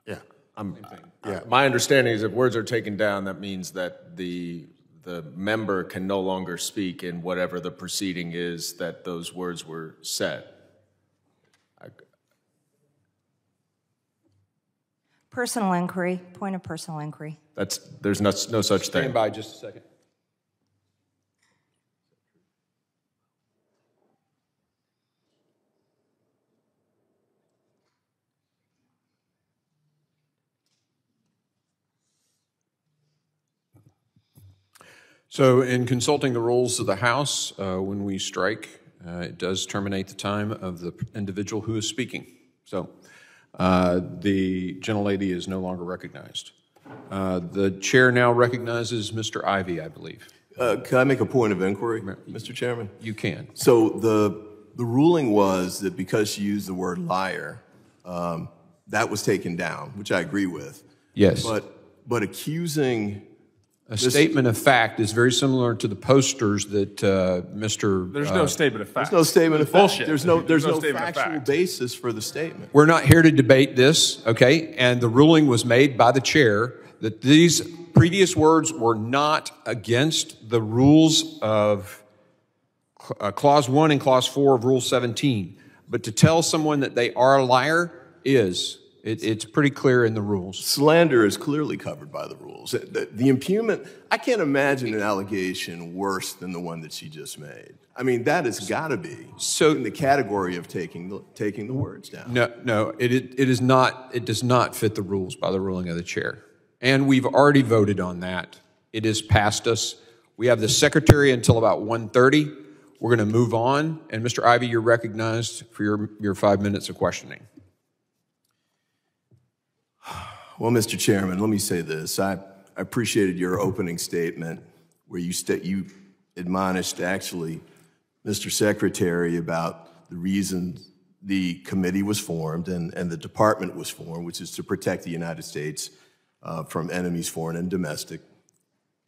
Yeah. My understanding is if words are taken down, that means that the member can no longer speak in whatever the proceeding is that those words were said. Personal inquiry, point of personal inquiry. There's no such thing. Stand by just a second. So in consulting the rules of the House, when we strike, it does terminate the time of the individual who is speaking. So the gentlelady is no longer recognized. The chair now recognizes Mr. Ivey, I believe. Can I make a point of inquiry, Mr. Chairman? You can. So the ruling was that because she used the word liar, that was taken down, which I agree with. Yes. But accusing... A statement of fact is very similar to the posters that Mr. There's no statement of fact. There's no statement of fact. Bullshit. There's no statement of factual fact. basis for the statement. We're not here to debate this, okay? And the ruling was made by the chair that these previous words were not against the rules of Clause 1 and Clause 4 of Rule 17. But to tell someone that they are a liar is... It's pretty clear in the rules. Slander is clearly covered by the rules. The impugnment, I can't imagine an allegation worse than the one that she just made. I mean, that has got to be in the category of taking the words down. No, it is not. It does not fit the rules by the ruling of the chair. And we've already voted on that. It is past us. We have the secretary until about 1:30. We're going to move on. And Mr. Ivey, you're recognized for your 5 minutes of questioning. Well, Mr. Chairman, let me say this. I appreciated your opening statement where you admonished, actually, Mr. Secretary about the reason the committee was formed and the department was formed, which is to protect the United States from enemies, foreign and domestic.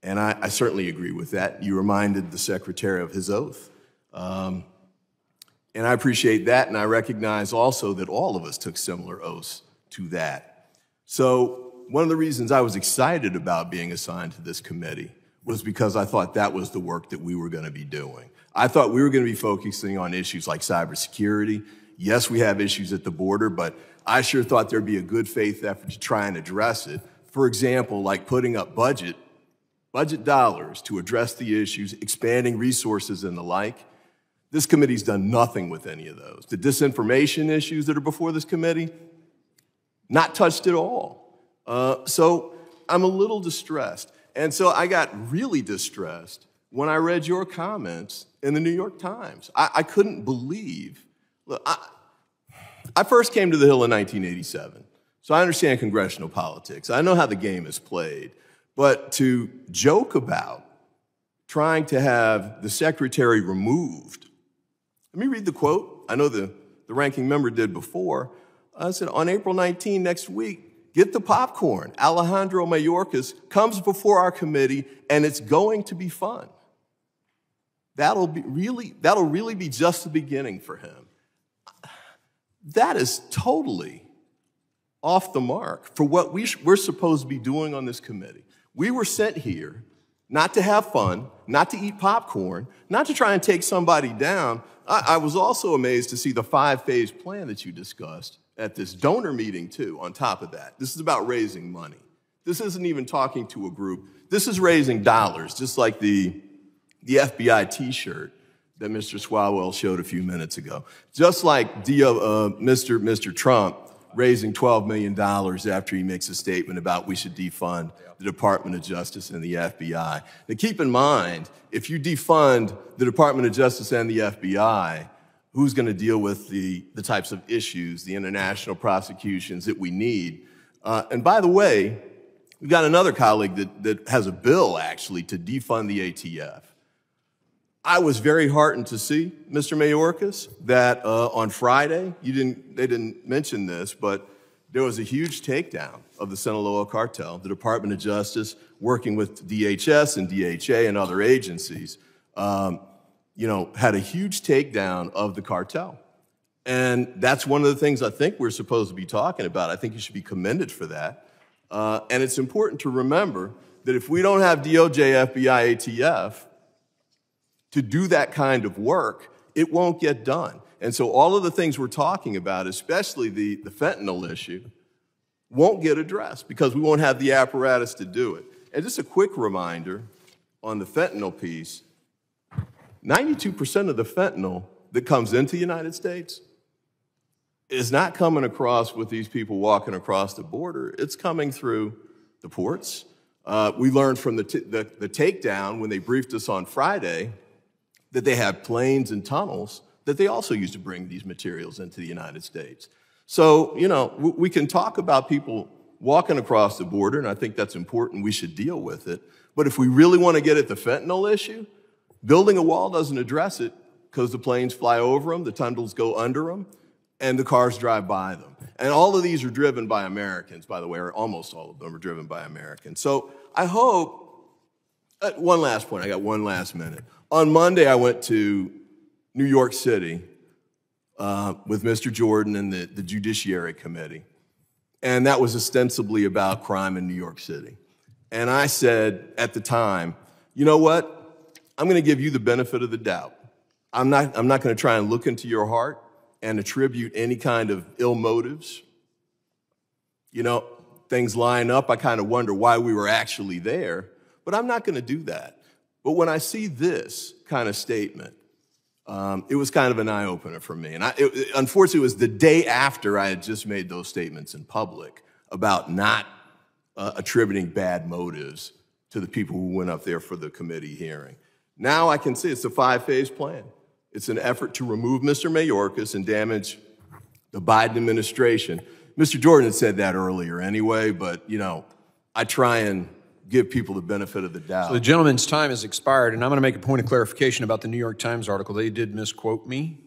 And I certainly agree with that. You reminded the Secretary of his oath. And I appreciate that, and I recognize also that all of us took similar oaths to that. So one of the reasons I was excited about being assigned to this committee was because I thought that was the work that we were going to be doing. I thought we were going to be focusing on issues like cybersecurity. Yes, we have issues at the border, but I sure thought there'd be a good faith effort to try and address it. For example, like putting up budget dollars to address the issues, expanding resources and the like. This committee's done nothing with any of those. The disinformation issues that are before this committee, not touched at all. So I'm a little distressed. And so I got really distressed when I read your comments in the New York Times. I couldn't believe. Look, I first came to the Hill in 1987, so I understand congressional politics. I know how the game is played. But to joke about trying to have the secretary removed, Let me read the quote. I know the ranking member did before. I said, on April 19 next week, get the popcorn. Alejandro Mayorkas comes before our committee, and it's going to be fun. That'll really be just the beginning for him. That is totally off the mark for what we're supposed to be doing on this committee. We were sent here not to have fun, not to eat popcorn, not to try and take somebody down. I was also amazed to see the 5-phase plan that you discussed at this donor meeting, too, on top of that. This is about raising money. This isn't even talking to a group. This is raising dollars, just like the FBI T-shirt that Mr. Swalwell showed a few minutes ago. Just like Mr. Trump raising $12 million after he makes a statement about we should defund the Department of Justice and the FBI. Now keep in mind, if you defund the Department of Justice and the FBI, who's going to deal with the types of issues, the international prosecutions that we need? And by the way, we've got another colleague that has a bill, actually, to defund the ATF. I was very heartened to see, Mr. Mayorkas, that on Friday, they didn't mention this, but there was a huge takedown of the Sinaloa cartel. The Department of Justice, working with DHS and DHA and other agencies, had a huge takedown of the cartel. And that's one of the things I think we're supposed to be talking about. I think you should be commended for that. And it's important to remember that if we don't have DOJ, FBI, ATF to do that kind of work, it won't get done. And so all of the things we're talking about, especially the fentanyl issue, won't get addressed because we won't have the apparatus to do it. And just a quick reminder on the fentanyl piece, 92% of the fentanyl that comes into the United States is not coming across with these people walking across the border. It's coming through the ports. We learned from the takedown when they briefed us on Friday that they have planes and tunnels that they also use to bring these materials into the United States. So, we can talk about people walking across the border, and I think that's important. We should deal with it. But if we really want to get at the fentanyl issue, building a wall doesn't address it because the planes fly over them, the tunnels go under them, and the cars drive by them. And all of these are driven by Americans, by the way, or almost all of them are driven by Americans. So I hope, one last point, I got one last minute. On Monday, I went to New York City with Mr. Jordan and the Judiciary Committee. And that was ostensibly about crime in New York City. And I said at the time, you know what? I'm going to give you the benefit of the doubt. I'm not going to try and look into your heart and attribute any kind of ill motives. Things line up. I kind of wonder why we were actually there, but I'm not going to do that. But when I see this kind of statement, it was kind of an eye-opener for me. And unfortunately, it was the day after I had just made those statements in public about not attributing bad motives to the people who went up there for the committee hearing. Now I can see it's a 5-phase plan. It's an effort to remove Mr. Mayorkas and damage the Biden administration. Mr. Jordan had said that earlier anyway, but, I try and give people the benefit of the doubt. So the gentleman's time has expired, and I'm going to make a point of clarification about the New York Times article. They did misquote me,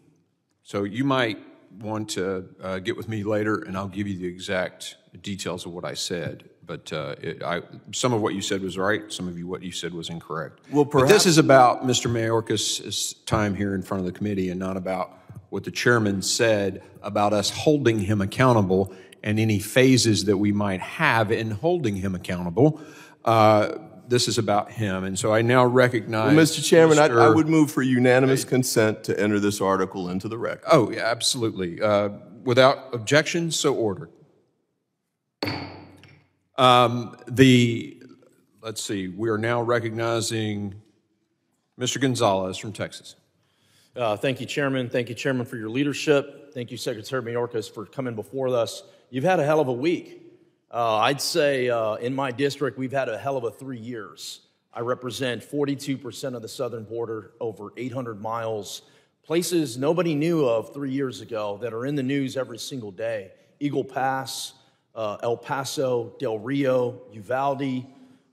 so you might want to get with me later, and I'll give you the exact details of what I said. But some of what you said was right. Some of what you said was incorrect. Well, but this is about Mr. Mayorkas' time here in front of the committee and not about what the chairman said about us holding him accountable and any phases that we might have in holding him accountable. This is about him. And so I now recognize... Well, Mr. Chairman, I would move for unanimous consent to enter this article into the record. Oh, yeah, absolutely. Without objection, so ordered. Let's see, we are now recognizing Mr. Gonzalez from Texas. Thank you, Chairman. Thank you, Chairman, for your leadership. Thank you, Secretary Mayorkas, for coming before us. You've had a hell of a week. I'd say in my district, we've had a hell of a 3 years. I represent 42% of the southern border, over 800 miles, places nobody knew of 3 years ago that are in the news every single day. Eagle Pass, El Paso, Del Rio, Uvalde,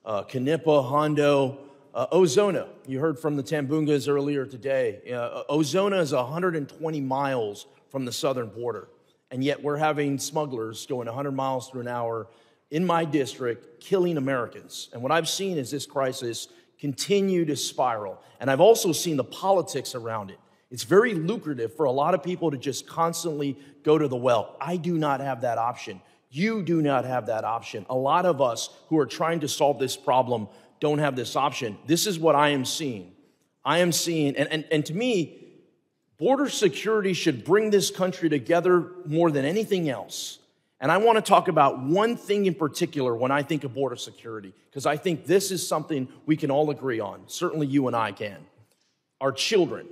Canepa, Hondo, Ozona, you heard from the Tambungas earlier today. Ozona is 120 miles from the southern border, and yet we're having smugglers going 100 miles per hour in my district, killing Americans. And what I've seen is this crisis continue to spiral. And I've also seen the politics around it. It's very lucrative for a lot of people to just constantly go to the well. I do not have that option. You do not have that option. A lot of us who are trying to solve this problem don't have this option. This is what I am seeing. I am seeing, and to me, border security should bring this country together more than anything else. And I want to talk about one thing in particular when I think of border security, because I think this is something we can all agree on. Certainly you and I can. Our children.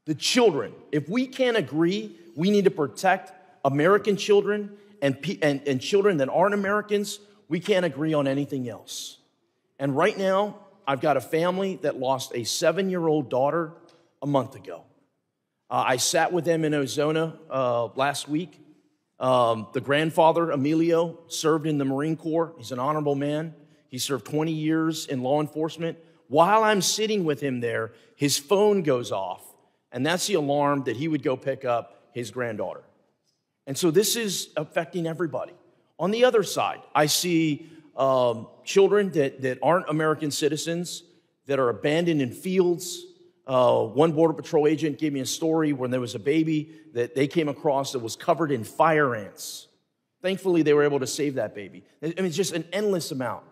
The children. If we can't agree, we need to protect American children and children that aren't Americans. We can't agree on anything else. And right now, I've got a family that lost a 7-year-old daughter a month ago. I sat with them in Ozona last week. The grandfather, Emilio, served in the Marine Corps. He's an honorable man. He served 20 years in law enforcement. While I'm sitting with him there, his phone goes off, and that's the alarm that he would go pick up his granddaughter. And so this is affecting everybody. On the other side, I see children that aren't American citizens that are abandoned in fields. One Border Patrol agent gave me a story when there was a baby that they came across that was covered in fire ants. Thankfully, they were able to save that baby. I mean, it's just an endless amount.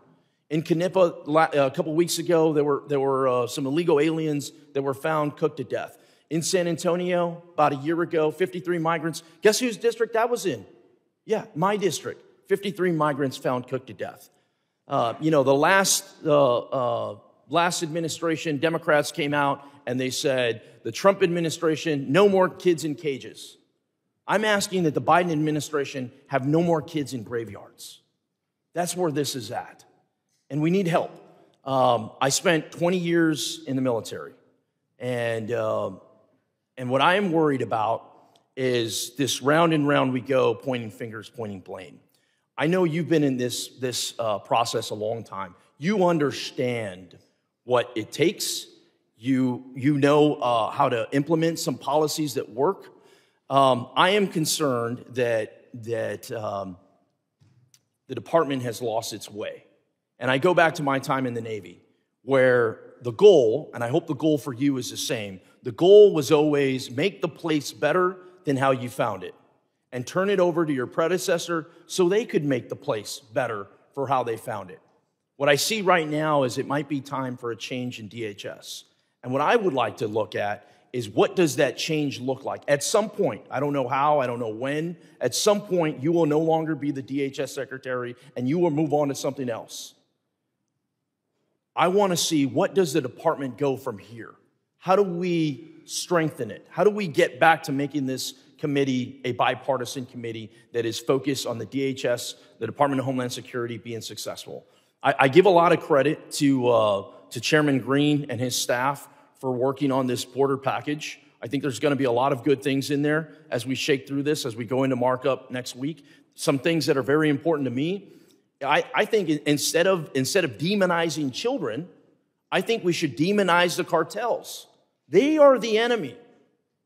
In Canipa, a couple weeks ago, there were some illegal aliens that were found cooked to death. In San Antonio, about a year ago, 53 migrants. Guess whose district that was in? Yeah, my district. 53 migrants found cooked to death. The last administration, Democrats came out and they said, the Trump administration, no more kids in cages. I'm asking that the Biden administration have no more kids in graveyards. That's where this is at. And we need help. I spent 20 years in the military. And what I am worried about is this round and round we go, pointing fingers, pointing blame. I know you've been in this process a long time. You understand what it takes. You know how to implement some policies that work. I am concerned that the department has lost its way. And I go back to my time in the Navy, where the goal, and I hope the goal for you is the same, the goal was always make the place better than how you found it, and turn it over to your predecessor so they could make the place better for how they found it. What I see right now is it might be time for a change in DHS. And what I would like to look at is what does that change look like? At some point, I don't know how, I don't know when, at some point you will no longer be the DHS secretary and you will move on to something else. I want to see what does the department go from here? How do we strengthen it? How do we get back to making this committee a bipartisan committee that is focused on the DHS, the Department of Homeland Security, being successful? I give a lot of credit to Chairman Green and his staff for working on this border package. I think there's going to be a lot of good things in there as we shake through this, as we go into markup next week. Some things that are very important to me. I think instead of demonizing children, I think we should demonize the cartels. They are the enemy.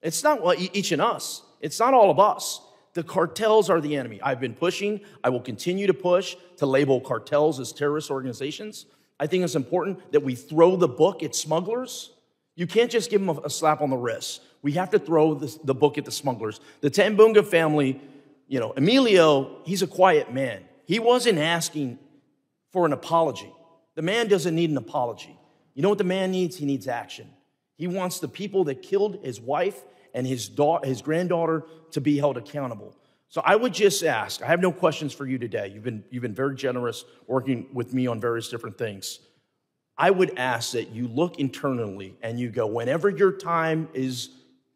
It's not each and us. It's not all of us. The cartels are the enemy. I've been pushing, I will continue to push to label cartels as terrorist organizations. I think it's important that we throw the book at smugglers. You can't just give them a slap on the wrist. We have to throw the book at the smugglers. The Tambunga family, Emilio, he's a quiet man. He wasn't asking for an apology. The man doesn't need an apology. You know what the man needs? He needs action. He wants the people that killed his wife and his granddaughter to be held accountable. So I would just ask, I have no questions for you today. You've been very generous working with me on various different things. I would ask that you look internally and you go, whenever your time is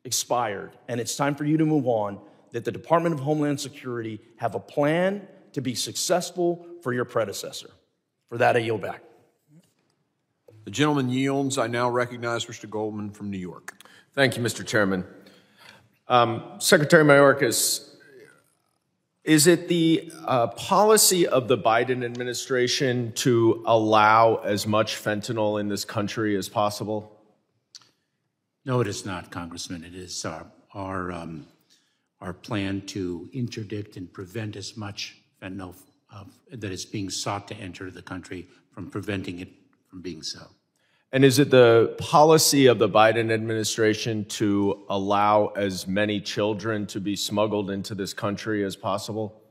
expired and it's time for you to move on, that the Department of Homeland Security have a plan to be successful for your predecessor. For that, I yield back. The gentleman yields. I now recognize Mr. Goldman from New York. Thank you, Mr. Chairman. Secretary Mayorkas, Is it the policy of the Biden administration to allow as much fentanyl in this country as possible? No, it is not, Congressman. It is our plan to interdict and prevent as much fentanyl that is being sought to enter the country from preventing it from being so. And is it the policy of the Biden administration to allow as many children to be smuggled into this country as possible?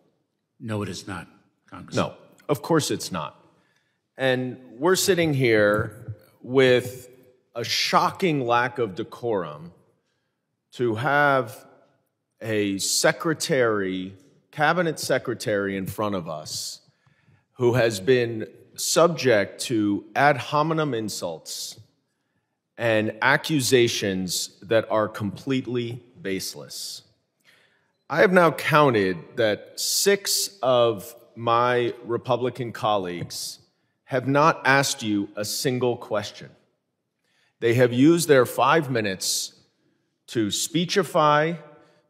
No, it is not, Congressman. No, of course it's not. And we're sitting here with a shocking lack of decorum to have a cabinet secretary in front of us who has been subject to ad hominem insults and accusations that are completely baseless. I have now counted that 6 of my Republican colleagues have not asked you a single question. They have used their 5 minutes to speechify,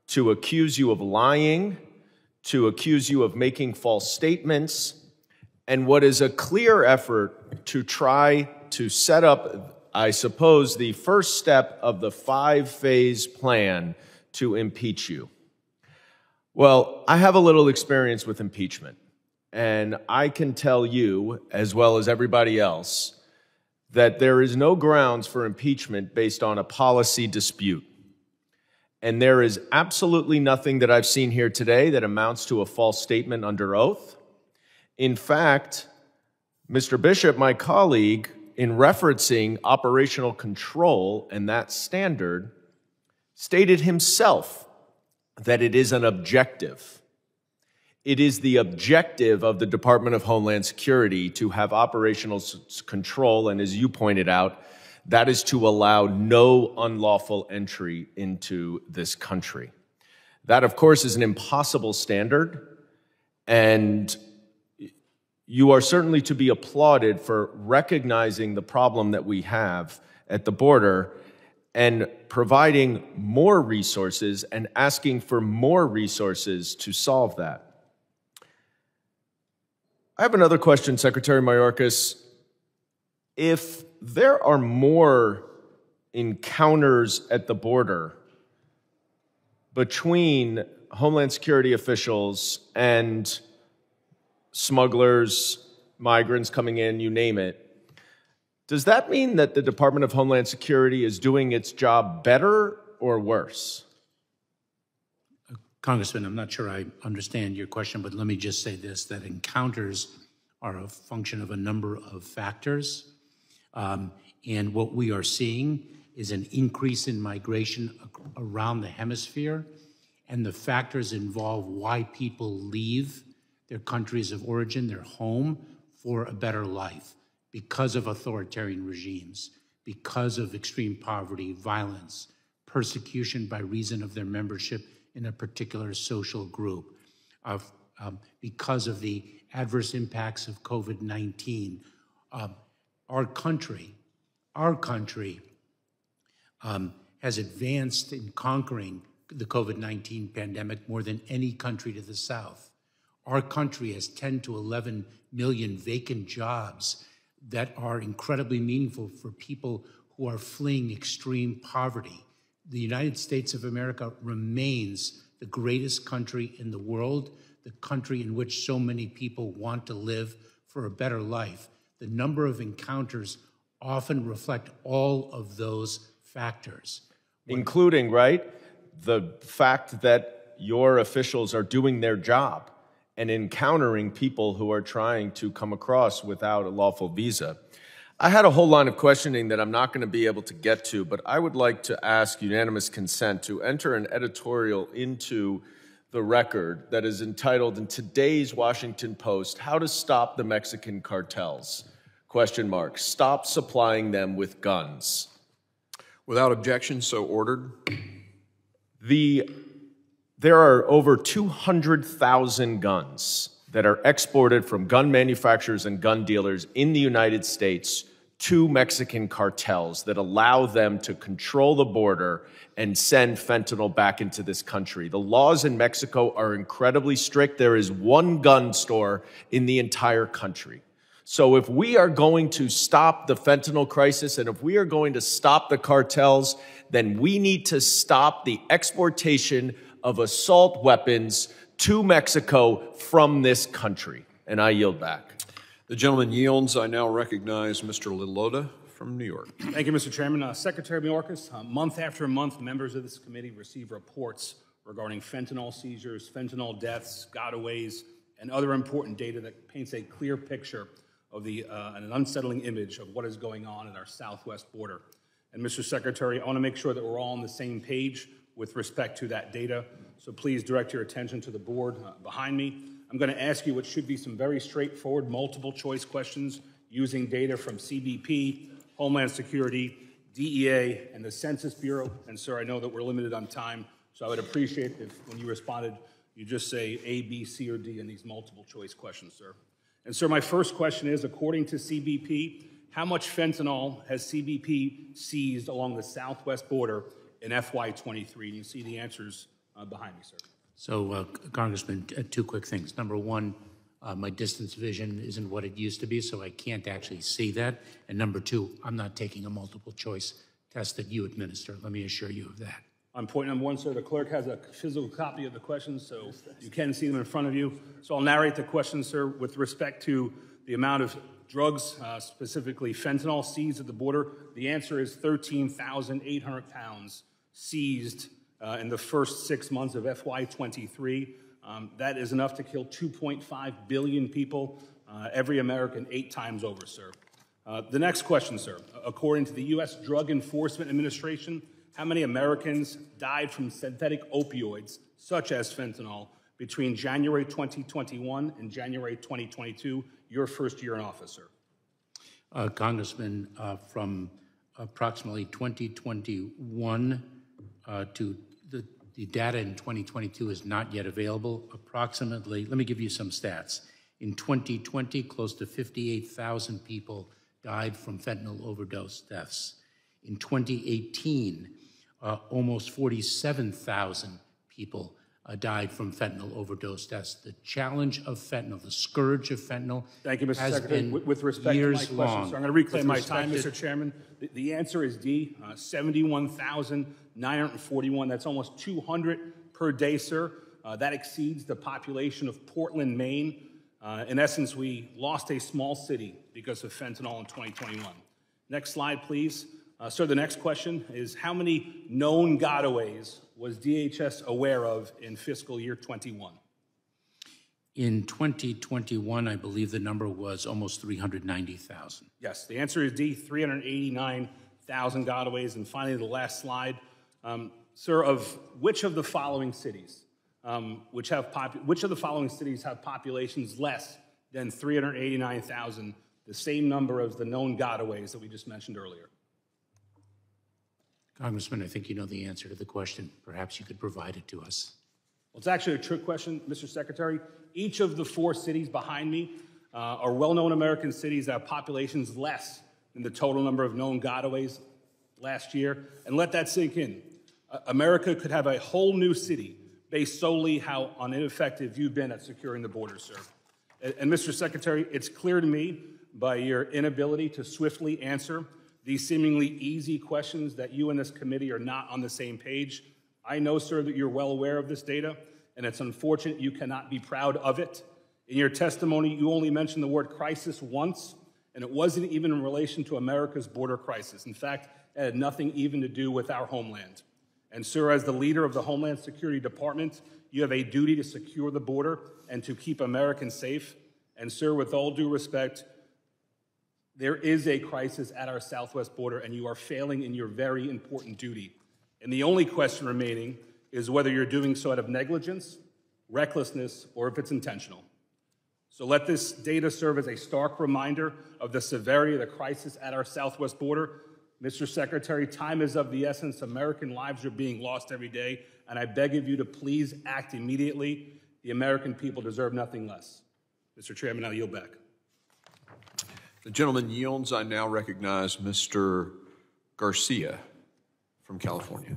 to accuse you of lying, to accuse you of making false statements, and what is a clear effort to try to set up, I suppose, the first step of the 5-phase plan to impeach you. Well, I have a little experience with impeachment, and I can tell you, as well as everybody else, that there is no grounds for impeachment based on a policy dispute. And there is absolutely nothing that I've seen here today that amounts to a false statement under oath. In fact, Mr. Bishop, my colleague, in referencing operational control and that standard, stated himself that it is an objective. It is the objective of the Department of Homeland Security to have operational control, and as you pointed out, that is to allow no unlawful entry into this country. That, of course, is an impossible standard, and you are certainly to be applauded for recognizing the problem that we have at the border and providing more resources and asking for more resources to solve that. I have another question, Secretary Mayorkas. If there are more encounters at the border between Homeland Security officials and smugglers, migrants coming in, you name it, does that mean that the Department of Homeland Security is doing its job better or worse? Congressman, I'm not sure I understand your question, but let me just say this, that encounters are a function of a number of factors. And what we are seeing is an increase in migration around the hemisphere, and the factors involve why people leave their countries of origin, their home, for a better life, because of authoritarian regimes, because of extreme poverty, violence, persecution by reason of their membership in a particular social group, because of the adverse impacts of COVID-19. Our country has advanced in conquering the COVID-19 pandemic more than any country to the south. Our country has 10 to 11 million vacant jobs that are incredibly meaningful for people who are fleeing extreme poverty. The United States of America remains the greatest country in the world, the country in which so many people want to live for a better life. The number of encounters often reflect all of those factors. Including, right, the fact that your officials are doing their job and encountering people who are trying to come across without a lawful visa. I had a whole line of questioning that I'm not going to be able to get to, but I would like to ask unanimous consent to enter an editorial into the record that is entitled in today's Washington Post, "How to Stop the Mexican Cartels?" ? Stop supplying them with guns. Without objection, so ordered. There are over 200,000 guns that are exported from gun manufacturers and gun dealers in the United States two Mexican cartels that allow them to control the border and send fentanyl back into this country. The laws in Mexico are incredibly strict. There is one gun store in the entire country. So if we are going to stop the fentanyl crisis and if we are going to stop the cartels, then we need to stop the exportation of assault weapons to Mexico from this country. And I yield back. The gentleman yields. I now recognize Mr. Lilota from New York. Thank you, Mr. Chairman. Secretary Mayorkas, month after month, members of this committee receive reports regarding fentanyl seizures, fentanyl deaths, gotaways, and other important data that paints a clear picture of an unsettling image of what is going on at our southwest border. And Mr. Secretary, I want to make sure that we're all on the same page with respect to that data. So please direct your attention to the board behind me. I'm going to ask you what should be some very straightforward multiple choice questions using data from CBP, Homeland Security, DEA, and the Census Bureau. And sir, I know that we're limited on time, so I would appreciate if when you responded, you just say A, B, C, or D in these multiple choice questions, sir. And sir, my first question is, according to CBP, how much fentanyl has CBP seized along the southwest border in FY23? And you see the answers behind me, sir. So, Congressman, two quick things. Number one, my distance vision isn't what it used to be, so I can't actually see that. And number two, I'm not taking a multiple choice test that you administer. Let me assure you of that. On point number one, sir, the clerk has a physical copy of the questions, so you can see them in front of you. So I'll narrate the questions, sir, with respect to the amount of drugs, specifically fentanyl, seized at the border. The answer is 13,800 pounds seized in the first 6 months of FY23. That is enough to kill 2.5 billion people, every American 8 times over, sir. The next question, sir. According to the U.S. Drug Enforcement Administration, how many Americans died from synthetic opioids, such as fentanyl, between January 2021 and January 2022, your first year in office, sir? Congressman, from approximately 2021 to the data in 2022 is not yet available. Approximately, let me give you some stats. In 2020, close to 58,000 people died from fentanyl overdose deaths. In 2018, almost 47,000 people died from fentanyl overdose deaths. The challenge of fentanyl, the scourge of fentanyl, thank you, Mr. has Secretary. been With respect to my question, long. so I'm going to reclaim my With time, respect Mr. Chairman. The answer is D, 71,941. That's almost 200 per day, sir. That exceeds the population of Portland, Maine. In essence, we lost a small city because of fentanyl in 2021. Next slide, please. Sir, the next question is, how many known gotaways was DHS aware of in fiscal year 21? In 2021, I believe the number was almost 390,000. Yes, the answer is D, 389,000 gotaways. And finally, the last slide. Sir, of which of the following cities, which of the following cities have populations less than 389,000, the same number as the known gotaways that we just mentioned earlier? Congressman, I think you know the answer to the question. Perhaps you could provide it to us. Well, it's actually a trick question, Mr. Secretary. Each of the 4 cities behind me are well-known American cities that have populations less than the total number of known gotaways last year. And let that sink in. America could have a whole new city based solely how ineffective you've been at securing the border, sir. And Mr. Secretary, it's clear to me by your inability to swiftly answer these seemingly easy questions that you and this committee are not on the same page. I know, sir, that you're well aware of this data, and it's unfortunate you cannot be proud of it. In your testimony, you only mentioned the word crisis once, and it wasn't even in relation to America's border crisis. In fact, it had nothing even to do with our homeland. And sir, as the leader of the Homeland Security Department, you have a duty to secure the border and to keep Americans safe. And sir, with all due respect, there is a crisis at our southwest border, and you are failing in your very important duty. And the only question remaining is whether you're doing so out of negligence, recklessness, or if it's intentional. So let this data serve as a stark reminder of the severity of the crisis at our southwest border. Mr. Secretary, time is of the essence. American lives are being lost every day, and I beg of you to please act immediately. The American people deserve nothing less. Mr. Chairman, I'll yield back. The gentleman yields. I now recognize Mr. Garcia from California.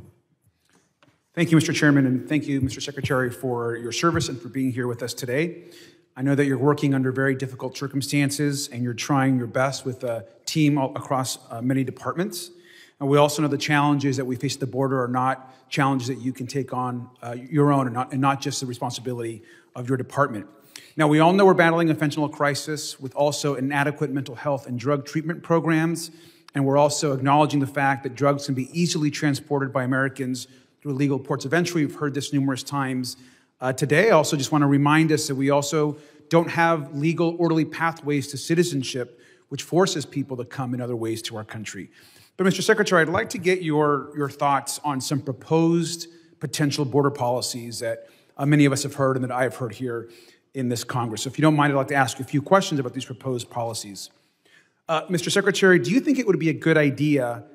Thank you, Mr. Chairman, and thank you, Mr. Secretary, for your service and for being here with us today. I know that you're working under very difficult circumstances and you're trying your best with a team across many departments. And we also know the challenges that we face at the border are not challenges that you can take on your own and not just the responsibility of your department. Now, we all know we're battling a fentanyl crisis with also inadequate mental health and drug treatment programs. And we're also acknowledging the fact that drugs can be easily transported by Americans through illegal ports of entry. We've heard this numerous times today. I also just want to remind us that we also don't have legal, orderly pathways to citizenship, which forces people to come in other ways to our country. But Mr. Secretary, I'd like to get your thoughts on some proposed potential border policies that many of us have heard and that I have heard here in this Congress. So if you don't mind, I'd like to ask you a few questions about these proposed policies. Mr. Secretary, do you think it would be a good idea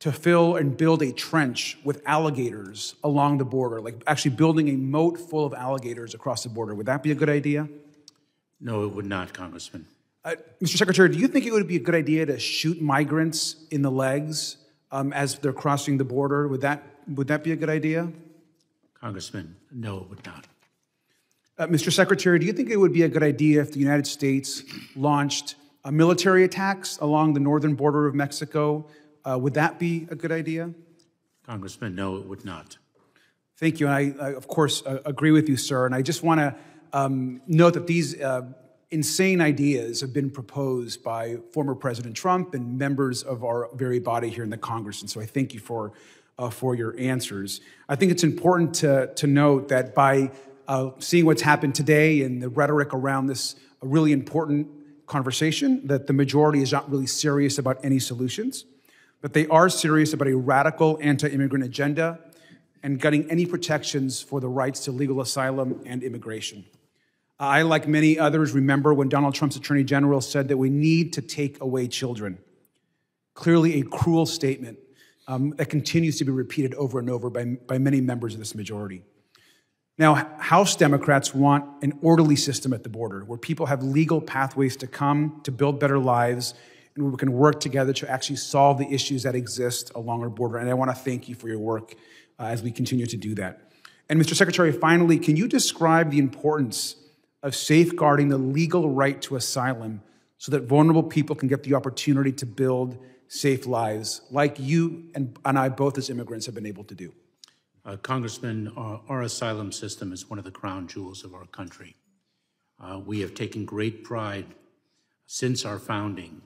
to fill and build a trench with alligators along the border, like actually building a moat full of alligators across the border? Would that be a good idea? No, it would not, Congressman. Mr. Secretary, do you think it would be a good idea to shoot migrants in the legs as they're crossing the border? Would that be a good idea? Congressman, no, it would not. Mr. Secretary, do you think it would be a good idea if the United States launched military attacks along the northern border of Mexico? Would that be a good idea? Congressman, no, it would not. Thank you. And I of course, agree with you, sir. And I just want to note that these insane ideas have been proposed by former President Trump and members of our very body here in the Congress. And so I thank you for your answers. I think it's important to note that by seeing what's happened today and the rhetoric around this really important conversation, that the majority is not really serious about any solutions, but they are serious about a radical anti-immigrant agenda and gutting any protections for the rights to legal asylum and immigration. I, like many others, remember when Donald Trump's Attorney General said that we need to take away children. Clearly a cruel statement that continues to be repeated over and over by many members of this majority. Now, House Democrats want an orderly system at the border where people have legal pathways to come, to build better lives, and we can work together to actually solve the issues that exist along our border. And I want to thank you for your work as we continue to do that. And Mr. Secretary, finally, can you describe the importance of safeguarding the legal right to asylum so that vulnerable people can get the opportunity to build safe lives like you and I both as immigrants have been able to do? Congressman, our asylum system is one of the crown jewels of our country. We have taken great pride since our founding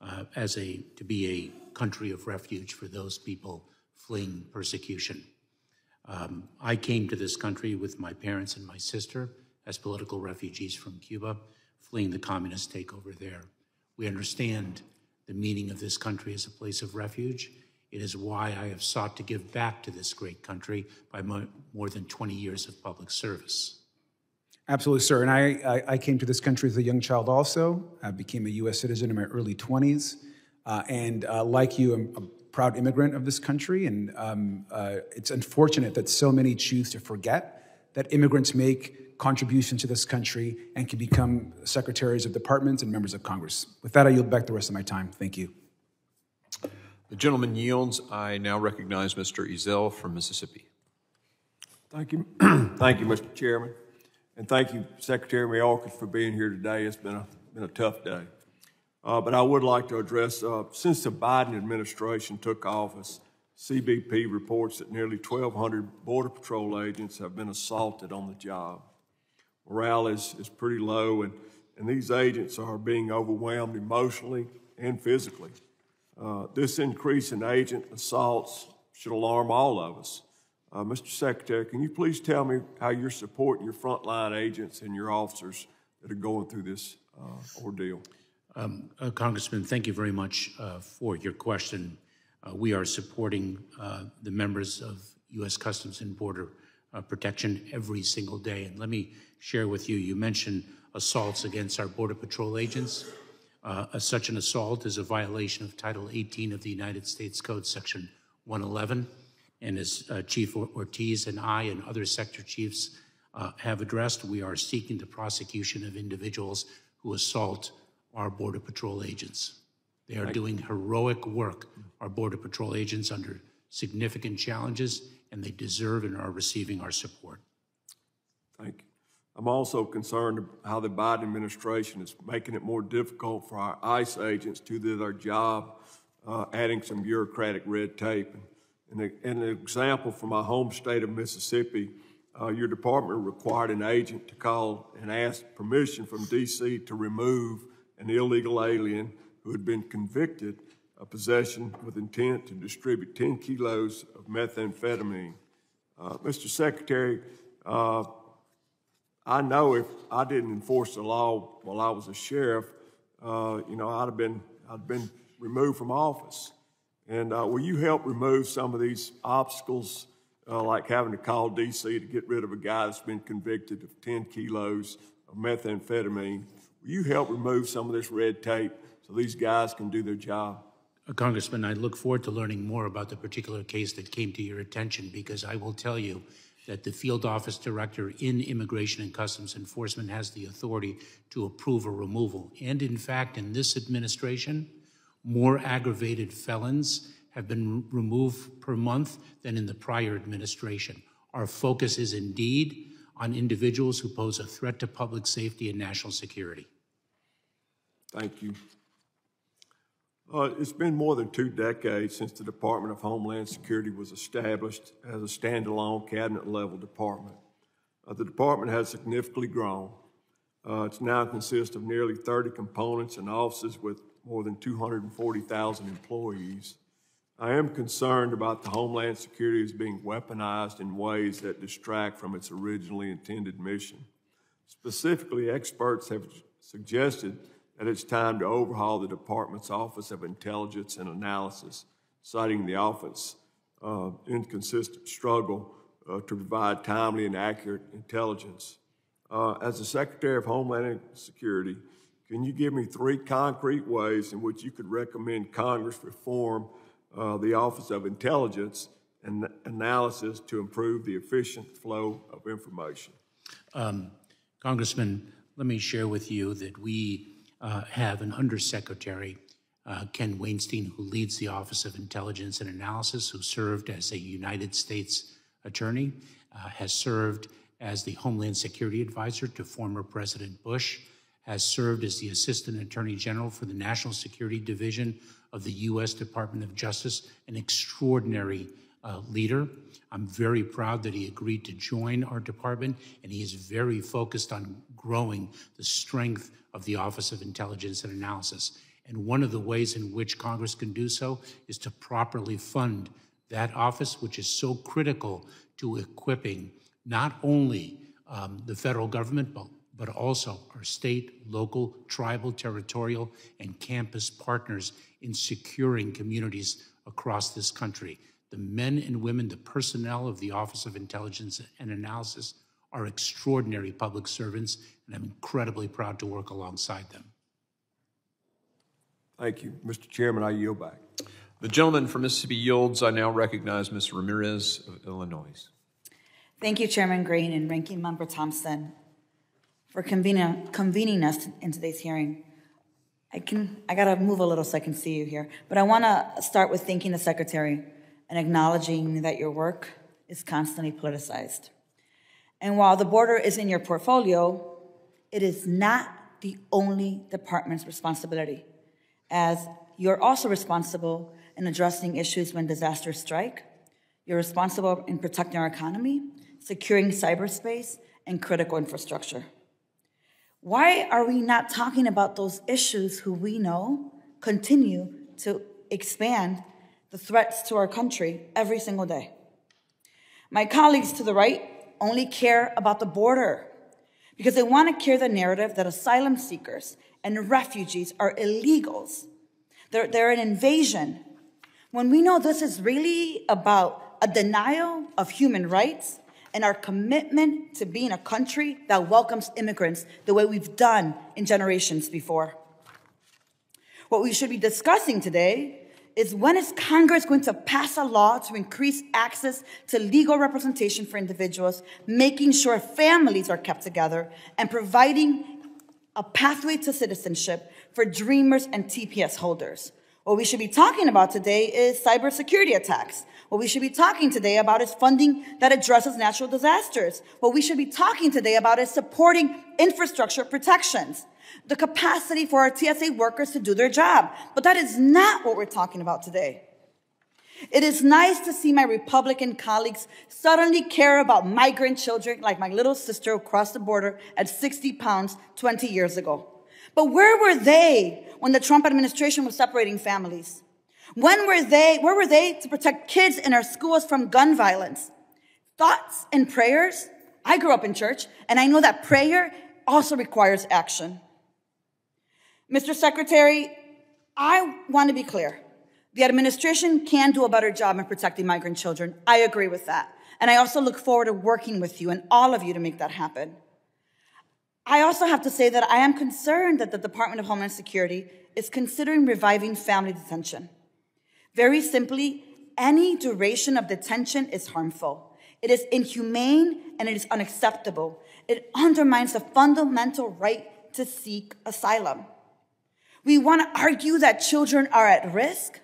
to be a country of refuge for those people fleeing persecution. I came to this country with my parents and my sister as political refugees from Cuba, fleeing the communist takeover there. We understand the meaning of this country as a place of refuge. It is why I have sought to give back to this great country by more than 20 years of public service. Absolutely, sir. And I came to this country as a young child also. I became a U.S. citizen in my early 20s. Like you, I'm a proud immigrant of this country. And it's unfortunate that so many choose to forget that immigrants make contributions to this country and can become secretaries of departments and members of Congress. With that, I yield back the rest of my time. Thank you. The gentleman yields. I now recognize Mr. Ezell from Mississippi. Thank you. Thank you, Mr. Chairman. And thank you, Secretary Mayorkas, for being here today. It's been a tough day. But I would like to address, since the Biden administration took office, CBP reports that nearly 1,200 Border Patrol agents have been assaulted on the job. Morale is pretty low, and these agents are being overwhelmed emotionally and physically. This increase in agent assaults should alarm all of us. Mr. Secretary, can you please tell me how you're supporting your frontline agents and your officers that are going through this ordeal? Congressman, thank you very much for your question. We are supporting the members of U.S. Customs and Border Protection every single day. And let me share with you, you mentioned assaults against our Border Patrol agents. Such an assault is a violation of Title 18 of the United States Code, Section 111. And as Chief Ortiz and I and other sector chiefs have addressed, we are seeking the prosecution of individuals who assault our Border Patrol agents. They are doing heroic work, our Border Patrol agents, under significant challenges, and they deserve and are receiving our support. Thank you. I'm also concerned how the Biden administration is making it more difficult for our ICE agents to do their job, adding some bureaucratic red tape. And an example from my home state of Mississippi, your department required an agent to call and ask permission from D.C. to remove an illegal alien who had been convicted of possession with intent to distribute 10 kilos of methamphetamine. Mr. Secretary, I know if I didn't enforce the law while I was a sheriff, I'd have been removed from office. And will you help remove some of these obstacles, like having to call D.C. to get rid of a guy that's been convicted of 10 kilos of methamphetamine? Will you help remove some of this red tape so these guys can do their job? Congressman, I look forward to learning more about the particular case that came to your attention, because I will tell you that the field office director in Immigration and Customs Enforcement has the authority to approve a removal. And in fact, in this administration, more aggravated felons have been removed per month than in the prior administration. Our focus is indeed on individuals who pose a threat to public safety and national security. Thank you. It's been more than 2 decades since the Department of Homeland Security was established as a standalone cabinet-level department. The department has significantly grown. It now consists of nearly 30 components and offices with more than 240,000 employees. I am concerned about the Homeland Security as being weaponized in ways that distract from its originally intended mission. Specifically, experts have suggested that it's time to overhaul the department's Office of Intelligence and Analysis, citing the office's inconsistent struggle to provide timely and accurate intelligence. As the Secretary of Homeland Security, can you give me 3 concrete ways in which you could recommend Congress reform the Office of Intelligence and Analysis to improve the efficient flow of information? Congressman, let me share with you that we have an Undersecretary, Ken Weinstein, who leads the Office of Intelligence and Analysis, who served as a United States attorney, has served as the Homeland Security Advisor to former President Bush, has served as the Assistant Attorney General for the National Security Division of the U.S. Department of Justice, an extraordinary leader. I'm very proud that he agreed to join our department, and he is very focused on growing the strength of the Office of Intelligence and Analysis. And one of the ways in which Congress can do so is to properly fund that office, which is so critical to equipping not only the federal government, but also our state, local, tribal, territorial, and campus partners in securing communities across this country. The men and women, the personnel of the Office of Intelligence and Analysis are extraordinary public servants, and I'm incredibly proud to work alongside them. Thank you. Mr. Chairman, I yield back. The gentleman from Mississippi yields. I now recognize Ms. Ramirez of Illinois. Thank you, Chairman Green and Ranking Member Thompson, for convening us in today's hearing. I gotta move a little so I can see you here, but I wanna start with thanking the Secretary and acknowledging that your work is constantly politicized. And while the border is in your portfolio, it is not the only department's responsibility, as you're also responsible in addressing issues when disasters strike. You're responsible in protecting our economy, securing cyberspace, and critical infrastructure. Why are we not talking about those issues who we know continue to expand the threats to our country every single day? My colleagues to the right only care about the border because they want to carry the narrative that asylum seekers and refugees are illegals. They're an invasion. When we know this is really about a denial of human rights and our commitment to being a country that welcomes immigrants the way we've done in generations before. What we should be discussing today is when is Congress going to pass a law to increase access to legal representation for individuals, making sure families are kept together, and providing a pathway to citizenship for dreamers and TPS holders. What we should be talking about today is cybersecurity attacks. What we should be talking today about is funding that addresses natural disasters. What we should be talking today about is supporting infrastructure protections, the capacity for our TSA workers to do their job. But that is not what we're talking about today. It is nice to see my Republican colleagues suddenly care about migrant children like my little sister who crossed the border at 60 pounds 20 years ago. But where were they when the Trump administration was separating families? Where were they to protect kids in our schools from gun violence? Thoughts and prayers? I grew up in church, and I know that prayer also requires action. Mr. Secretary, I want to be clear. The administration can do a better job in protecting migrant children. I agree with that. And I also look forward to working with you and all of you to make that happen. I also have to say that I am concerned that the Department of Homeland Security is considering reviving family detention. Very simply, any duration of detention is harmful. It is inhumane and it is unacceptable. It undermines the fundamental right to seek asylum. We want to argue that children are at risk.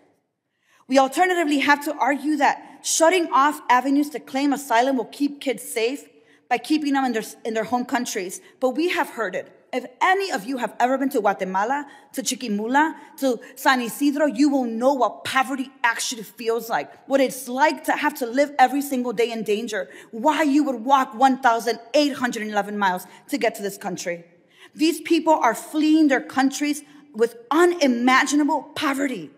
We alternatively have to argue that shutting off avenues to claim asylum will keep kids safe by keeping them in their home countries. But we have heard it. If any of you have ever been to Guatemala, to Chiquimula, to San Isidro, you will know what poverty actually feels like, what it's like to have to live every single day in danger, why you would walk 1,811 miles to get to this country. These people are fleeing their countries with unimaginable poverty.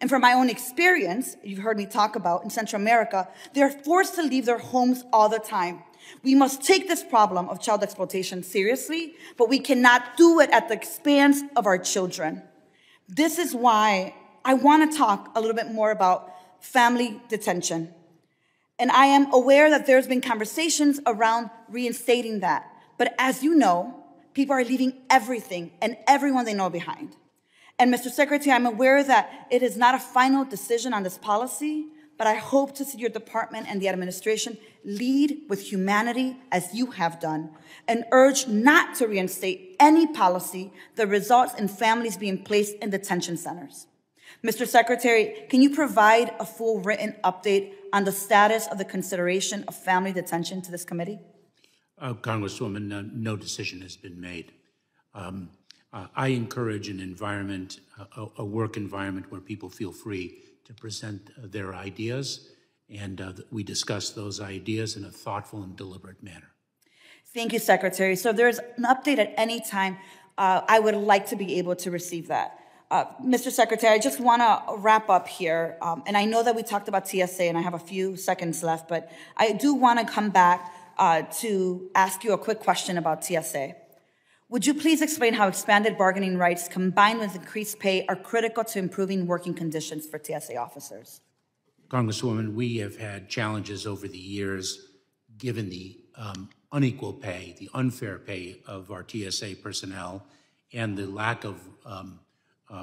And from my own experience, you've heard me talk about in Central America, they're forced to leave their homes all the time. We must take this problem of child exploitation seriously, but we cannot do it at the expense of our children. This is why I want to talk a little bit more about family detention. And I am aware that there's been conversations around reinstating that. But as you know, people are leaving everything and everyone they know behind. And Mr. Secretary, I'm aware that it is not a final decision on this policy, but I hope to see your department and the administration lead with humanity as you have done and urge not to reinstate any policy that results in families being placed in detention centers. Mr. Secretary, can you provide a full written update on the status of the consideration of family detention to this committee? Congresswoman, no decision has been made. I encourage an environment, a work environment where people feel free to present their ideas, and we discuss those ideas in a thoughtful and deliberate manner. Thank you, Secretary. So if there's an update at any time, I would like to be able to receive that. Mr. Secretary, I just want to wrap up here, and I know that we talked about TSA, and I have a few seconds left, but I do want to come back to ask you a quick question about TSA. Would you please explain how expanded bargaining rights combined with increased pay are critical to improving working conditions for TSA officers? Congresswoman, we have had challenges over the years given the unequal pay, the unfair pay of our TSA personnel, and the lack of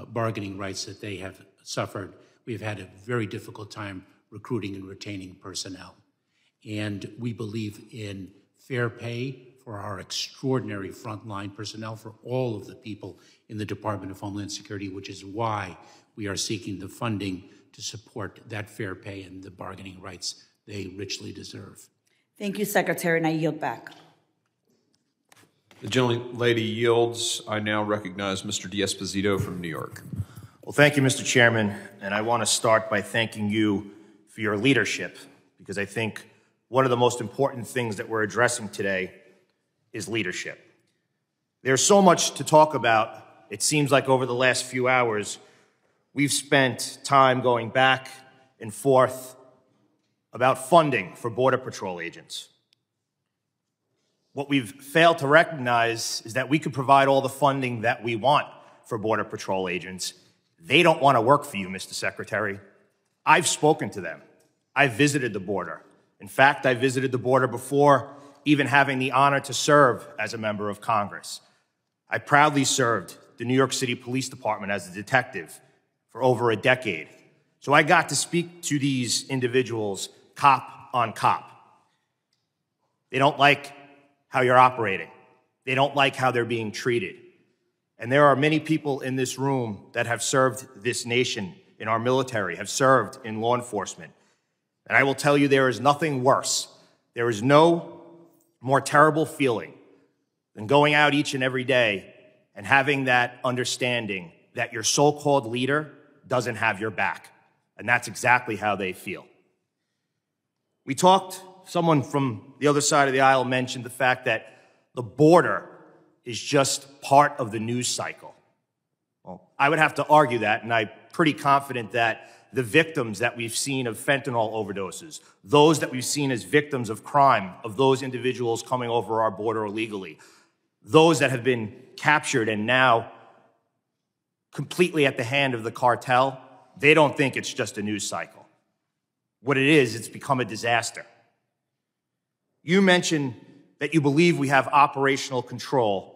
bargaining rights that they have suffered. We've had a very difficult time recruiting and retaining personnel. And we believe in fair pay for our extraordinary frontline personnel, for all of the people in the Department of Homeland Security, which is why we are seeking the funding to support that fair pay and the bargaining rights they richly deserve. Thank you, Secretary, and I yield back. The gentlelady yields. I now recognize Mr. D'Esposito from New York. Well, thank you, Mr. Chairman, and I want to start by thanking you for your leadership, because I think one of the most important things that we're addressing today is leadership. There's so much to talk about. It seems like over the last few hours, we've spent time going back and forth about funding for Border Patrol agents. What we've failed to recognize is that we could provide all the funding that we want for Border Patrol agents. They don't want to work for you, Mr. Secretary. I've spoken to them. I've visited the border. In fact, I visited the border before even having the honor to serve as a member of Congress. I proudly served the New York City Police Department as a detective for over a decade. So I got to speak to these individuals cop on cop. They don't like how you're operating. They don't like how they're being treated. And there are many people in this room that have served this nation in our military, have served in law enforcement. And I will tell you, there is nothing worse. There is no more terrible feeling than going out each and every day and having that understanding that your so-called leader doesn't have your back. And that's exactly how they feel. We talked, someone from the other side of the aisle mentioned the fact that the border is just part of the news cycle. Well, I would have to argue that, and I'm pretty confident that the victims that we've seen of fentanyl overdoses, those that we've seen as victims of crime, of those individuals coming over our border illegally, those that have been captured and now completely at the hand of the cartel, they don't think it's just a news cycle. What it is, it's become a disaster. You mentioned that you believe we have operational control,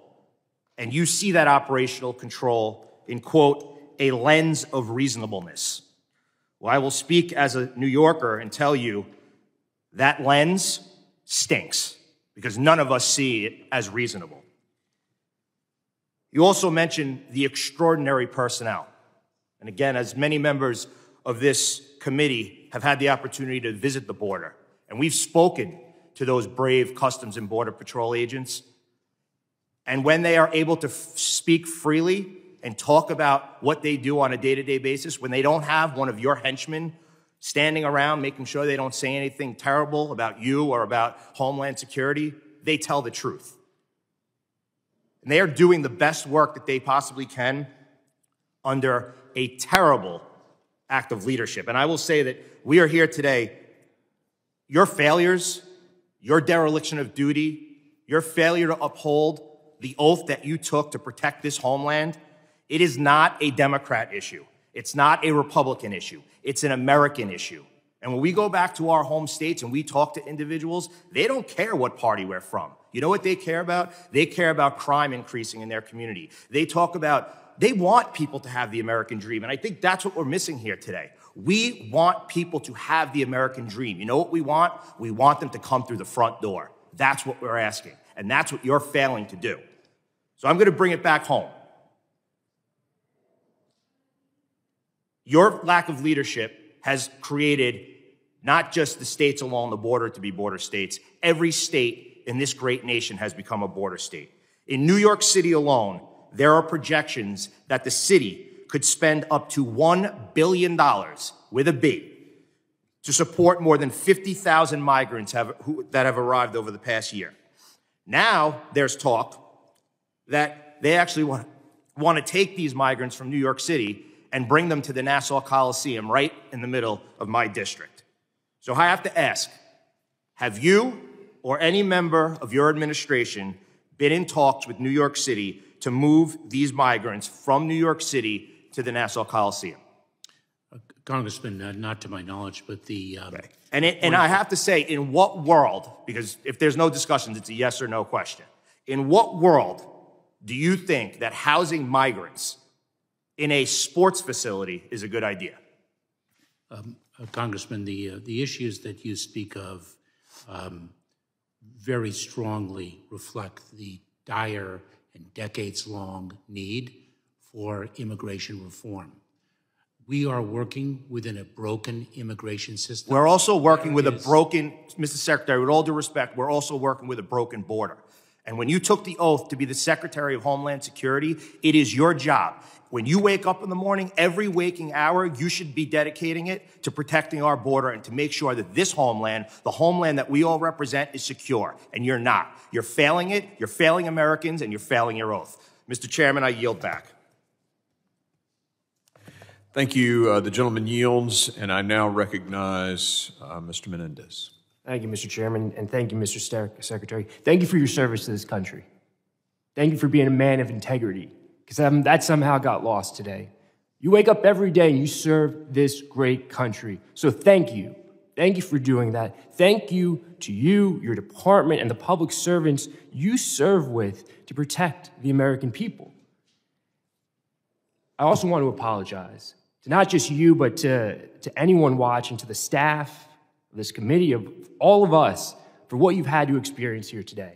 and you see that operational control in, quote, a lens of reasonableness. Well, I will speak as a New Yorker and tell you that lens stinks because none of us see it as reasonable. You also mentioned the extraordinary personnel. And again, as many members of this committee have had the opportunity to visit the border, and we've spoken to those brave Customs and Border Patrol agents, and when they are able to speak freely and talk about what they do on a day-to-day basis, when they don't have one of your henchmen standing around making sure they don't say anything terrible about you or about Homeland Security, they tell the truth. And they are doing the best work that they possibly can under a terrible act of leadership. And I will say that we are here today. Your failures, your dereliction of duty, your failure to uphold the oath that you took to protect this homeland, it is not a Democrat issue. It's not a Republican issue. It's an American issue. And when we go back to our home states and we talk to individuals, they don't care what party we're from. You know what they care about? They care about crime increasing in their community. They want people to have the American dream. And I think that's what we're missing here today. We want people to have the American dream. You know what we want? We want them to come through the front door. That's what we're asking. And that's what you're failing to do. So I'm going to bring it back home. Your lack of leadership has created not just the states along the border to be border states. Every state in this great nation has become a border state. In New York City alone, there are projections that the city could spend up to $1 billion, with a B, to support more than 50,000 migrants that have arrived over the past year. Now there's talk that they actually want to take these migrants from New York City and bring them to the Nassau Coliseum right in the middle of my district. So I have to ask, have you or any member of your administration been in talks with New York City to move these migrants from New York City to the Nassau Coliseum? Congressman, not to my knowledge, but the... Okay. And I have to say, in what world, because if there's no discussions, it's a yes or no question, in what world do you think that housing migrants in a sports facility is a good idea? Congressman, the issues that you speak of very strongly reflect the dire and decades-long need for immigration reform. We are working within a broken immigration system. We're also working with a broken, Mr. Secretary, with all due respect, we're also working with a broken border. And when you took the oath to be the Secretary of Homeland Security, it is your job. When you wake up in the morning, every waking hour, you should be dedicating it to protecting our border and to make sure that this homeland, the homeland that we all represent, is secure. And you're not. You're failing it, you're failing Americans, and you're failing your oath. Mr. Chairman, I yield back. Thank you. The gentleman yields, and I now recognize Mr. Menendez. Thank you, Mr. Chairman, and thank you, Mr. Secretary. Thank you for your service to this country. Thank you for being a man of integrity, because that somehow got lost today. You wake up every day and you serve this great country. So thank you. Thank you for doing that. Thank you to you, your department, and the public servants you serve with to protect the American people. I also want to apologize to not just you, but to anyone watching, to the staff of this committee, of all of us, for what you've had to experience here today.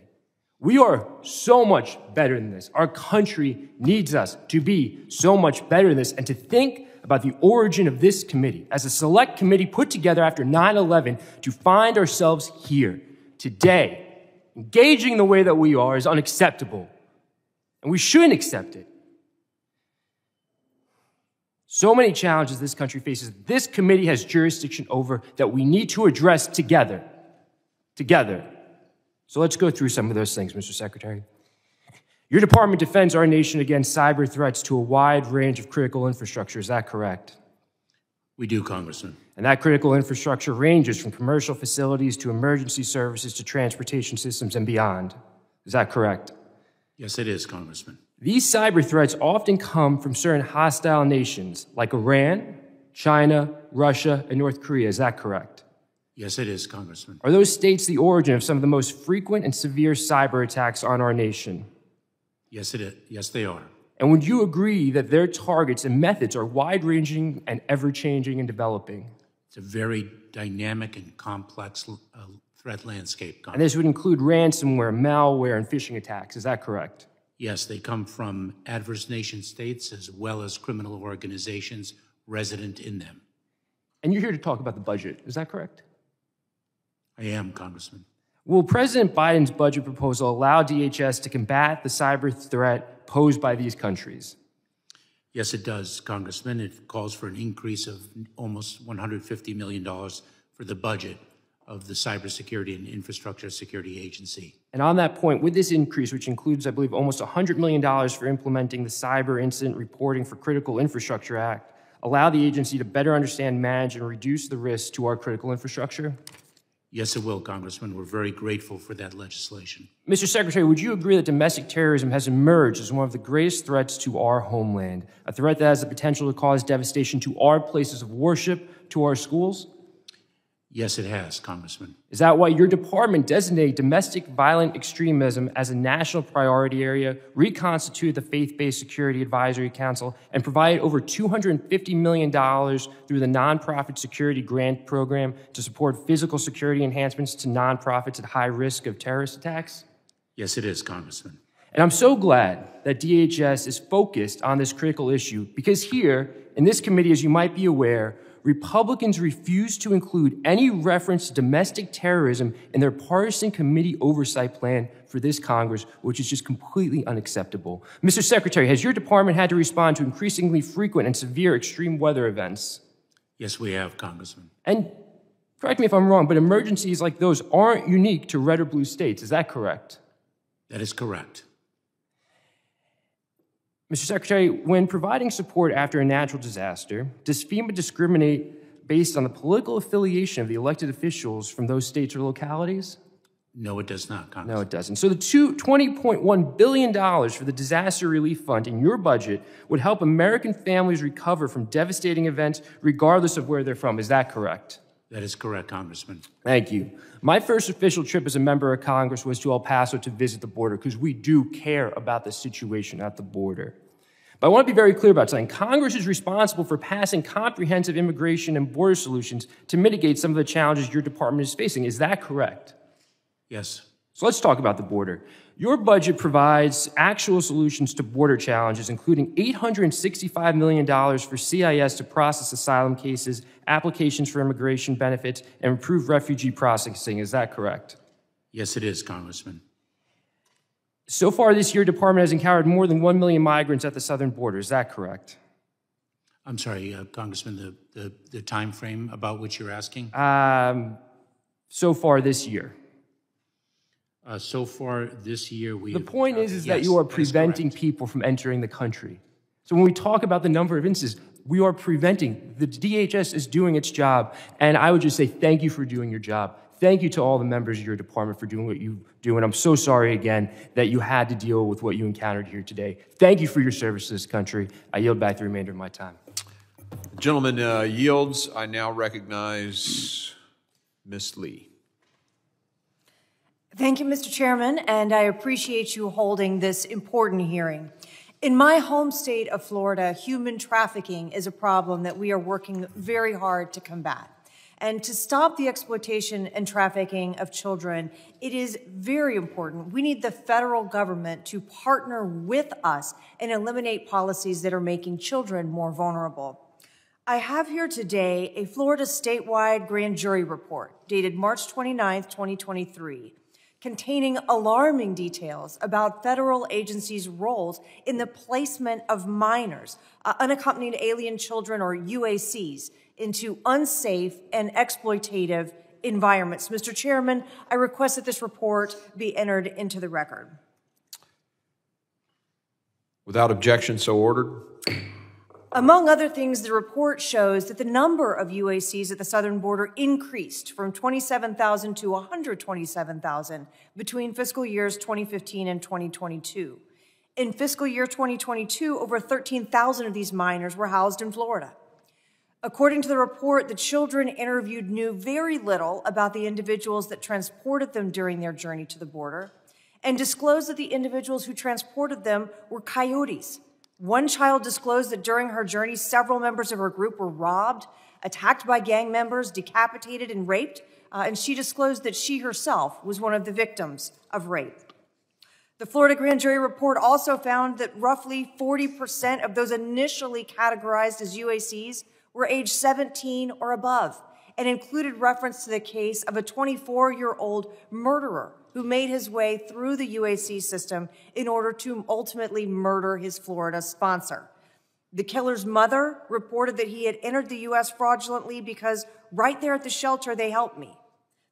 We are so much better than this. Our country needs us to be so much better than this, and to think about the origin of this committee as a select committee put together after 9/11 to find ourselves here today, engaging the way that we are, is unacceptable, and we shouldn't accept it. So many challenges this country faces, this committee has jurisdiction over, that we need to address together. Together. So let's go through some of those things, Mr. Secretary. Your department defends our nation against cyber threats to a wide range of critical infrastructure. Is that correct? We do, Congressman. And that critical infrastructure ranges from commercial facilities to emergency services to transportation systems and beyond. Is that correct? Yes, it is, Congressman. These cyber threats often come from certain hostile nations like Iran, China, Russia, and North Korea. Is that correct? Yes, it is, Congressman. Are those states the origin of some of the most frequent and severe cyber attacks on our nation? Yes, it is. Yes, they are. And would you agree that their targets and methods are wide-ranging and ever-changing and developing? It's a very dynamic and complex threat landscape, Congressman. And this would include ransomware, malware, and phishing attacks. Is that correct? Yes, they come from adverse nation states as well as criminal organizations resident in them. And you're here to talk about the budget. Is that correct? I am, Congressman. Will President Biden's budget proposal allow DHS to combat the cyber threat posed by these countries? Yes, it does, Congressman. It calls for an increase of almost $150 million for the budget of the Cybersecurity and Infrastructure Security Agency. And on that point, with this increase, which includes, I believe, almost $100 million for implementing the Cyber Incident Reporting for Critical Infrastructure Act, allow the agency to better understand, manage, and reduce the risks to our critical infrastructure? Yes, it will, Congressman. We're very grateful for that legislation. Mr. Secretary, would you agree that domestic terrorism has emerged as one of the greatest threats to our homeland, a threat that has the potential to cause devastation to our places of worship, to our schools? Yes, it has, Congressman. Is that why your department designated domestic violent extremism as a national priority area, reconstituted the Faith-Based Security Advisory Council, and provided over $250 million through the Nonprofit Security Grant Program to support physical security enhancements to nonprofits at high risk of terrorist attacks? Yes, it is, Congressman. And I'm so glad that DHS is focused on this critical issue, because here, in this committee, as you might be aware, Republicans refuse to include any reference to domestic terrorism in their partisan committee oversight plan for this Congress, which is just completely unacceptable. Mr. Secretary, has your department had to respond to increasingly frequent and severe extreme weather events? Yes, we have, Congressman. And correct me if I'm wrong, but emergencies like those aren't unique to red or blue states. Is that correct? That is correct. Mr. Secretary, when providing support after a natural disaster, does FEMA discriminate based on the political affiliation of the elected officials from those states or localities? No, it does not, Congressman. No, it doesn't. So the $20.1 billion for the Disaster Relief Fund in your budget would help American families recover from devastating events regardless of where they're from. Is that correct? That is correct, Congressman. Thank you. My first official trip as a member of Congress was to El Paso to visit the border, because we do care about the situation at the border. But I want to be very clear about something. Congress is responsible for passing comprehensive immigration and border solutions to mitigate some of the challenges your department is facing. Is that correct? Yes. So let's talk about the border. Your budget provides actual solutions to border challenges, including $865 million for CIS to process asylum cases, applications for immigration benefits, and improve refugee processing. Is that correct? Yes, it is, Congressman. So far this year, department has encountered more than 1 million migrants at the southern border. Is that correct? I'm sorry, Congressman, the time frame about which you're asking? So far this year. So far this year, we. The point is that you are preventing people from entering the country. So when we talk about the number of instances, we are preventing. The DHS is doing its job, and I would just say thank you for doing your job. Thank you to all the members of your department for doing what you do, and I'm so sorry again that you had to deal with what you encountered here today. Thank you for your service to this country. I yield back the remainder of my time. The gentleman yields. I now recognize Ms. Lee. Thank you, Mr. Chairman, and I appreciate you holding this important hearing. In my home state of Florida, human trafficking is a problem that we are working very hard to combat. And to stop the exploitation and trafficking of children, it is very important. We need the federal government to partner with us and eliminate policies that are making children more vulnerable. I have here today a Florida statewide grand jury report dated March 29, 2023, containing alarming details about federal agencies' roles in the placement of minors, unaccompanied alien children, or UACs, into unsafe and exploitative environments. Mr. Chairman, I request that this report be entered into the record. Without objection, so ordered. Among other things, the report shows that the number of UACs at the southern border increased from 27,000 to 127,000 between fiscal years 2015 and 2022. In fiscal year 2022, over 13,000 of these minors were housed in Florida. According to the report, the children interviewed knew very little about the individuals that transported them during their journey to the border, and disclosed that the individuals who transported them were coyotes. One child disclosed that during her journey, several members of her group were robbed, attacked by gang members, decapitated, and raped, and she disclosed that she herself was one of the victims of rape. The Florida grand jury report also found that roughly 40% of those initially categorized as UACs were age 17 or above, and included reference to the case of a 24-year-old murderer who made his way through the UAC system in order to ultimately murder his Florida sponsor. The killer's mother reported that he had entered the U.S. fraudulently because right there at the shelter, they helped me.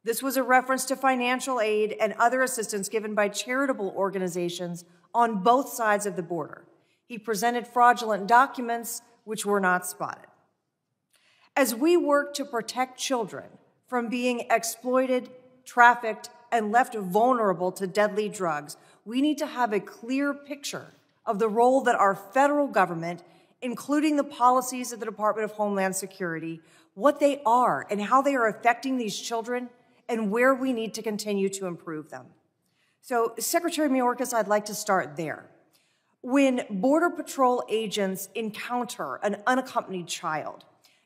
This was a reference to financial aid and other assistance given by charitable organizations on both sides of the border. He presented fraudulent documents which were not spotted. As we work to protect children from being exploited, trafficked, and left vulnerable to deadly drugs, we need to have a clear picture of the role that our federal government, including the policies of the Department of Homeland Security, what they are and how they are affecting these children, and where we need to continue to improve them. So, Secretary Mayorkas, I'd like to start there. When Border Patrol agents encounter an unaccompanied child,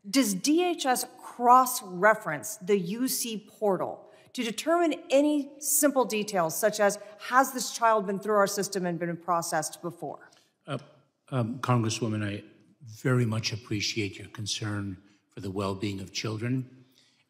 does DHS cross-reference the UC portal to determine any simple details, such as, has this child been through our system and been processed before? Congresswoman, I very much appreciate your concern for the well-being of children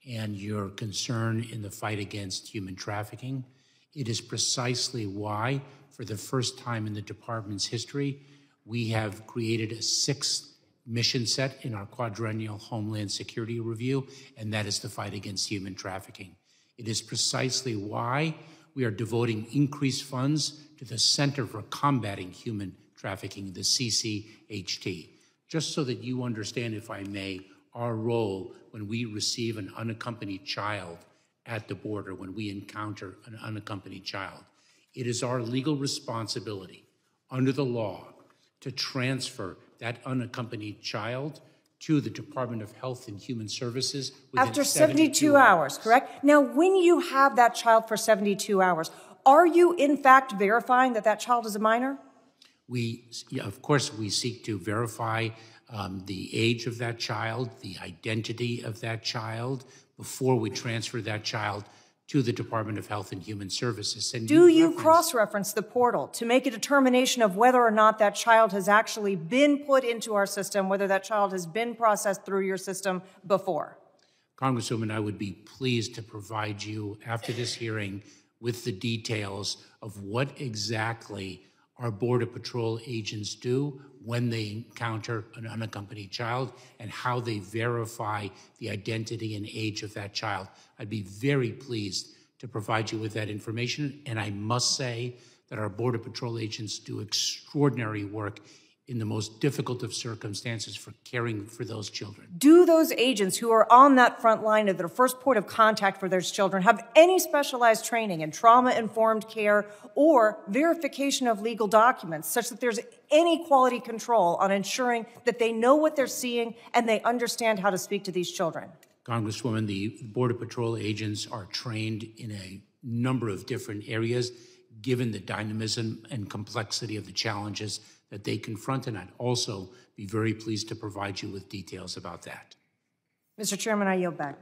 and your concern in the fight against human trafficking. It is precisely why, for the first time in the department's history, we have created a sixth mission set in our quadrennial Homeland Security Review, and that is the fight against human trafficking. It is precisely why we are devoting increased funds to the Center for Combating Human Trafficking, the CCHT. Just so that you understand, if I may, our role when we receive an unaccompanied child at the border, when we encounter an unaccompanied child. It is our legal responsibility under the law to transfer that unaccompanied child to the Department of Health and Human Services within after 72 hours, correct? Now, when you have that child for 72 hours, are you in fact verifying that that child is a minor? Of course, we seek to verify the age of that child, the identity of that child, before we transfer that child to the Department of Health and Human Services. And do you cross-reference the portal to make a determination of whether or not that child has actually been put into our system, whether that child has been processed through your system before? Congresswoman, I would be pleased to provide you, after this hearing, with the details of what exactly our Border Patrol agents do when they encounter an unaccompanied child and how they verify the identity and age of that child. I'd be very pleased to provide you with that information. And I must say that our Border Patrol agents do extraordinary work in the most difficult of circumstances for caring for those children. Do those agents who are on that front line at their first point of contact for those children have any specialized training in trauma-informed care or verification of legal documents such that there's any quality control on ensuring that they know what they're seeing and they understand how to speak to these children? Congresswoman, the Border Patrol agents are trained in a number of different areas, given the dynamism and complexity of the challenges that they confront, and I'd also be very pleased to provide you with details about that. Mr. Chairman, I yield back.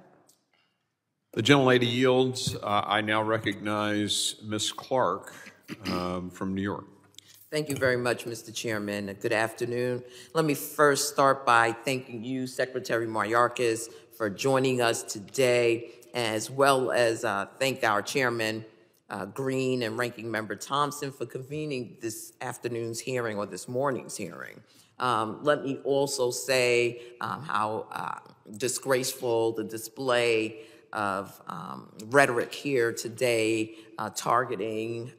The gentlelady yields. I now recognize Ms. Clark from New York. Thank you very much, Mr. Chairman. Good afternoon. Let me first start by thanking you, Secretary Mayorkas, for joining us today, as well as thank our Chairman Green and Ranking Member Thompson for convening this afternoon's hearing or this morning's hearing. Let me also say how disgraceful the display of rhetoric here today targeting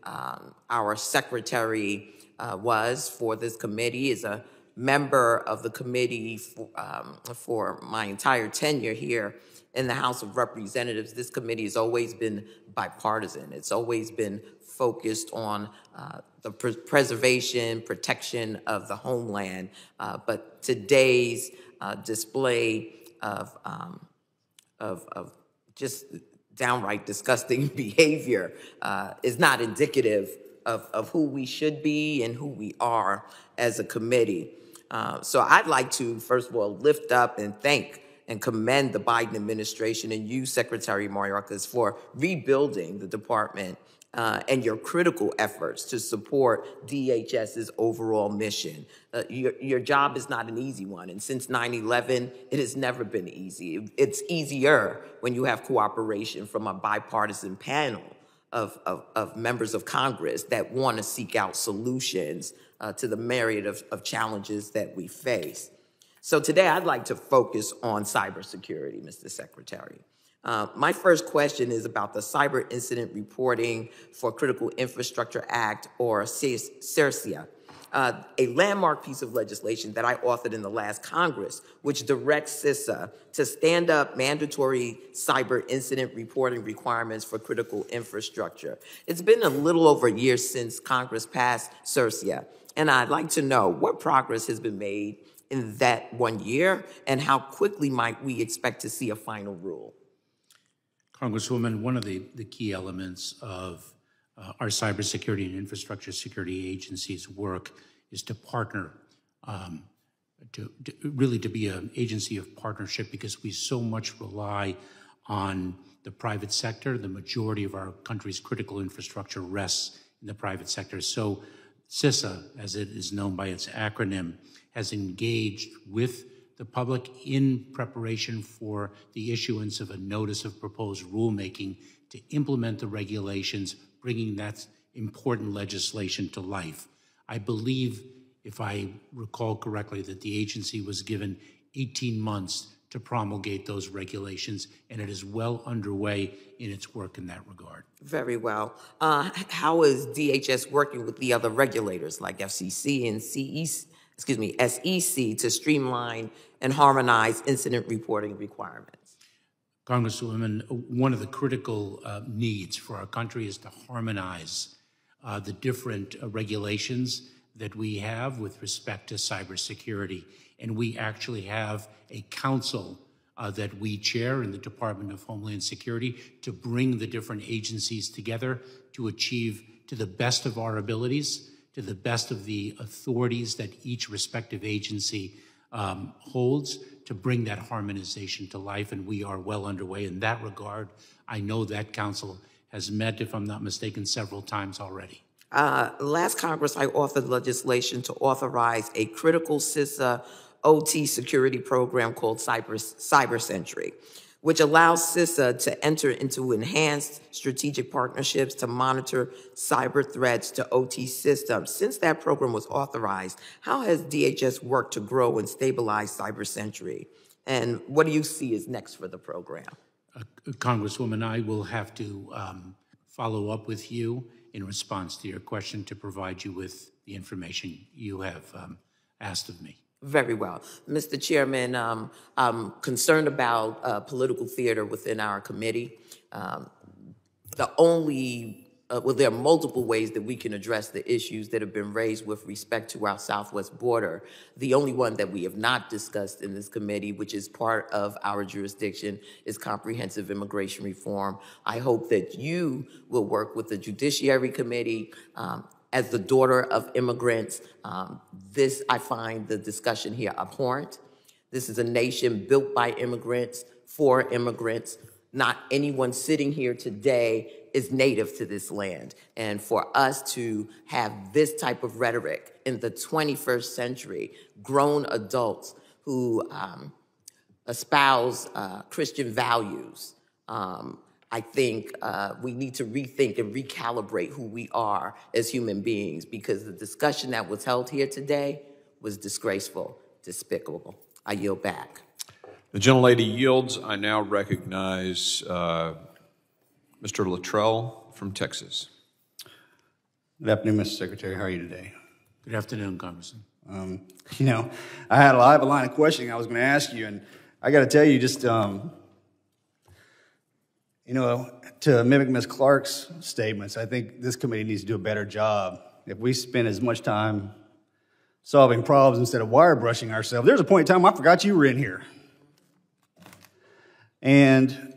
our secretary was for this committee. As a member of the committee for my entire tenure here in the House of Representatives, this committee has always been bipartisan. It's always been focused on the preservation, protection of the homeland. But today's display of just downright disgusting behavior is not indicative of who we should be and who we are as a committee. So I'd like to, first of all, lift up and thank and commend the Biden administration and you, Secretary Mayorkas, for rebuilding the department and your critical efforts to support DHS's overall mission. Your job is not an easy one, and since 9/11, it has never been easy. It's easier when you have cooperation from a bipartisan panel of members of Congress that want to seek out solutions to the myriad of challenges that we face. So today I'd like to focus on cybersecurity, Mr. Secretary. My first question is about the Cyber Incident Reporting for Critical Infrastructure Act, or CIRCIA, a landmark piece of legislation that I authored in the last Congress, which directs CISA to stand up mandatory cyber incident reporting requirements for critical infrastructure. It's been a little over a year since Congress passed CIRCIA, and I'd like to know what progress has been made in that 1 year, and how quickly might we expect to see a final rule? Congresswoman, one of the key elements of our cybersecurity and infrastructure security agency's work is to partner, to be an agency of partnership, because we so much rely on the private sector. The majority of our country's critical infrastructure rests in the private sector. So CISA, as it is known by its acronym, has engaged with the public in preparation for the issuance of a notice of proposed rulemaking to implement the regulations, bringing that important legislation to life. I believe, if I recall correctly, that the agency was given 18 months to promulgate those regulations, and it is well underway in its work in that regard. Very well. How is DHS working with the other regulators like FCC and SEC to streamline and harmonize incident reporting requirements? Congresswoman, one of the critical needs for our country is to harmonize the different regulations that we have with respect to cybersecurity. And we actually have a council that we chair in the Department of Homeland Security to bring the different agencies together to achieve, to the best of our abilities, to the best of the authorities that each respective agency holds, to bring that harmonization to life, and we are well underway in that regard. I know that council has met, if I'm not mistaken, several times already. Last Congress, I authored legislation to authorize a critical CISA OT security program called Cyber Sentry, which allows CISA to enter into enhanced strategic partnerships to monitor cyber threats to OT systems. Since that program was authorized, how has DHS worked to grow and stabilize Cyber Sentry? And what do you see as next for the program? Congresswoman, I will have to follow up with you in response to your question to provide you with the information you have asked of me. Very well. Mr. Chairman, I'm concerned about political theater within our committee. There are multiple ways that we can address the issues that have been raised with respect to our southwest border. The only one that we have not discussed in this committee, which is part of our jurisdiction, is comprehensive immigration reform. I hope that you will work with the Judiciary Committee. As the daughter of immigrants, I find the discussion here abhorrent. This is a nation built by immigrants, for immigrants. Not anyone sitting here today is native to this land. And for us to have this type of rhetoric in the 21st century, grown adults who espouse Christian values, I think we need to rethink and recalibrate who we are as human beings, because the discussion that was held here today was disgraceful, despicable. I yield back. The gentlelady yields. I now recognize Mr. Luttrell from Texas. Good afternoon, Mr. Secretary. How are you today? Good afternoon, Congressman. You know, I have a line of questioning I was going to ask you, and I got to tell you, just you know, to mimic Ms. Clark's statements, I think this committee needs to do a better job. If we spend as much time solving problems instead of wire brushing ourselves, there's a point in time I forgot you were in here. And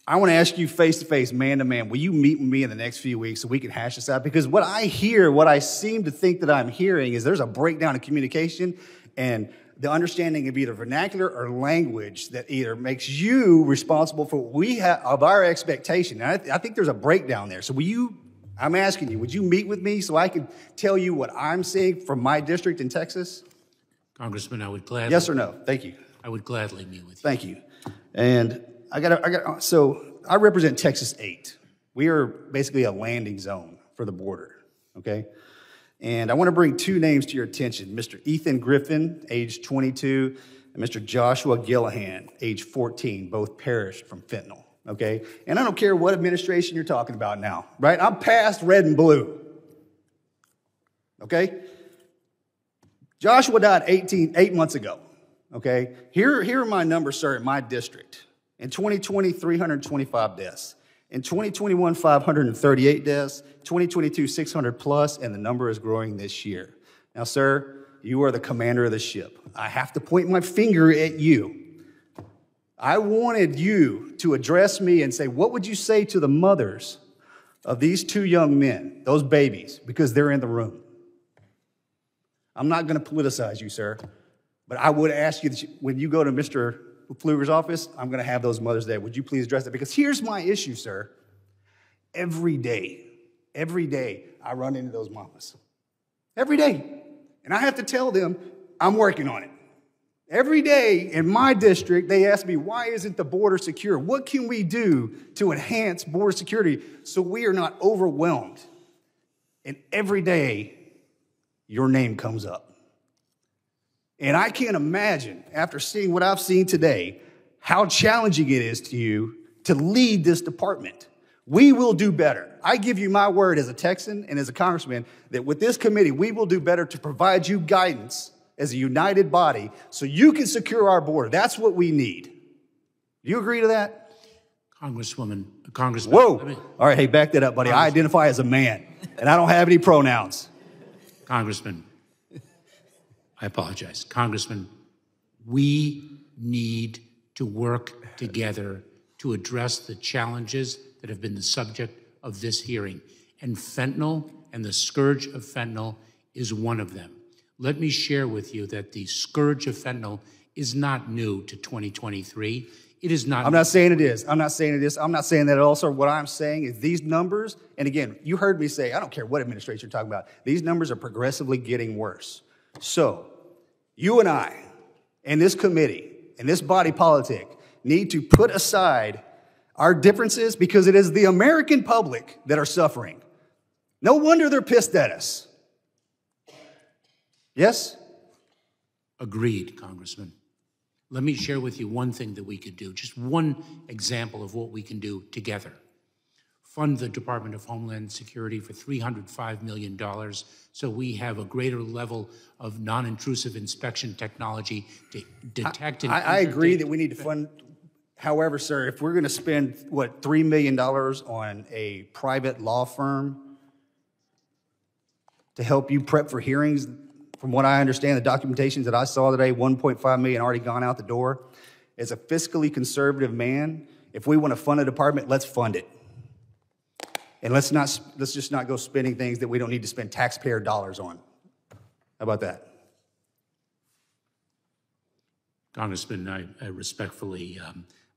I want to ask you face to face, man to man, will you meet with me in the next few weeks so we can hash this out? Because what I hear, what I seem to think that I'm hearing is there's a breakdown in communication and the understanding of either vernacular or language that either makes you responsible for what we have of our expectation. And I think there's a breakdown there. So will you, I'm asking you, would you meet with me so I can tell you what I'm seeing from my district in Texas? Congressman, I would gladly. Yes or no? Thank you. I would gladly meet with you. Thank you. And so I represent Texas 8. We are basically a landing zone for the border, okay? And I want to bring two names to your attention, Mr. Ethan Griffin, age 22, and Mr. Joshua Gillahan, age 14, both perished from fentanyl, okay? And I don't care what administration you're talking about now, right? I'm past red and blue, okay? Joshua died 8 months ago, okay? Here are my numbers, sir, in my district. In 2020, 325 deaths. In 2021, 538 deaths. 2022, 600 plus, and the number is growing this year. Now, sir, you are the commander of the ship. I have to point my finger at you. I wanted you to address me and say, what would you say to the mothers of these two young men, those babies, because they're in the room? I'm not going to politicize you, sir, but I would ask you that when you go to Mr. Pfluger's office, I'm going to have those mothers there. Would you please address that? Because here's my issue, sir. Every day, I run into those mamas. Every day. And I have to tell them, I'm working on it. Every day in my district, they ask me, why isn't the border secure? What can we do to enhance border security so we are not overwhelmed? And every day, your name comes up. And I can't imagine, after seeing what I've seen today, how challenging it is to you to lead this department. We will do better. I give you my word as a Texan and as a congressman that with this committee, we will do better to provide you guidance as a united body so you can secure our border. That's what we need. Do you agree to that? Congressman. Whoa. All right, hey, back that up, buddy. I identify as a man, and I don't have any pronouns. Congressman, I apologize. Congressman, we need to work together to address the challenges that have been the subject of this hearing. And fentanyl and the scourge of fentanyl is one of them. Let me share with you that the scourge of fentanyl is not new to 2023. It is not. I'm not saying it is. I'm not saying it is. I'm not saying that at all, sir. What I'm saying is these numbers, and again, you heard me say, I don't care what administration you're talking about, these numbers are progressively getting worse. So you and I and this committee and this body politic need to put aside our differences because it is the American public that are suffering. No wonder they're pissed at us. Yes? Agreed, Congressman. Let me share with you one thing that we could do, just one example of what we can do together. Fund the Department of Homeland Security for $305 million so we have a greater level of non-intrusive inspection technology to detect and I agree that we need to fund. However, sir, if we're going to spend, $3 million on a private law firm to help you prep for hearings, from what I understand, the documentations that I saw today, $1.5 million already gone out the door. As a fiscally conservative man, if we want to fund a department, let's fund it. And let's just not go spending things that we don't need to spend taxpayer dollars on. How about that? Congressman, I respectfully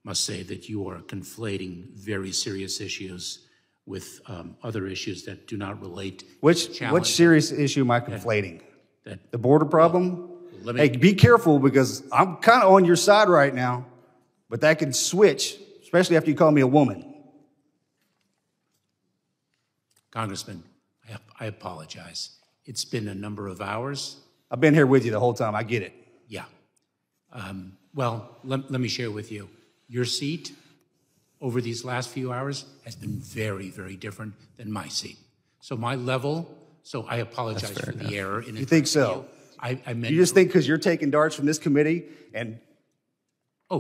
must say that you are conflating very serious issues with other issues that do not relate. Which serious issue am I conflating? The border problem? Hey, be careful, because I'm kind of on your side right now, but that can switch, especially after you call me a woman. Congressman, I apologize. It's been a number of hours. I've been here with you the whole time. I get it. Yeah. Well, let me share with you. Your seat over these last few hours has been very, very different than my seat. So my level, so I apologize for the error. You think so? I meant you just think because you're taking darts from this committee, and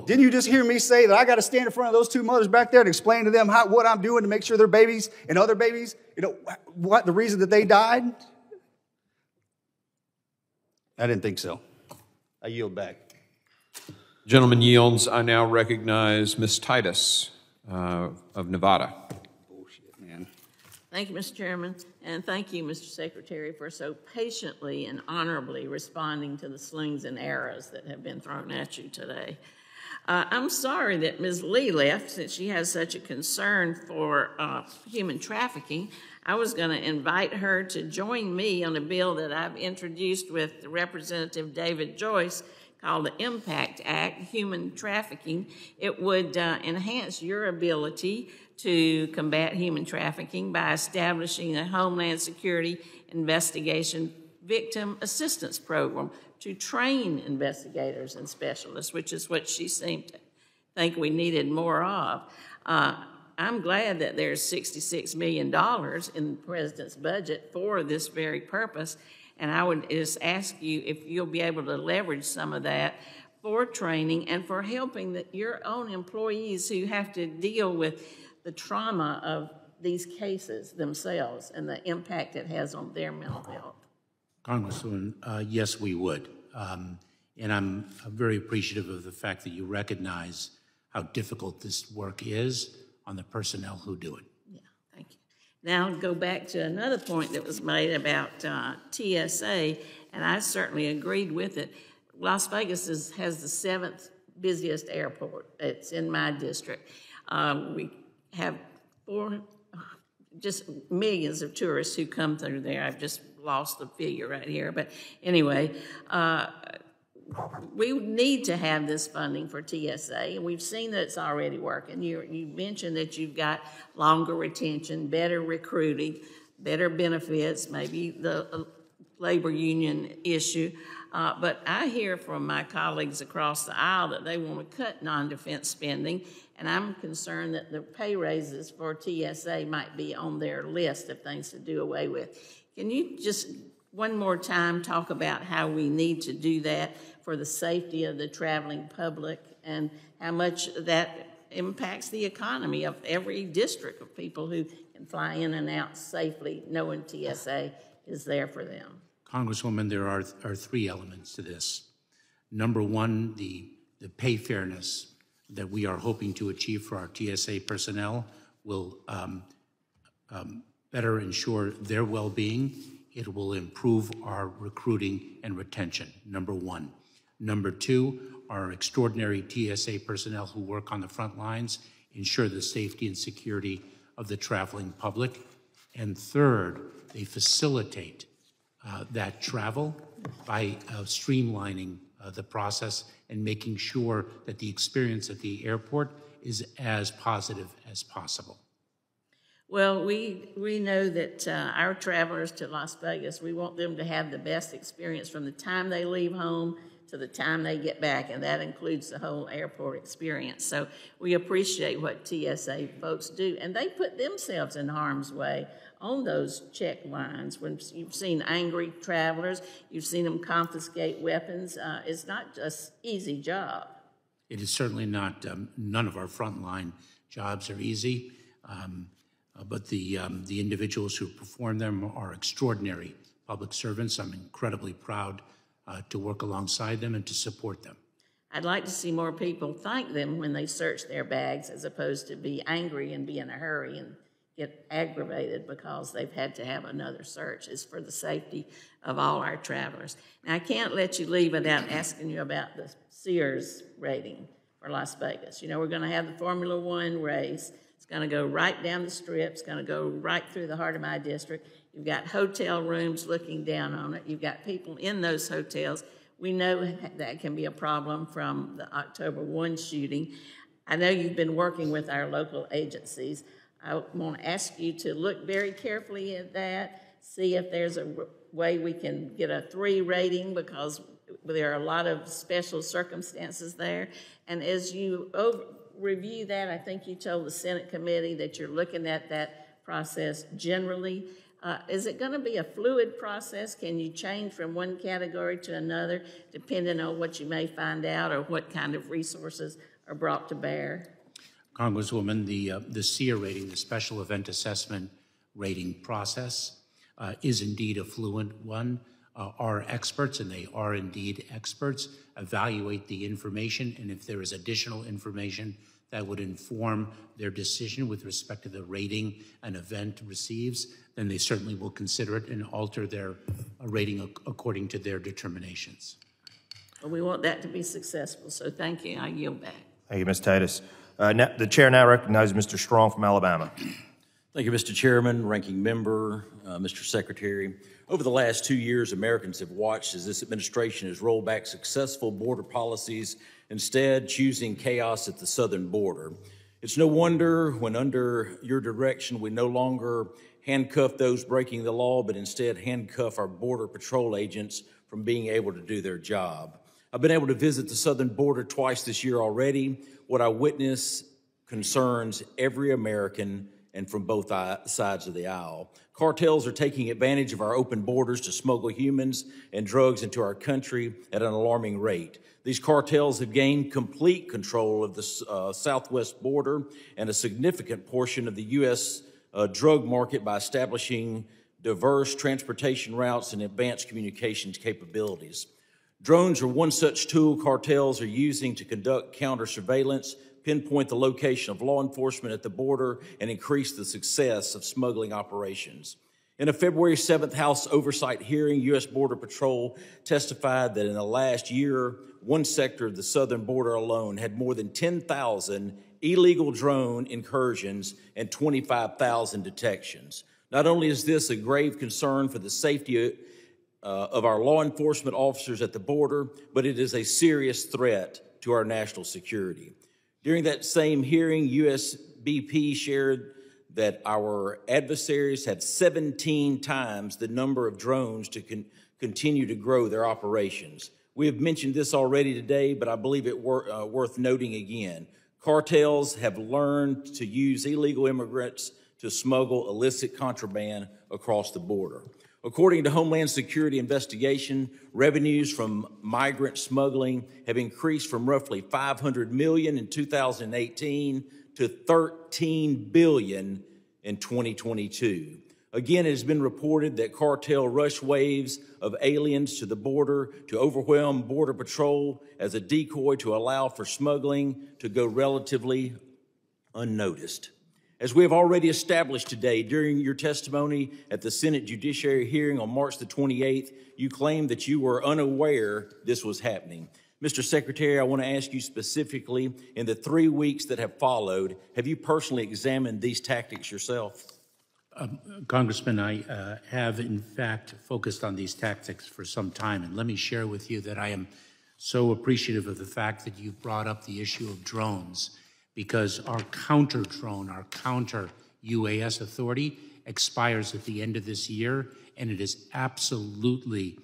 didn't you just hear me say that I got to stand in front of those two mothers back there and explain to them what I'm doing to make sure their babies and other babies, what the reason that they died? I didn't think so. I yield back. Gentleman yields. I now recognize Ms. Titus of Nevada. Bullshit, man. Thank you, Mr. Chairman, and thank you, Mr. Secretary, for so patiently and honorably responding to the slings and arrows that have been thrown at you today. I'm sorry that Ms. Lee left, since she has such a concern for human trafficking. I was going to invite her to join me on a bill that I've introduced with Representative David Joyce called the Impact Act, Human Trafficking. It would enhance your ability to combat human trafficking by establishing a Homeland Security Investigation Victim Assistance Program to train investigators and specialists, which is what she seemed to think we needed more of. I'm glad that there's $66 million in the president's budget for this very purpose, and I would just ask you if you'll be able to leverage some of that for training and for helping your own employees who have to deal with the trauma of these cases themselves and the impact it has on their mental health. Congresswoman, yes, we would. And I'm very appreciative of the fact that you recognize how difficult this work is on the personnel who do it. Yeah, thank you. Now go back to another point that was made about TSA, and I certainly agreed with it. Las Vegas has the 7th busiest airport. It's in my district. We have just millions of tourists who come through there. I've just lost the figure right here. But anyway, we need to have this funding for TSA, and we've seen that it's already working. You mentioned that you've got longer retention, better recruiting, better benefits, maybe the labor union issue. But I hear from my colleagues across the aisle that they want to cut non-defense spending, and I'm concerned that the pay raises for TSA might be on their list of things to do away with. Can you just one more time talk about how we need to do that for the safety of the traveling public and how much that impacts the economy of every district of people who can fly in and out safely knowing TSA is there for them? Congresswoman, there are 3 elements to this. Number one, the pay fairness that we are hoping to achieve for our TSA personnel will better ensure their well-being. It will improve our recruiting and retention, number one. Number two, our extraordinary TSA personnel who work on the front lines ensure the safety and security of the traveling public. And third, they facilitate that travel by streamlining the process and making sure that the experience at the airport is as positive as possible. Well, we know that our travelers to Las Vegas, we want them to have the best experience from the time they leave home to the time they get back, and that includes the whole airport experience. So we appreciate what TSA folks do, and they put themselves in harm's way on those check lines. When you've seen angry travelers, you've seen them confiscate weapons. It's not just easy job. It is certainly not. None of our frontline jobs are easy, but the individuals who perform them are extraordinary public servants. I'm incredibly proud to work alongside them and to support them. I'd like to see more people thank them when they search their bags as opposed to be angry and be in a hurry and get aggravated because they've had to have another search. It's for the safety of all our travelers. Now, I can't let you leave without asking you about the Sears rating. for Las Vegas. You know, we're going to have the Formula One race. It's going to go right down the strip. It's going to go right through the heart of my district. You've got hotel rooms looking down on it. You've got people in those hotels. We know that can be a problem from the October 1 shooting. I know you've been working with our local agencies. I want to ask you to look very carefully at that, see if there's a way we can get a 3 rating, because there are a lot of special circumstances there. And as you review that, I think you told the Senate committee that you're looking at that process generally. Is it going to be a fluid process? Can you change from one category to another depending on what you may find out or what kind of resources are brought to bear? Congresswoman, the SEER rating, the Special Event Assessment rating process, is indeed a fluent one. Our experts, and they are indeed experts, evaluate the information, and if there is additional information that would inform their decision with respect to the rating an event receives, then they certainly will consider it and alter their rating according to their determinations. Well, we want that to be successful, so thank you. I yield back. Thank you, Ms. Titus. The chair now recognizes Mr. Strong from Alabama. Thank you, Mr. Chairman, Ranking Member, Mr. Secretary. Over the last 2 years, Americans have watched as this administration has rolled back successful border policies, instead choosing chaos at the southern border. It's no wonder when under your direction we no longer handcuff those breaking the law, but instead handcuff our Border Patrol agents from being able to do their job. I've been able to visit the southern border twice this year already. What I witness concerns every American and from both sides of the aisle. Cartels are taking advantage of our open borders to smuggle humans and drugs into our country at an alarming rate. These cartels have gained complete control of the southwest border and a significant portion of the U.S. Drug market by establishing diverse transportation routes and advanced communications capabilities. Drones are one such tool cartels are using to conduct counter-surveillance, pinpoint the location of law enforcement at the border, and increase the success of smuggling operations. In a February 7th House Oversight hearing, U.S. Border Patrol testified that in the last year, one sector of the southern border alone had more than 10,000 illegal drone incursions and 25,000 detections. Not only is this a grave concern for the safety of our law enforcement officers at the border, but it is a serious threat to our national security. During that same hearing, USBP shared that our adversaries have 17 times the number of drones to continue to grow their operations. We have mentioned this already today, but I believe it worth noting again. Cartels have learned to use illegal immigrants to smuggle illicit contraband across the border. According to Homeland Security investigation, revenues from migrant smuggling have increased from roughly $500 million in 2018 to $13 billion in 2022. Again, it has been reported that cartel rush waves of aliens to the border to overwhelm Border Patrol as a decoy to allow for smuggling to go relatively unnoticed. As we have already established today, during your testimony at the Senate Judiciary hearing on March the 28th, you claimed that you were unaware this was happening. Mr. Secretary, I want to ask you specifically, in the 3 weeks that have followed, have you personally examined these tactics yourself? Congressman, I have in fact focused on these tactics for some time, and let me share with you that I am so appreciative of the fact that you've brought up the issue of drones, because our counter-drone, our counter-UAS authority expires at the end of this year, and it is absolutely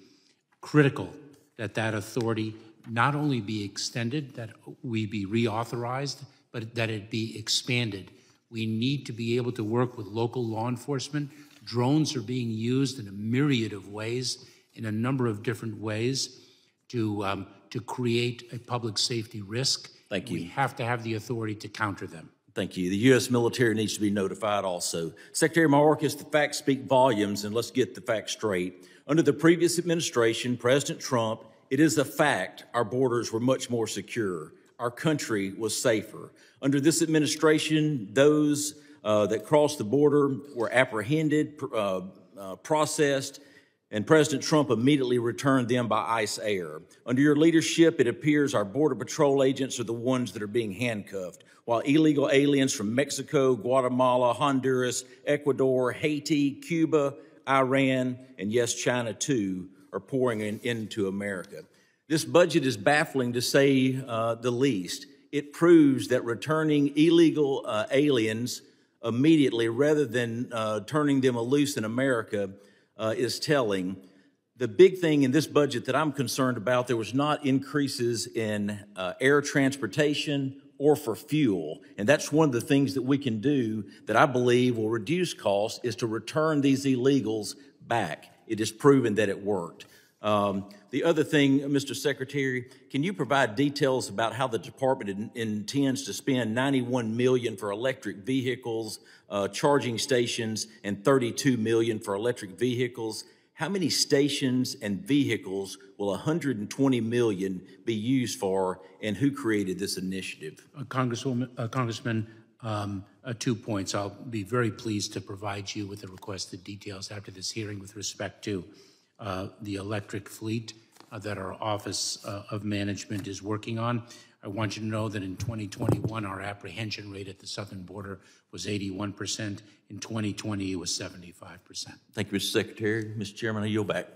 critical that that authority not only be extended, that we be reauthorized, but that it be expanded. We need to be able to work with local law enforcement. Drones are being used in a myriad of ways, in a number of different ways, to create a public safety risk. Thank you. We have to have the authority to counter them. Thank you. The U.S. military needs to be notified also. Secretary Mayorkas, the facts speak volumes, and let's get the facts straight. Under the previous administration, President Trump, it is a fact our borders were much more secure. Our country was safer. Under this administration, those that crossed the border were apprehended, processed, and President Trump immediately returned them by ICE air. Under your leadership, it appears our Border Patrol agents are the ones that are being handcuffed, while illegal aliens from Mexico, Guatemala, Honduras, Ecuador, Haiti, Cuba, Iran, and yes, China too, are pouring into America. This budget is baffling to say the least. It proves that returning illegal aliens immediately rather than turning them loose in America is telling. The big thing in this budget that I'm concerned about, there was not increases in air transportation or for fuel. And that's one of the things that we can do that I believe will reduce costs is to return these illegals back. It is proven that it worked. The other thing, Mr. Secretary, can you provide details about how the department intends to spend $91 million for electric vehicles, charging stations, and $32 million for electric vehicles? How many stations and vehicles will $120 million be used for, and who created this initiative? Congressman, 2 points. I'll be very pleased to provide you with the requested details after this hearing with respect to the electric fleet that our Office of Management is working on. I want you to know that in 2021, our apprehension rate at the southern border was 81%. In 2020, it was 75%. Thank you, Mr. Secretary. Mr. Chairman, I yield back.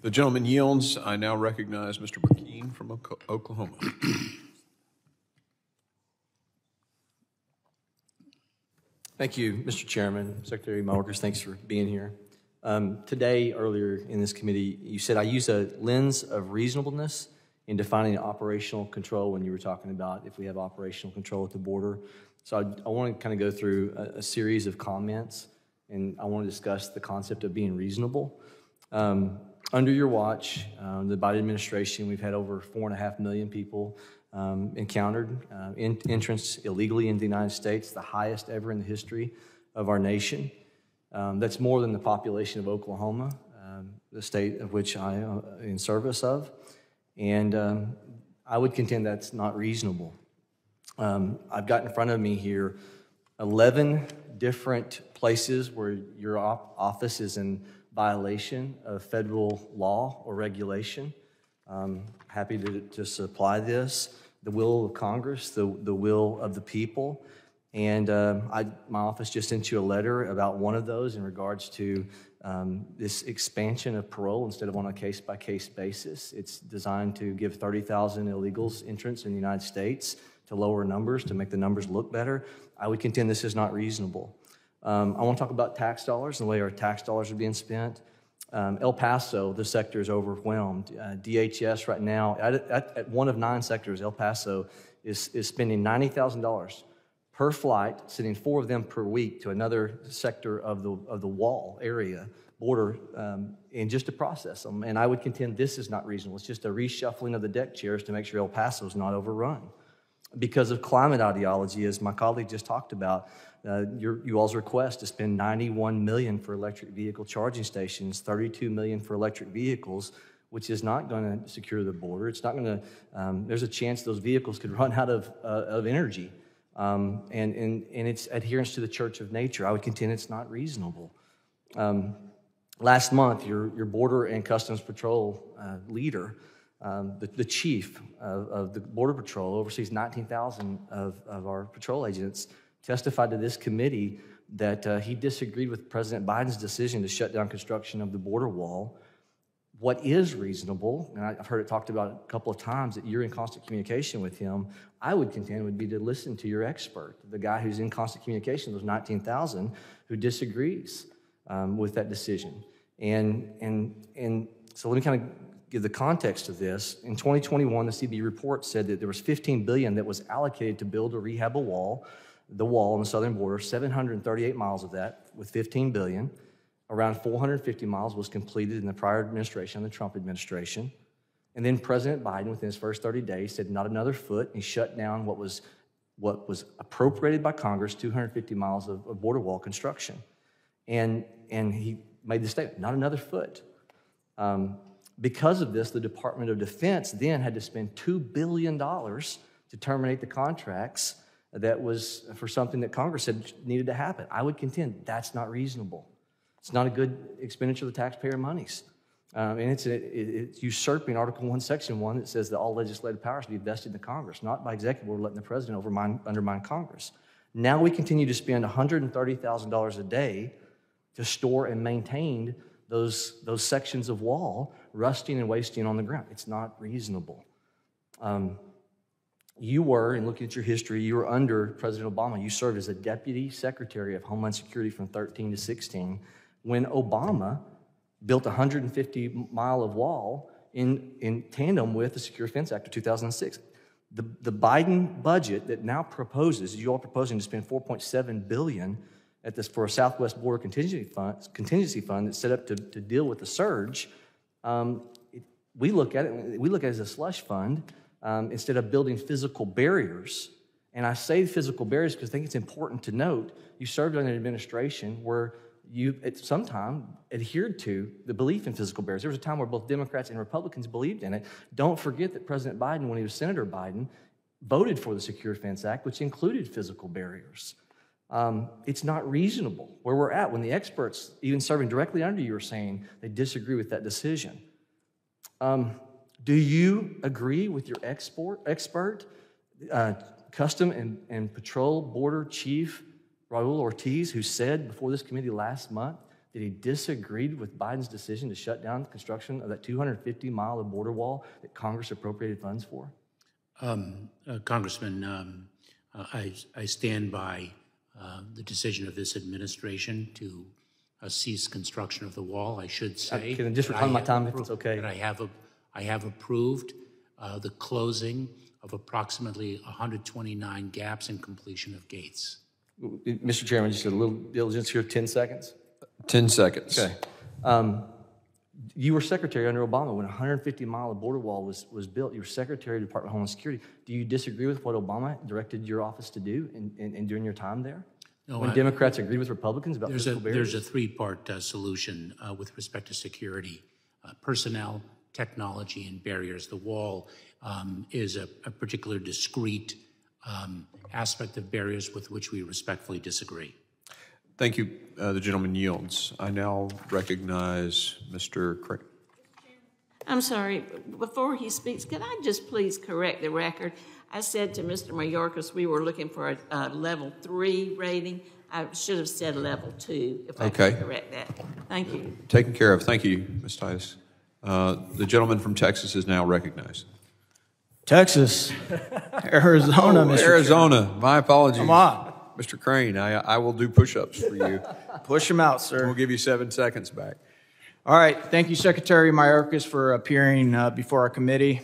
The gentleman yields. I now recognize Mr. McKean from Oklahoma. Thank you, Mr. Chairman. Secretary Mayorkas, thanks for being here. Today, earlier in this committee, you said I use a lens of reasonableness in defining operational control when you were talking about if we have operational control at the border. So I want to kind of go through a series of comments, and I want to discuss the concept of being reasonable. Under your watch, the Biden administration, we've had over 4.5 million people encountered entrance illegally into the United States, the highest ever in the history of our nation. That's more than the population of Oklahoma, the state of which I am in service of. And I would contend that's not reasonable. I've got in front of me here 11 different places where your office is in violation of federal law or regulation. Happy to supply this. The will of Congress, the will of the people. And my office just sent you a letter about one of those in regards to this expansion of parole instead of on a case-by-case basis. It's designed to give 30,000 illegals entrance in the United States to lower numbers, to make the numbers look better. I would contend this is not reasonable. I want to talk about tax dollars and the way our tax dollars are being spent. El Paso, the sector is overwhelmed. DHS right now, at one of 9 sectors, El Paso is spending $90,000 per flight, sending 4 of them per week to another sector of the wall area, border, and just to process them. And I would contend this is not reasonable. It's just a reshuffling of the deck chairs to make sure El Paso is not overrun. Because of climate ideology, as my colleague just talked about, you all's request to spend $91 million for electric vehicle charging stations, $32 million for electric vehicles, which is not going to secure the border. It's not going to. There's a chance those vehicles could run out of energy, and its adherence to the Church of Nature. I would contend it's not reasonable. Last month, your Border and Customs Patrol leader, the chief of the Border Patrol, oversees 19,000 of our patrol agents, testified to this committee that he disagreed with President Biden's decision to shut down construction of the border wall. What is reasonable, and I've heard it talked about a couple of times, that you're in constant communication with him, I would contend would be to listen to your expert, the guy who's in constant communication with those 19,000 who disagrees with that decision. And so let me kind of give the context of this. In 2021, the CB report said that there was $15 billion that was allocated to build or rehab the wall on the southern border, 738 miles of that with $15 billion. Around 450 miles was completed in the prior administration, the Trump administration. And then President Biden, within his first 30 days, said not another foot. He shut down what was appropriated by Congress, 250 miles of border wall construction. And he made the statement, not another foot. Because of this, the Department of Defense then had to spend $2 billion to terminate the contracts that was for something that Congress said needed to happen. I would contend that's not reasonable. It's not a good expenditure of the taxpayer monies. And it's usurping Article 1, Section 1 that says that all legislative powers be vested in the Congress, not by executive order letting the president undermine Congress. Now we continue to spend $130,000 a day to store and maintain those sections of wall rusting and wasting on the ground. It's not reasonable. You were, and looking at your history, you were under President Obama. You served as a Deputy Secretary of Homeland Security from 13 to 16 when Obama built a 150-mile of wall in tandem with the Secure Fence Act of 2006. The Biden budget that now proposes, you all proposing to spend $4.7 billion at this for a Southwest Border contingency fund that's set up to deal with the surge. We look at it as a slush fund instead of building physical barriers. And I say physical barriers because I think it's important to note you served under an administration where you at some time adhered to the belief in physical barriers. There was a time where both Democrats and Republicans believed in it. Don't forget that President Biden, when he was Senator Biden, voted for the Secure Fence Act, which included physical barriers. It's not reasonable where we're at when the experts, even serving directly under you, are saying they disagree with that decision. Do you agree with your expert, Custom and Patrol Border Chief Raul Ortiz, who said before this committee last month that he disagreed with Biden's decision to shut down the construction of that 250-mile border wall that Congress appropriated funds for? Congressman, I stand by the decision of this administration to cease construction of the wall. I should say, can I just reclaim my time if it's okay? That I have approved the closing of approximately 129 gaps in completion of gates. Mr. Chairman, just a little diligence here, 10 seconds. 10 seconds. Okay. You were secretary under Obama when a 150-mile border wall was built. You were secretary of the Department of Homeland Security. Do you disagree with what Obama directed your office to do in during your time there? No, when Democrats agreed with Republicans about physical barriers? There's a three-part solution with respect to security: personnel, technology, and barriers. The wall is a particular discrete aspect of barriers with which we respectfully disagree. Thank you. The gentleman yields. I now recognize Mr. Craig. I'm sorry, before he speaks, could I just please correct the record? I said to Mr. Mayorkas we were looking for a level 3 rating. I should have said level 2, if I could correct that. Thank you. Taken care of. Thank you, Ms. Titus. The gentleman from Texas is now recognized. Texas, Arizona, Mr. Arizona. Chairman. My apologies. Come on. Mr. Crane, I will do push-ups for you. Push them out, sir. We'll give you 7 seconds back. All right. Thank you, Secretary Mayorkas, for appearing before our committee.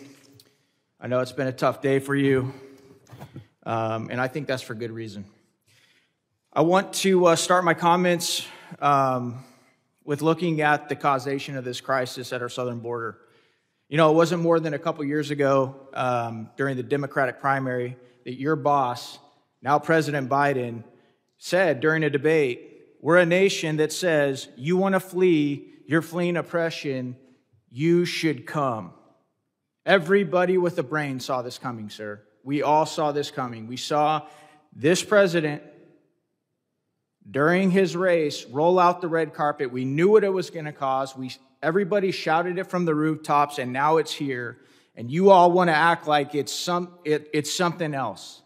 I know it's been a tough day for you, and I think that's for good reason. I want to start my comments with looking at the causation of this crisis at our southern border. You know, it wasn't more than a couple years ago during the Democratic primary that your boss, now President Biden, said during a debate, we're a nation that says, you want to flee, you're fleeing oppression, you should come. Everybody with a brain saw this coming, sir. We all saw this coming. We saw this president, during his race, roll out the red carpet. We knew what it was going to cause. Everybody shouted it from the rooftops, and now it's here. And you all want to act like it's something else.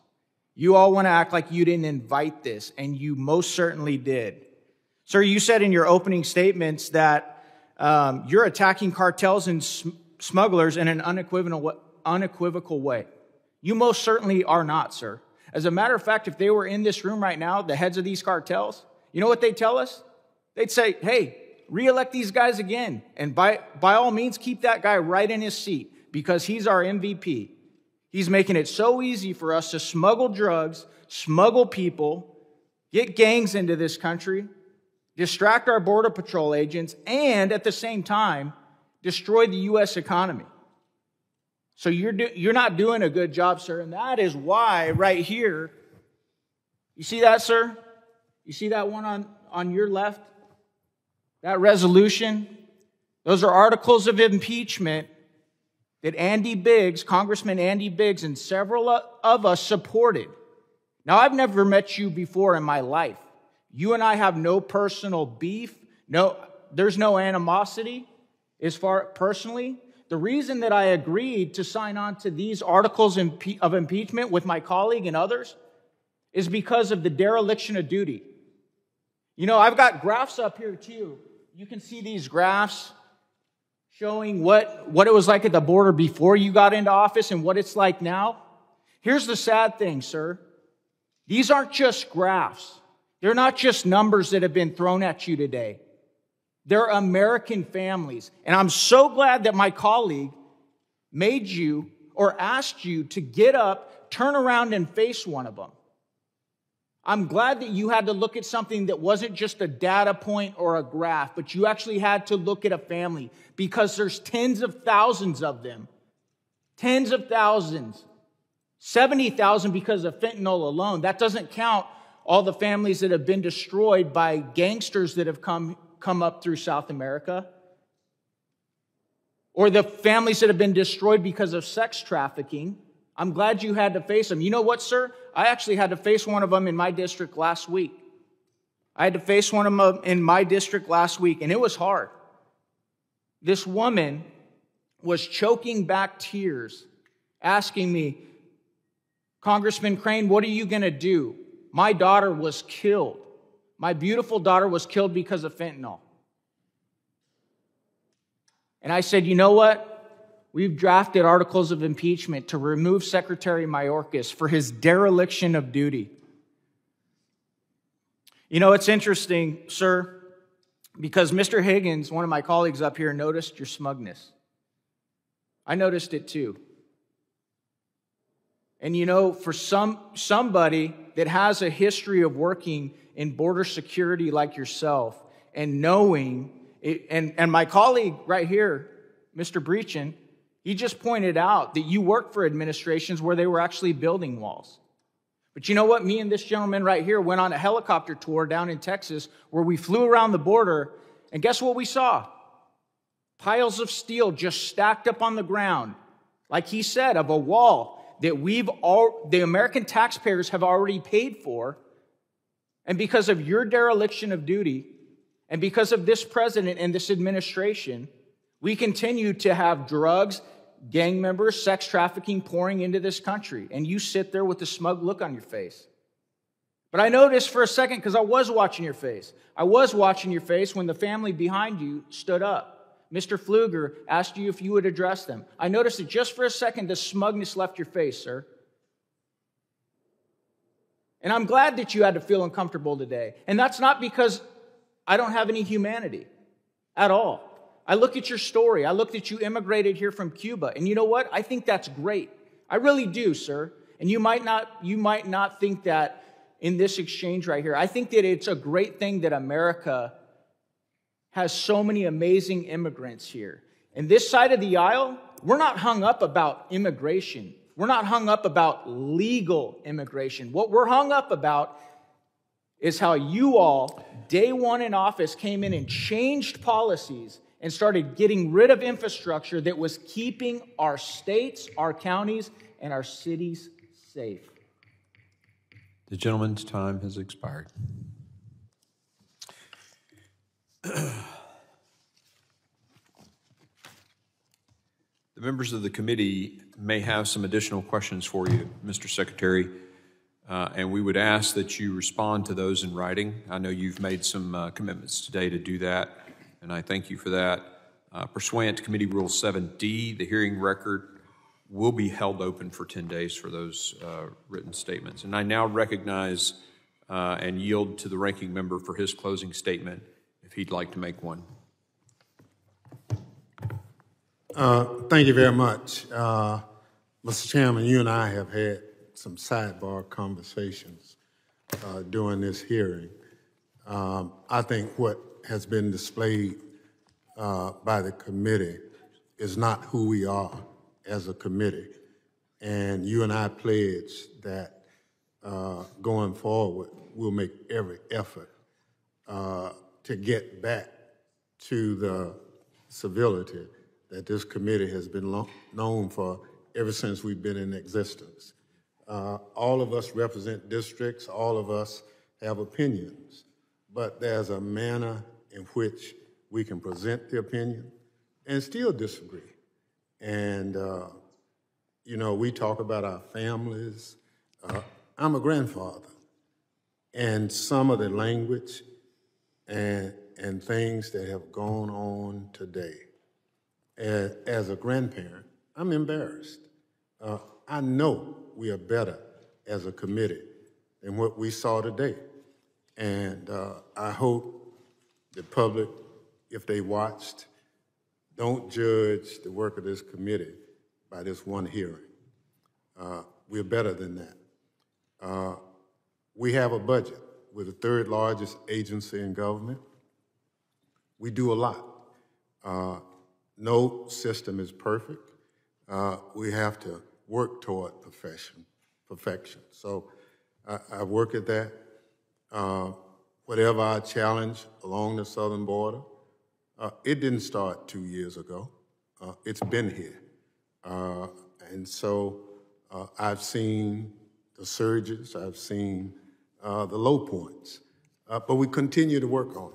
You all want to act like you didn't invite this, and you most certainly did. Sir, you said in your opening statements that you're attacking cartels and smugglers in an unequivocal way. You most certainly are not, sir. As a matter of fact, if they were in this room right now, the heads of these cartels, you know what they'd tell us? They'd say, hey, re-elect these guys again, and by all means, keep that guy right in his seat because he's our MVP. He's making it so easy for us to smuggle drugs, smuggle people, get gangs into this country, distract our Border Patrol agents, and at the same time, destroy the U.S. economy. So you're not doing a good job, sir, and that is why right here, you see that, sir? You see that one on your left? That resolution? Those are articles of impeachment that Andy Biggs, Congressman Andy Biggs, and several of us supported. Now, I've never met you before in my life. You and I have no personal beef, No, there's no animosity as far personally. The reason that I agreed to sign on to these articles of impeachment with my colleague and others is because of the dereliction of duty. You know, I've got graphs up here too. You can see these graphs showing what it was like at the border before you got into office and what it's like now. Here's the sad thing, sir. These aren't just graphs. They're not just numbers that have been thrown at you today. They're American families. And I'm so glad that my colleague made you or asked you to get up, turn around, and face one of them. I'm glad that you had to look at something that wasn't just a data point or a graph, but you actually had to look at a family, because there's tens of thousands of them. Tens of thousands. 70,000 because of fentanyl alone. That doesn't count all the families that have been destroyed by gangsters that have come up through South America, or the families that have been destroyed because of sex trafficking. I'm glad you had to face them. You know what, sir? I actually had to face one of them in my district last week. I had to face one of them in my district last week, and it was hard. This woman was choking back tears, asking me, Congressman Crane, what are you going to do? My daughter was killed. My beautiful daughter was killed because of fentanyl. And I said, you know what? We've drafted articles of impeachment to remove Secretary Mayorkas for his dereliction of duty. You know, it's interesting, sir, because Mr. Higgins, one of my colleagues up here, noticed your smugness. I noticed it too. And you know, for somebody that has a history of working in border security like yourself, and knowing, and my colleague right here, Mr. Breachin, he just pointed out that you worked for administrations where they were actually building walls. But you know what? Me and this gentleman right here went on a helicopter tour down in Texas where we flew around the border, and guess what we saw? Piles of steel just stacked up on the ground, like he said, of a wall that the American taxpayers have already paid for. And because of your dereliction of duty, and because of this president and this administration, we continue to have drugs, gang members, sex trafficking pouring into this country. And you sit there with a smug look on your face. But I noticed for a second, because I was watching your face. I was watching your face when the family behind you stood up. Mr. Pfluger asked you if you would address them. I noticed that just for a second, the smugness left your face, sir. And I'm glad that you had to feel uncomfortable today. And that's not because I don't have any humanity at all. I look at your story. I look that you immigrated here from Cuba. And you know what? I think that's great. I really do, sir. And you might not think that in this exchange right here. I think that it's a great thing that America has so many amazing immigrants here. And this side of the aisle, we're not hung up about immigration. We're not hung up about legal immigration. What we're hung up about is how you all, day one in office, came in and changed policies and started getting rid of infrastructure that was keeping our states, our counties, and our cities safe. The gentleman's time has expired. The members of the committee may have some additional questions for you, Mr. Secretary, and we would ask that you respond to those in writing. I know you've made some commitments today to do that, and I thank you for that. Pursuant to Committee Rule 7D, the hearing record will be held open for 10 days for those written statements. And I now recognize and yield to the ranking member for his closing statement, if he'd like to make one. Thank you very much. Mr. Chairman, you and I have had some sidebar conversations during this hearing. I think what has been displayed by the committee is not who we are as a committee. And you and I pledge that going forward, we'll make every effort to get back to the civility that this committee has been known for ever since we've been in existence. All of us represent districts, all of us have opinions, but there's a manner in which we can present the opinion and still disagree. And, you know, we talk about our families. I'm a grandfather, and some of the language and things that have gone on today, as a grandparent, I'm embarrassed. I know we are better as a committee than what we saw today. And I hope the public, if they watched, don't judge the work of this committee by this one hearing. We're better than that. We have a budget. We're the third largest agency in government. We do a lot. No system is perfect. We have to work toward perfection. So I work at that. Whatever our challenge along the southern border, it didn't start 2 years ago. It's been here. And so I've seen the surges, I've seen the low points, but we continue to work on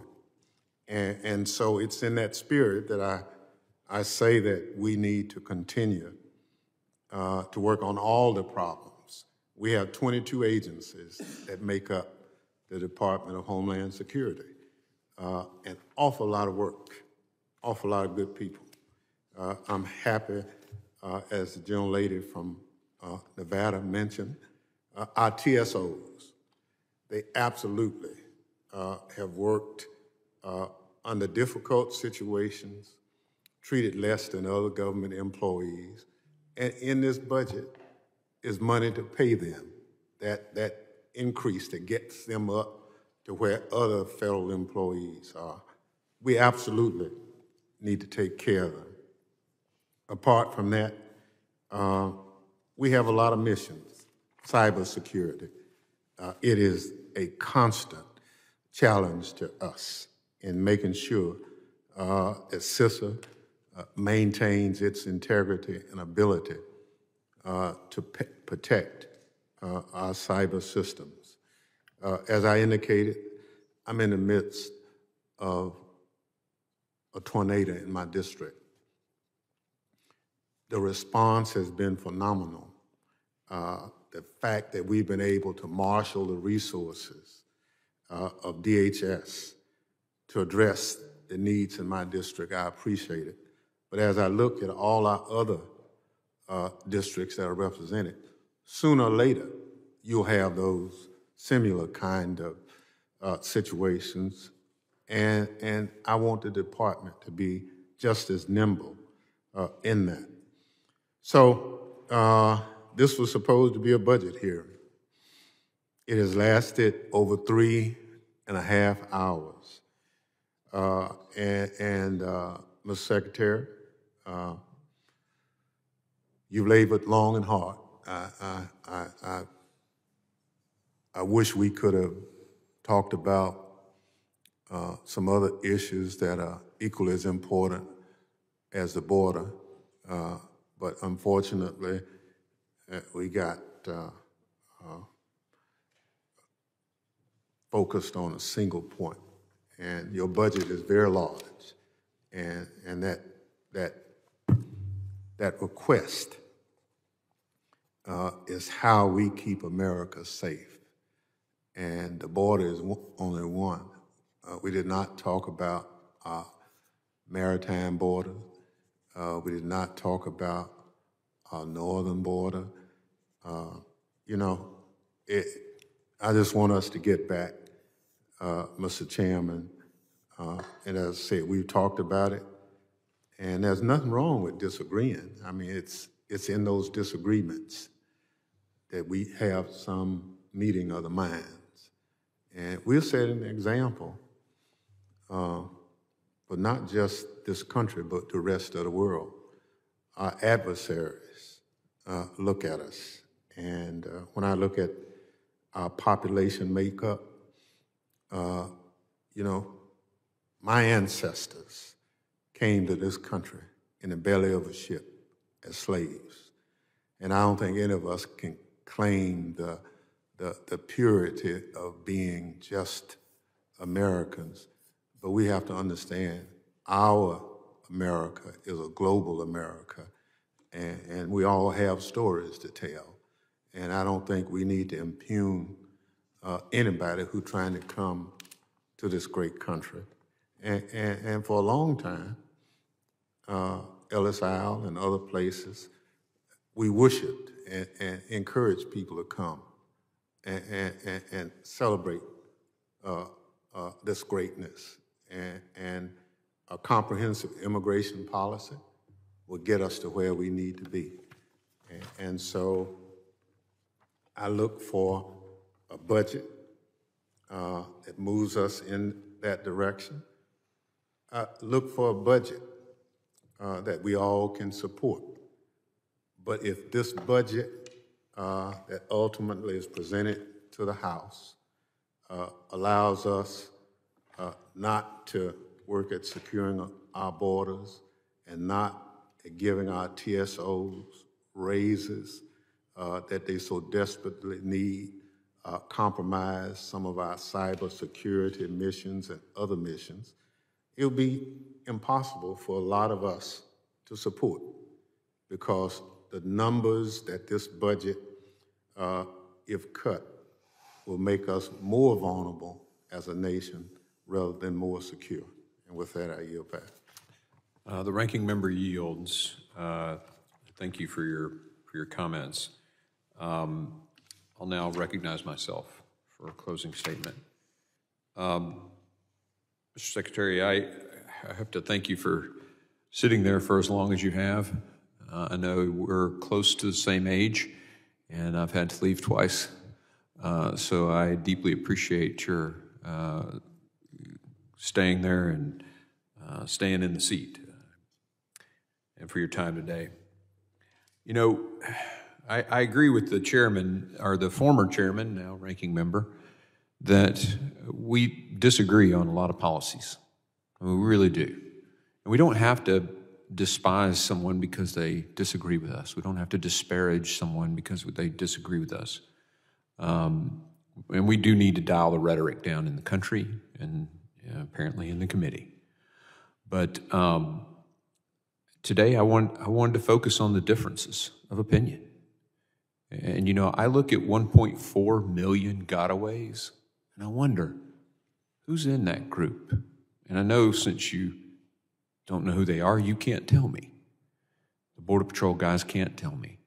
it. And so it's in that spirit that I say that we need to continue to work on all the problems. We have 22 agencies that make up the Department of Homeland Security. An awful lot of work, awful lot of good people. I'm happy, as the gentle lady from Nevada mentioned, our TSOs, they absolutely have worked under difficult situations, treated less than other government employees, and in this budget is money to pay them, that increase that gets them up to where other federal employees are. We absolutely need to take care of them. Apart from that, we have a lot of missions. Cybersecurity, it is a constant challenge to us in making sure that CISA maintains its integrity and ability to protect our cyber systems. As I indicated, I'm in the midst of a tornado in my district. The response has been phenomenal. The fact that we've been able to marshal the resources of DHS to address the needs in my district, I appreciate it. But as I look at all our other districts that are represented, sooner or later, you'll have those similar kind of situations. And I want the department to be just as nimble in that. So this was supposed to be a budget hearing. It has lasted over 3.5 hours. Mr. Secretary, you've labored long and hard. I wish we could have talked about some other issues that are equally as important as the border, but unfortunately, we got focused on a single point. And your budget is very large, and that request is how we keep America safe. And the border is only one. We did not talk about our maritime border. We did not talk about our northern border. You know, I just want us to get back, Mr. Chairman, and as I said, we've talked about it, and there's nothing wrong with disagreeing. I mean, it's in those disagreements that we have some meeting of the minds. And we're setting an example for not just this country, but the rest of the world. Our adversaries look at us. And when I look at our population makeup, you know, my ancestors came to this country in the belly of a ship as slaves. And I don't think any of us can claim the purity of being just Americans but we have to understand our America is a global America, and we all have stories to tell. And I don't think we need to impugn anybody who's trying to come to this great country. And for a long time, Ellis Isle and other places, we worshiped and encouraged people to come and celebrate this greatness. And a comprehensive immigration policy will get us to where we need to be. And so I look for a budget that moves us in that direction. I look for a budget that we all can support. But if this budget that ultimately is presented to the House allows us not to work at securing our borders and not at giving our TSOs raises that they so desperately need, compromise some of our cybersecurity missions and other missions, it'll be impossible for a lot of us to support, because the numbers that this budget, if cut, will make us more vulnerable as a nation rather than more secure. And with that, I yield back. The ranking member yields. Thank you for your comments. I'll now recognize myself for a closing statement. Mr. Secretary, I have to thank you for sitting there for as long as you have. I know we're close to the same age, and I've had to leave twice. So I deeply appreciate your staying there and staying in the seat, and for your time today. You know, I agree with the chairman, or the former chairman, now ranking member, that we disagree on a lot of policies. I mean, we really do. And we don't have to despise someone because they disagree with us. We don't have to disparage someone because they disagree with us. And we do need to dial the rhetoric down in the country and apparently in the committee. But today I wanted to focus on the differences of opinion. And you know, I look at 1.4 million gotaways, and I wonder, who's in that group? And I know since you don't know who they are, you can't tell me. The Border Patrol guys can't tell me.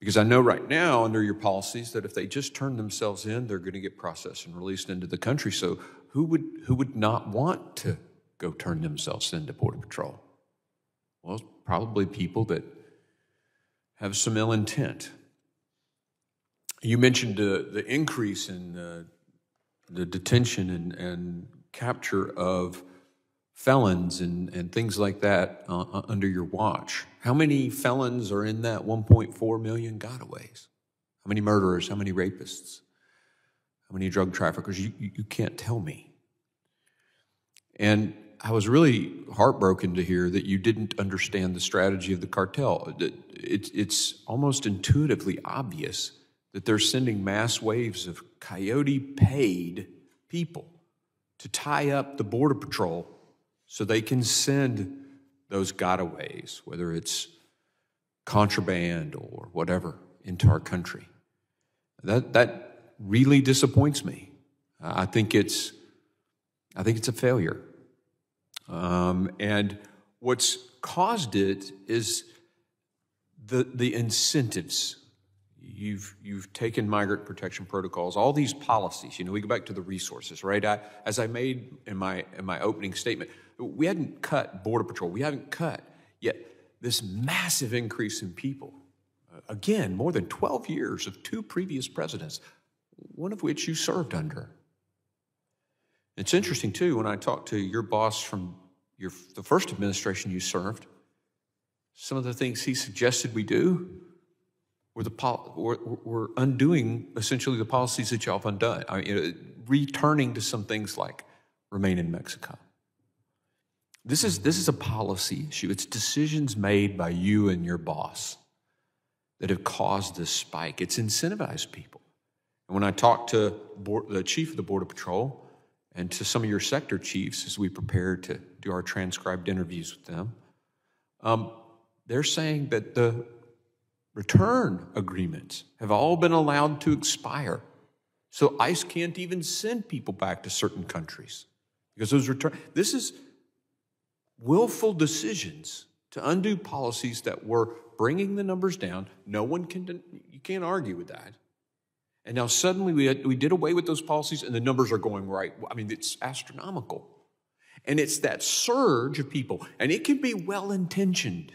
Because I know right now, under your policies, that if they just turn themselves in, they're going to get processed and released into the country. So who would not want to go turn themselves into Border Patrol? Well, probably people that have some ill intent. You mentioned the increase in the detention and capture of felons and things like that under your watch. How many felons are in that 1.4 million gotaways? How many murderers? How many rapists? How many drug traffickers? You can't tell me. And I was really heartbroken to hear that you didn't understand the strategy of the cartel. It's almost intuitively obvious that they're sending mass waves of coyote-paid people to tie up the Border Patrol so they can send those gotaways, whether it's contraband or whatever, into our country. That really disappoints me. I think it's a failure. And what's caused it is the incentives. You've taken migrant protection protocols, all these policies. You know, we go back to the resources, right? As I made in my opening statement, we hadn't cut Border Patrol. We haven't cut yet this massive increase in people. Again, more than 12 years of 2 previous presidents, one of which you served under. It's interesting, too, when I talked to your boss from the first administration you served, some of the things he suggested we do were undoing essentially the policies that y'all have undone. I mean, returning to some things like remain in Mexico. This is a policy issue. It's decisions made by you and your boss that have caused this spike. It's incentivized people. And when I talked to the chief of the Border Patrol, and to some of your sector chiefs as we prepare to do our transcribed interviews with them. They're saying that the return agreements have all been allowed to expire. So ICE can't even send people back to certain countries because those this is willful decisions to undo policies that were bringing the numbers down. You can't argue with that. And now suddenly we did away with those policies and the numbers are going right. I mean, it's astronomical. And it's that surge of people, and it can be well-intentioned.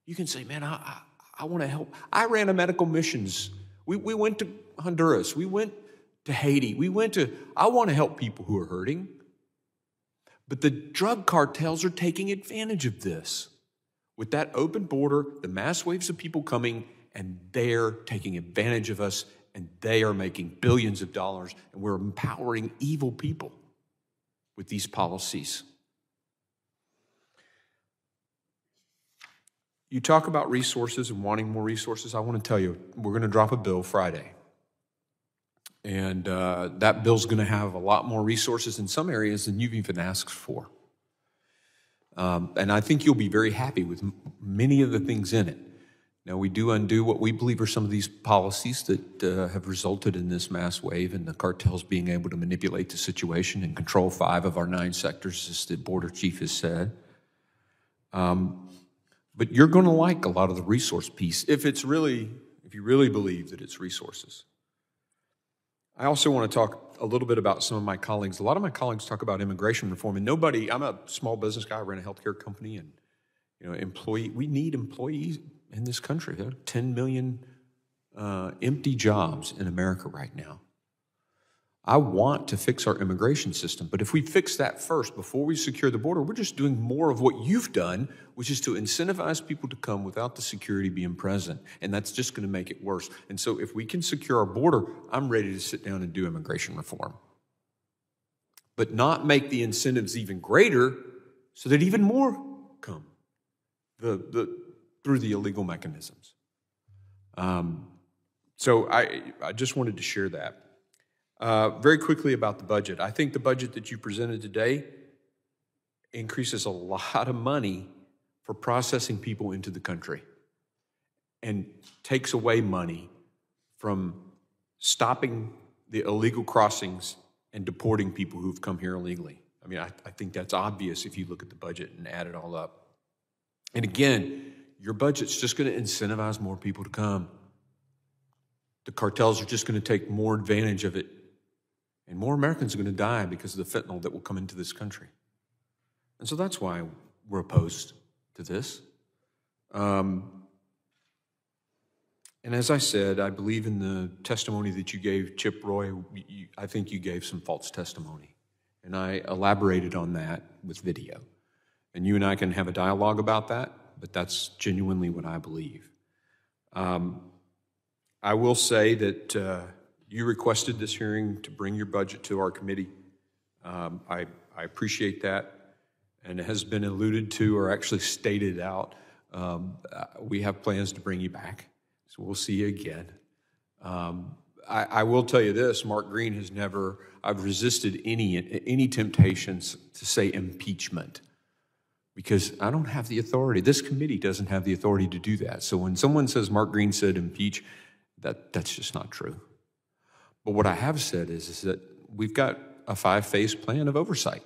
You can say, man, I want to help. I ran a medical missions. We went to Honduras. We went to Haiti. I want to help people who are hurting. But the drug cartels are taking advantage of this. With that open border, the mass waves of people coming, and they're taking advantage of us, and they are making billions of dollars, and we're empowering evil people with these policies. You talk about resources and wanting more resources. I want to tell you, we're going to drop a bill Friday. And that bill's going to have a lot more resources in some areas than you've even asked for. And I think you'll be very happy with many of the things in it. Now, we do undo what we believe are some of these policies that have resulted in this mass wave and the cartels being able to manipulate the situation and control 5 of our 9 sectors, as the border chief has said. But you're going to like a lot of the resource piece if you really believe that it's resources. I also want to talk a little bit about some of my colleagues. A lot of my colleagues talk about immigration reform, and I'm a small business guy, I ran a healthcare company, and we need employees in this country. There are 10 million empty jobs in America right now. I want to fix our immigration system, but if we fix that first before we secure the border, we're just doing more of what you've done, which is to incentivize people to come without the security being present, and that's just going to make it worse. And so if we can secure our border, I'm ready to sit down and do immigration reform, but not make the incentives even greater so that even more come through the illegal mechanisms. So I just wanted to share that. Very quickly about the budget. I think the budget that you presented today increases a lot of money for processing people into the country and takes away money from stopping the illegal crossings and deporting people who've come here illegally. I mean, I think that's obvious if you look at the budget and add it all up. And again, your budget's just going to incentivize more people to come. The cartels are just going to take more advantage of it. And more Americans are going to die because of the fentanyl that will come into this country. And so that's why we're opposed to this. And as I said, I believe in the testimony that you gave, Chip Roy. I think you gave some false testimony. And I elaborated on that with video. And you and I can have a dialogue about that, but that's genuinely what I believe. I will say that you requested this hearing to bring your budget to our committee. I appreciate that, and it has been alluded to or actually stated out. We have plans to bring you back, so we'll see you again. I will tell you this, Mark Green has never, I've resisted any temptations to say impeachment because I don't have the authority. This committee doesn't have the authority to do that. So when someone says Mark Green said impeach, that's just not true. But what I have said is that we've got a 5-phase plan of oversight.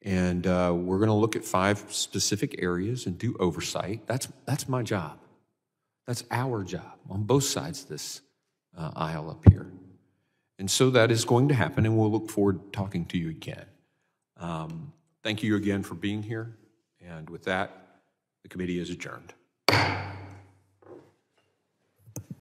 And we're going to look at 5 specific areas and do oversight. That's my job. That's our job on both sides of this aisle up here. And so that is going to happen, and we'll look forward to talking to you again. Thank you again for being here. And with that, the committee is adjourned.